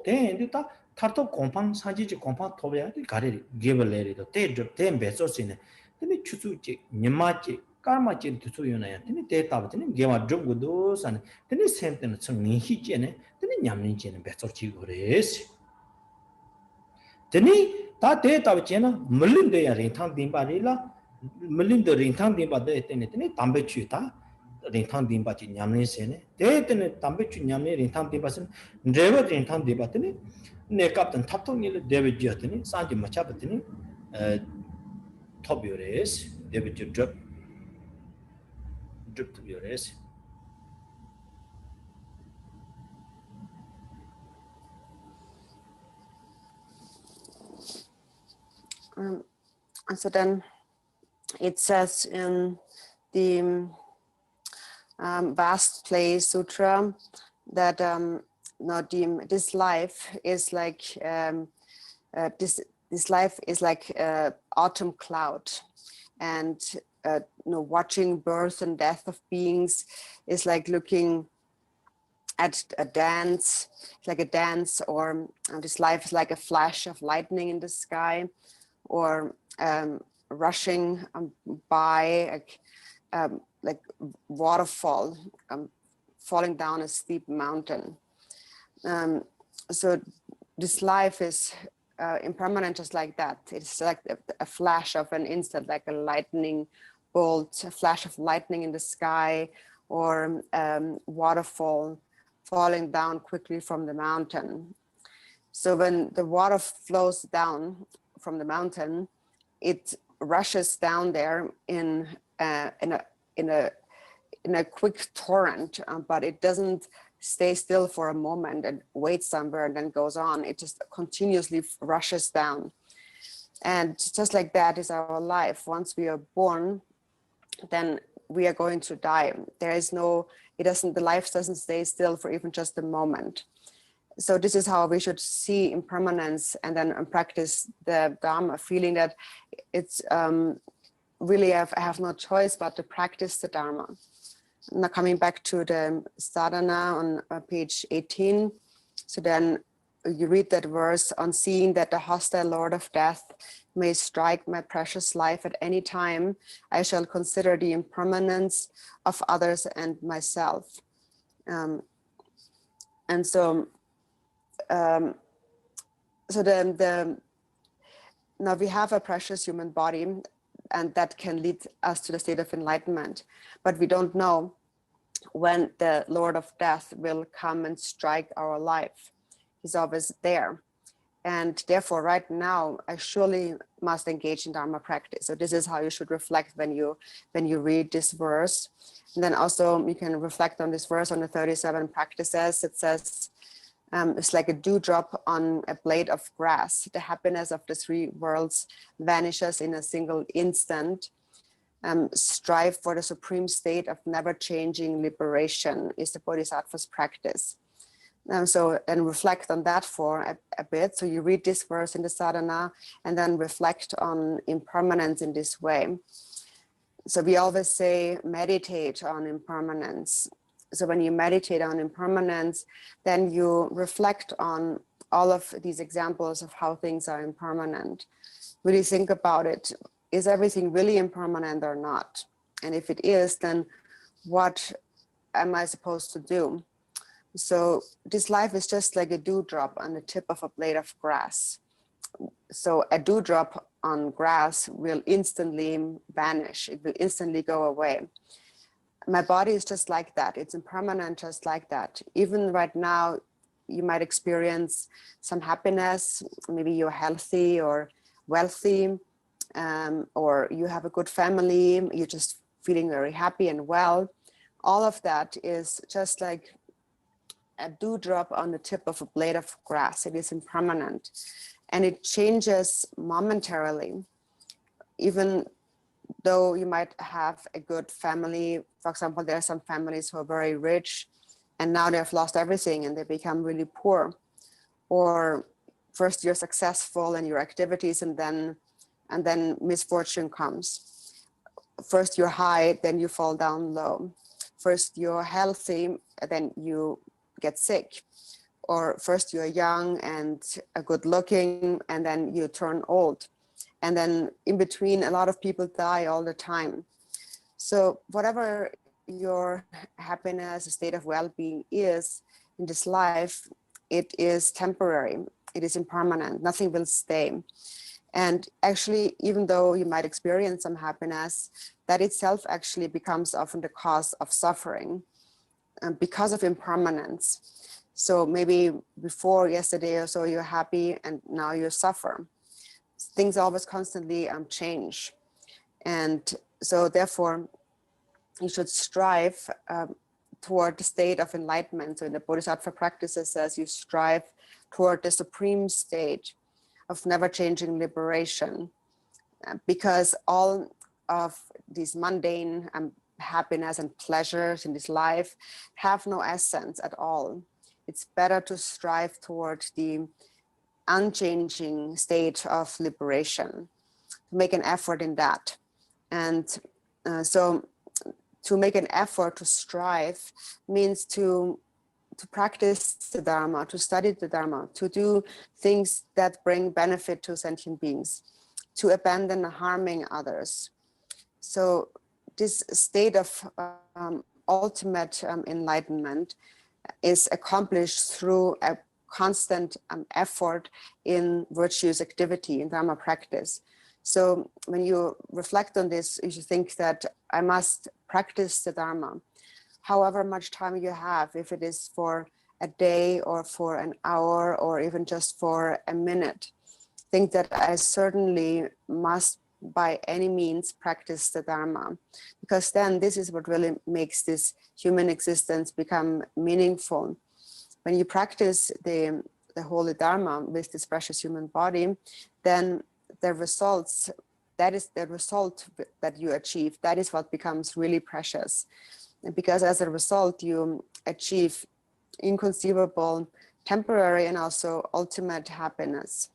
대인도다 타토 공방 사지지 공방 토베야 가리 게벌레리도 대접 된 배소시네 근데 추수지 님마지 까마지 두수요나야 근데 대답은 게와 죽고도 산 근데 샘때는 성니히지네 근데 냠린지는 배소지 그래스 근데 다 대답이잖아 물린데야 린탕 딘바리라 물린데 린탕 딘바데 때네 담배추다 린탕 딘바지 냠네세네 대때네 담배추 냠네 린탕 딘바스 레버 린탕 딘바테네 네캅던 탑통일 데베지었더니 산지 마차버더니 top yours, David you drip to yours. And so then it says in the Vast Play Sutra that this life is like this life is like autumn cloud, and watching birth and death of beings is like looking at a dance, like a dance, or this life is like a flash of lightning in the sky, or rushing by like waterfall falling down a steep mountain. So this life is impermanent, just like that. It's like a flash of an instant, like a lightning bolt, a flash of lightning in the sky, or waterfall falling down quickly from the mountain. So when the water flows down from the mountain, it rushes down there in a quick torrent, but it doesn't stay still for a moment and waits somewhere and then goes on. It just continuously rushes down. And just like that is our life. Once we are born, then we are going to die. There is no, the life doesn't stay still for even just a moment. So this is how we should see impermanence, and then practice the Dharma, feeling that it's really I have no choice but to practice the Dharma. Now coming back to the sadhana on page 18. So then you read that verse, on seeing that the hostile Lord of Death may strike my precious life at any time, I shall consider the impermanence of others and myself. And so then now we have a precious human body, and that can lead us to the state of enlightenment, but we don't know when the Lord of Death will come and strike our life. He's always there, and therefore right now I surely must engage in Dharma practice. So this is how you should reflect when you read this verse. And then also you can reflect on this verse on the 37 practices. It says, it's like a dewdrop on a blade of grass. The happiness of the three worlds vanishes in a single instant. Strive for the supreme state of never-changing liberation is the Bodhisattva's practice. So then reflect on that for a bit. So you read this verse in the sadhana and then reflect on impermanence in this way. So we always say meditate on impermanence. So when you meditate on impermanence, then you reflect on all of these examples of how things are impermanent. Really think about it. Is everything really impermanent or not? And if it is, then what am I supposed to do? So this life is just like a dewdrop on the tip of a blade of grass. So a dewdrop on grass will instantly vanish. It will instantly go away. My body is just like that. It's impermanent, just like that. Even right now, you might experience some happiness. Maybe you're healthy or wealthy, or you have a good family. You're just feeling very happy and well. All of that is just like a dewdrop on the tip of a blade of grass. It is impermanent, and it changes momentarily. Even though you might have a good family, for example, there are some families who are very rich and now they've lost everything and they become really poor. Or first you're successful in your activities and then misfortune comes. First you're high, then you fall down low. First you're healthy, then you get sick. Or first you're young and good looking and then you turn old. And then in between, a lot of people die all the time. So whatever your happiness, state of well-being is in this life, it is temporary. It is impermanent. Nothing will stay. And actually, even though you might experience some happiness, that itself actually becomes often the cause of suffering because of impermanence. So maybe before yesterday or so you're happy and now you suffer. Things always constantly change. And so therefore, you should strive toward the state of enlightenment. So in the Bodhisattva practices says you strive toward the supreme state of never changing liberation, because all of these mundane happiness and pleasures in this life have no essence at all. It's better to strive toward the unchanging state of liberation, make an effort in that. And so to make an effort to strive means to practice the Dharma, to study the Dharma, to do things that bring benefit to sentient beings, to abandon harming others. So this state of ultimate enlightenment is accomplished through a constant effort in virtuous activity, in Dharma practice. So when you reflect on this, you should think that I must practice the Dharma, however much time you have, if it is for a day or for an hour or even just for a minute. Think that I certainly must by any means practice the Dharma, because then this is what really makes this human existence become meaningful. When you practice the holy Dharma with this precious human body, then the results, that is the result that you achieve, that is what becomes really precious. And because as a result, you achieve inconceivable, temporary, and also ultimate happiness.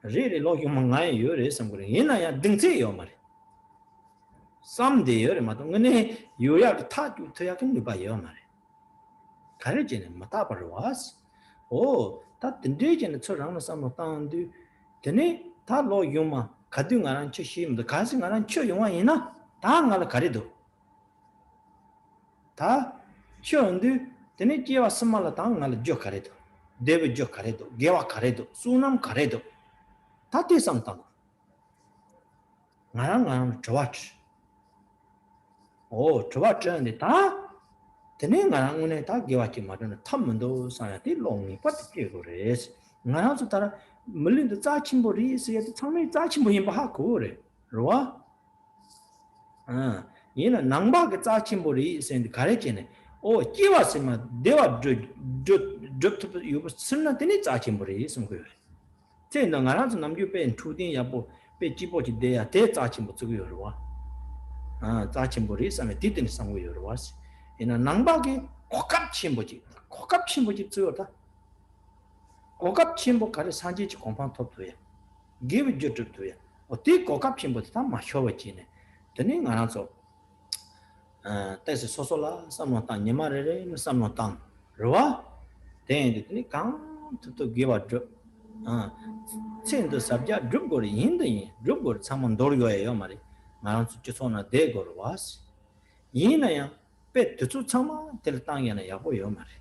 Really lo yumanga yore samgure yena ya dingse yo mare someday yore matongene yoya ta ju toya kin ba yo mare karejene mata parwas o ta dindejene chorang sam tang du tene ta lo yuma kadu ngaran chishim de kasi ngaran cho yuma ina ta ngal karedo ta chondu tene jewa smala ta ngal jo karedo debe jo karedo gewa karedo sunam karedo Tati samtang. Ngarang chawach. Oh, chawach and ta. Tene ngarang ne ta giwachi madan tamndo sayati longi patke gores. Ngarang su tara mulin de za chimbori se yat changme za chimbo yimba ha gore. Rowa. Yena nangba ge za chimbori se gare chene. Oh, jiwa sema dewa drop yu sunna tene za chimbori sum gore. 제 나가라서 남규 뺀 투딘 야보 빼 지보지 돼야 대 자침부 쓰고 요러와 자침부리 있으면 뒤든 상고 요러와스 이나 낭박이 고갑 침부지 쓰요다 고갑 침부 가리 산지지 공판 톱도야 give 주트도야 어디 고갑 침부도 다 마셔버지네 드니 나라서 때서 소소라 삼노탄 니마레레 삼노탄 로와 대인들이 강 또 give 첸도 sabja drupgori hinda drupgori saman doryoyo mari ngaran su chisona de gorwas yina ya pe tutsu chama tel tangya na yago yo mari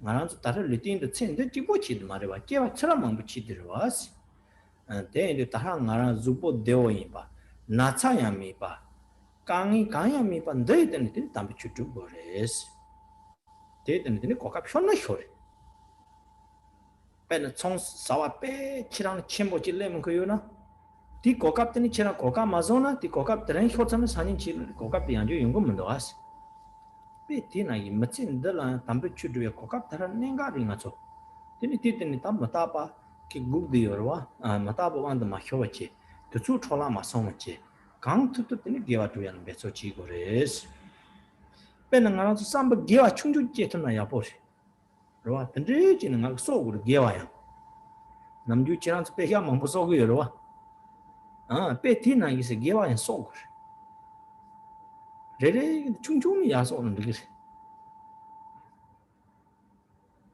ngaran su tar litin de chen de jibo chi de mari ba jewa chara mang chi de was de de ta ngaran zupo deo yin ba na cha ya mi ba kangi kanya mi ba de de ni tam chu chu gores de de ni ko ka phona hore pen 총 사와 빼 치랑 쳔보지 레면 그요나 디 고갑더니 치랑 고갑 마조나 디 고갑들은 효자면 산인치 고갑이 안주 연금문도 왔어 빼 디나 이 멋진들라 담배 추주에 고갑들은 냉가리가죠 디니 디드니 담 마타바 키 국디여와 마타바 완도 마효지 또 초라 마송지 강투도 디니 기와도야는 배소지 고레스 빼는 가서 삼바 기와 충주지 했나 보시 로와 던지지는 가 속으로 개와야 남주 지난스 빼야 뭐 속이요 로와 빼티나 이세 개와야 속으로 레레 충충이 야소는 되게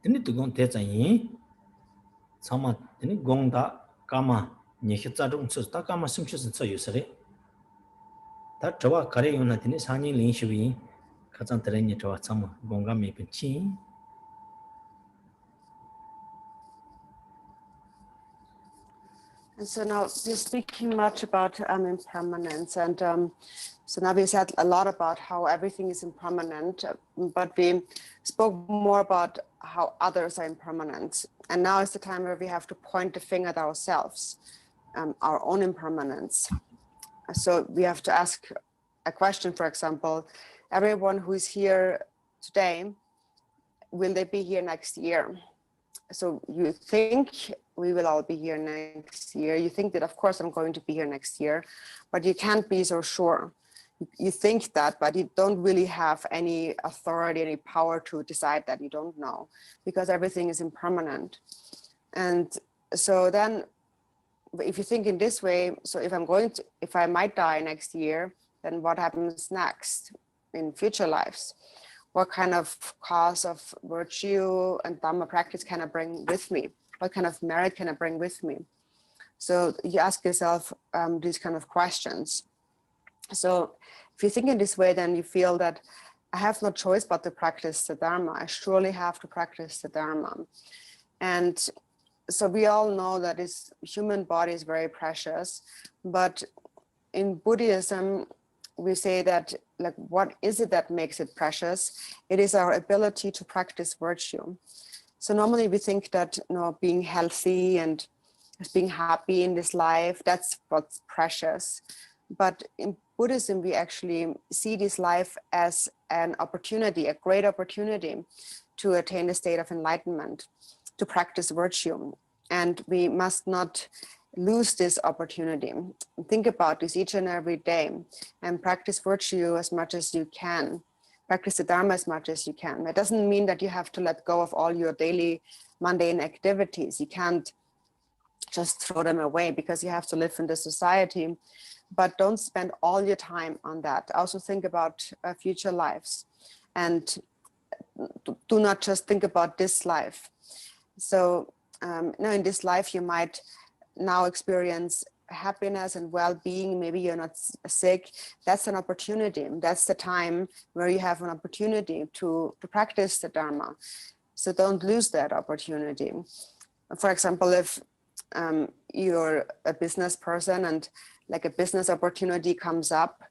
근데 그건 대장이 참아 근데 공다 까마 니히자종 쓰다 까마 심치스 써요서래 다 저와 가래요나 되니 상인 lin시위 가장 드레니 저와 참 공감이 빈치 And so now we're speaking much about impermanence, and so now we said a lot about how everything is impermanent, but we spoke more about how others are impermanent. And now is the time where we have to point the finger at ourselves, our own impermanence. So we have to ask a question, for example, everyone who is here today, will they be here next year? So you think we will all be here next year. You think that, of course, I'm going to be here next year, but you can't be so sure. You think that, but you don't really have any authority, any power to decide that. You don't know, because everything is impermanent. And so then if you think in this way, so if I might die next year, then what happens next in future lives? What kind of cause of virtue and Dhamma practice can I bring with me? What kind of merit can I bring with me? So you ask yourself these kind of questions. So if you think in this way, then you feel that I have no choice but to practice the Dharma. I surely have to practice the Dharma. And so we all know that this human body is very precious, but in Buddhism, we say that, like, what is it that makes it precious? It is our ability to practice virtue. So normally we think that, being healthy and being happy in this life, that's what's precious. But in Buddhism, we actually see this life as an opportunity, a great opportunity to attain a state of enlightenment, to practice virtue. And we must not lose this opportunity. Think about this each and every day and practice virtue as much as you can. Practice the Dharma as much as you can. That doesn't mean that you have to let go of all your daily mundane activities. You can't just throw them away because you have to live in the society, but don't spend all your time on that. Also think about future lives, and do not just think about this life. So in this life, you might now experience happiness and well-being. Maybe you're not sick. That's an opportunity. That's the time where you have an opportunity to practice the Dharma. So don't lose that opportunity. For example, if you're a business person and like a business opportunity comes up,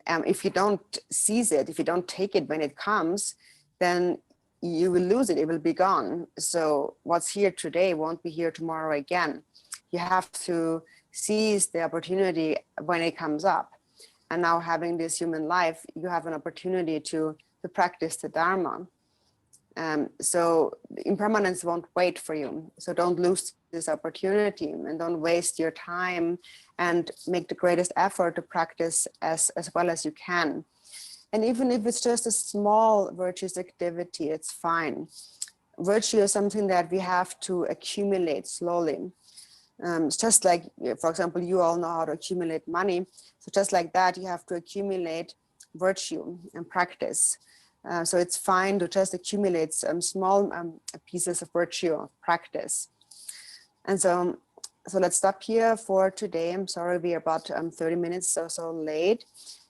if you don't seize it, if you don't take it when it comes, then you will lose it. It will be gone. So what's here today won't be here tomorrow again. You have to seize the opportunity when it comes up. And now, having this human life, you have an opportunity to practice the Dharma. So impermanence won't wait for you. So don't lose this opportunity and don't waste your time, and make the greatest effort to practice as well as you can. And even if it's just a small virtuous activity, it's fine. Virtue is something that we have to accumulate slowly. It's just like, for example, you all know how to accumulate money. So just like that, you have to accumulate virtue and practice. So it's fine to just accumulate some small pieces of virtue of practice. And so let's stop here for today. I'm sorry we're about 30 minutes or so late.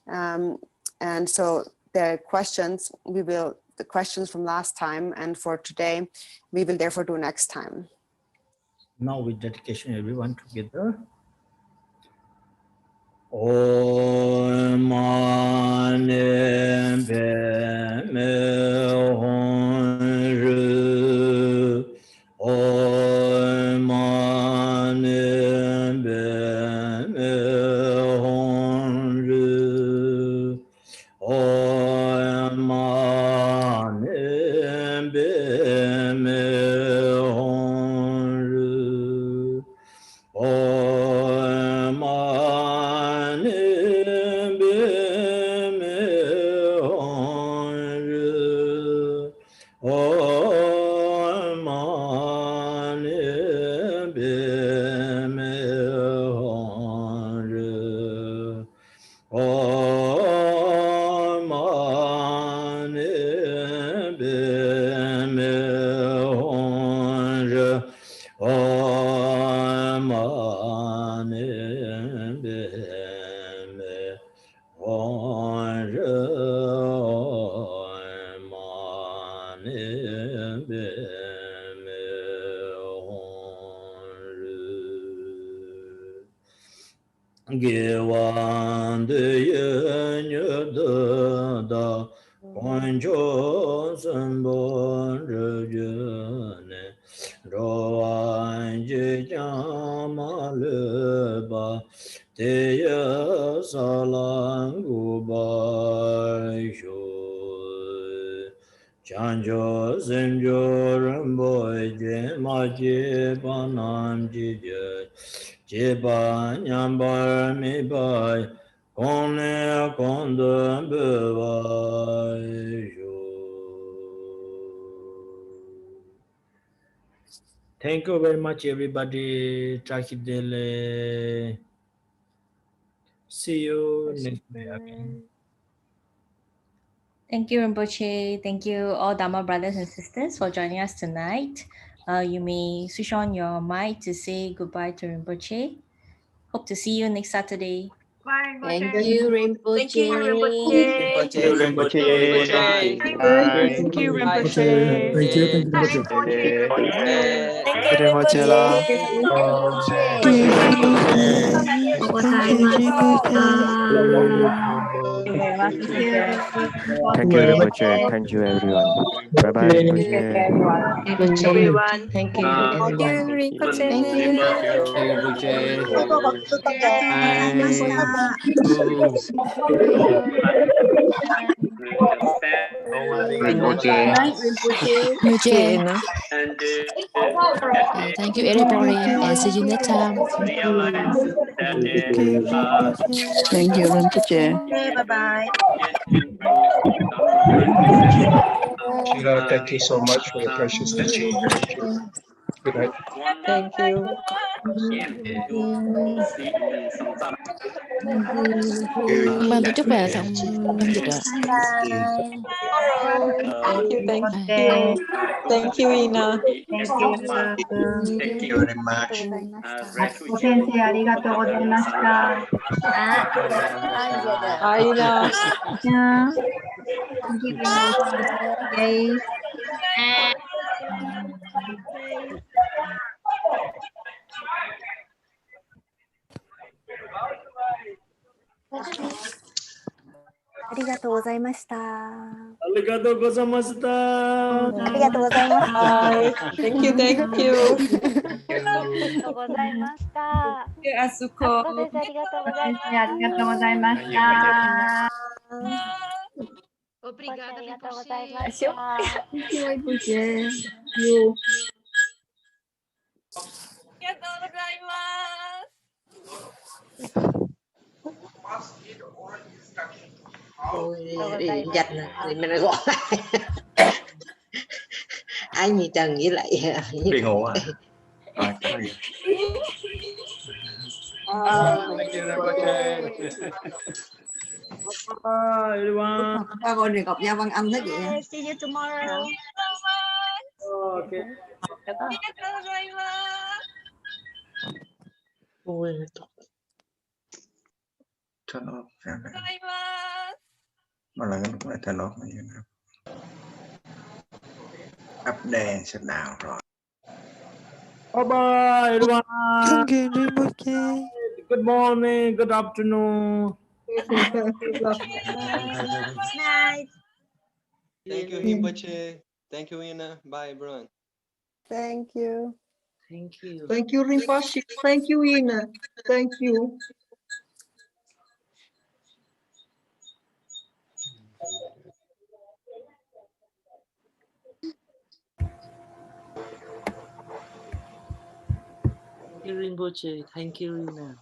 And so the questions from last time and for today, we will therefore do next time. Now with dedication, everyone together. Om Mani Padme Hum Ru. Om Mani Padme Hum Ru. Om Mani Padme Hum Ru. Om Mani Padme Hum Ru. Om Mani Padme Hum Ru. Om Mani Padme Hum Ru. Om Mani Padme Hum Ru. Gewan de yen da Guancho Sanbon Rejane Roan Jama Leba Teya Salangu Chanjo Zenjo Ramboy Jema Jeba Nam Jija Jeba Nyambar Mibai Kone Konda Bebai Thank you very much, everybody. Chakidele. See you next week again. Thank you, Rinpoche. Thank you, all Dharma brothers and sisters, for joining us tonight. You may switch on your mic to say goodbye to Rinpoche. Hope to see you next Saturday. Thank you, Rinpoche. Thank you, Rinpoche. Thank you, Rinpoche. Thank you, Rinpoche. Thank you, Rinpoche. Thank you, Rinpoche. Thank you, Rinpoche. Thank you, everyone. Bye bye, Rinpoche. Everyone. Thank you, Thank you, everyone. Rinpoche. Thank you. Rinpoche. Rinpoche. Okay, thank you, everybody, and see you next time. Thank you, Rinpoche. Bye-bye. Sheila, thank you so much for your precious teaching. Thank you. Good night. Thank you. Ban tổ chức về xong ban dịch ạ. Thank you, thank you. Thank you, Ina. Thank you. Thank you very much. ご先生ありがとうございました。Bye, Ina. Yeah. Thank you very much, guys. Arigatou gozaimashita. Bye. Thank you, thank you. Asuko. 先生ありがとうございました。Obrigada, Rinpoche. Thank you, Rinpoche. Dạch thì mình gọi anh nhị Trần với lại Đi ngủ à? Ba gọi được gặp nhau Văn Anh thế vậy. See you tomorrow. Okay. Turn off. Mà là cái phải turn off này. Up đèn sẽ nào rồi. Bye bye, everyone. Thank you, Rinpoche. Good morning, good afternoon. Night. Thank you, Rinpoche. Thank you, Ina. Bye, everyone. Thank you. Thank you. Thank you, Rinpoche. Thank you, Ina. Thank you. Thank you, Rinpoche. Thank you, Ina.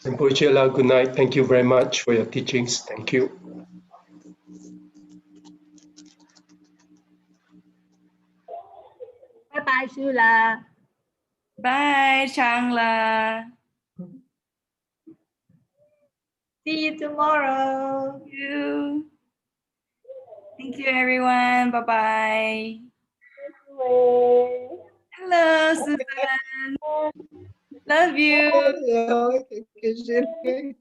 Rinpoche, good night. Thank you very much for your teachings. Thank you. Bye bye, Sheila. Bye, Changla. See you tomorrow. Thank you. Thank you, everyone. Bye-bye. Hello, Susan. Love you. Hello, Kishore.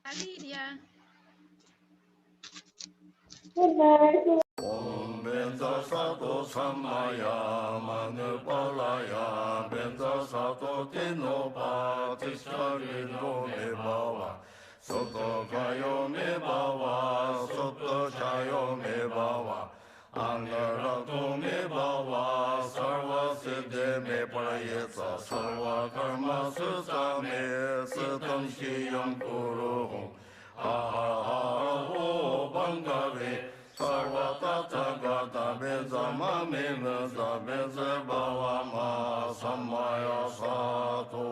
Tadi dia. Om Benza Sato Samaya Manupalaya Benza Sato Tinopa Tishari no Me Bawa Soto Kayo Me Bawa Soto Chayo Me Bawa Anarato Me Bawa Sarva Siddhe Me Parayetsa Sarva Karma Susa Me Sitam Shiyam Kuru Hum Ha ha ha ho Bangave Sarva Tathagata Bezama Mimasa Beze Bhavama Samaya Sato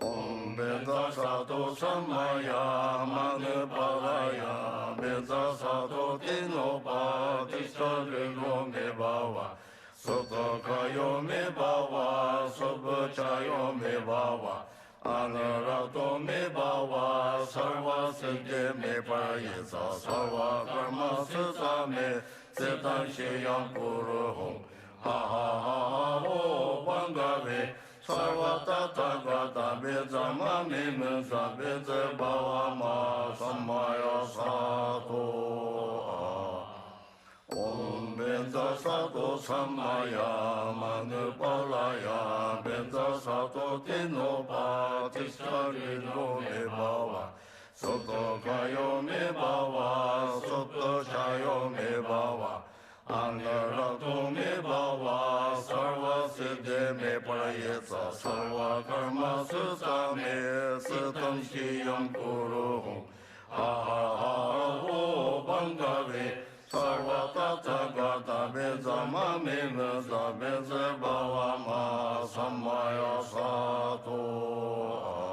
Om Beza Sato Samaya Manupalaya Beza Sato Tinopa Tisharino Me Bhava Soto Kayo Me Bhava Soto Chayo Me Bhava Anarato Me Bhava Sarva Siddhe Me Parayesa Sarva Karma Sisa Me Setan Sheyam Kuru Hum Ha ha ha ho Bangave Sarva Tathagata Bezama Mimsa Beze Bhavama Samaya Sato Om Benza Sato Samaya Manupalaya Benza Sato Tinopa Tishari no Me Bhava Soto Kayo Me Bhava Soto Chayo Me Bhava Anarato Me Bhava Sarva Siddhe Me Parayetsa Sarva Karma Susa Me Sitam Shiyam Kuru Hum Ha ha ha ho Bangave Sarva Tathagata Bezama Mimsa Beze Bhavama Samaya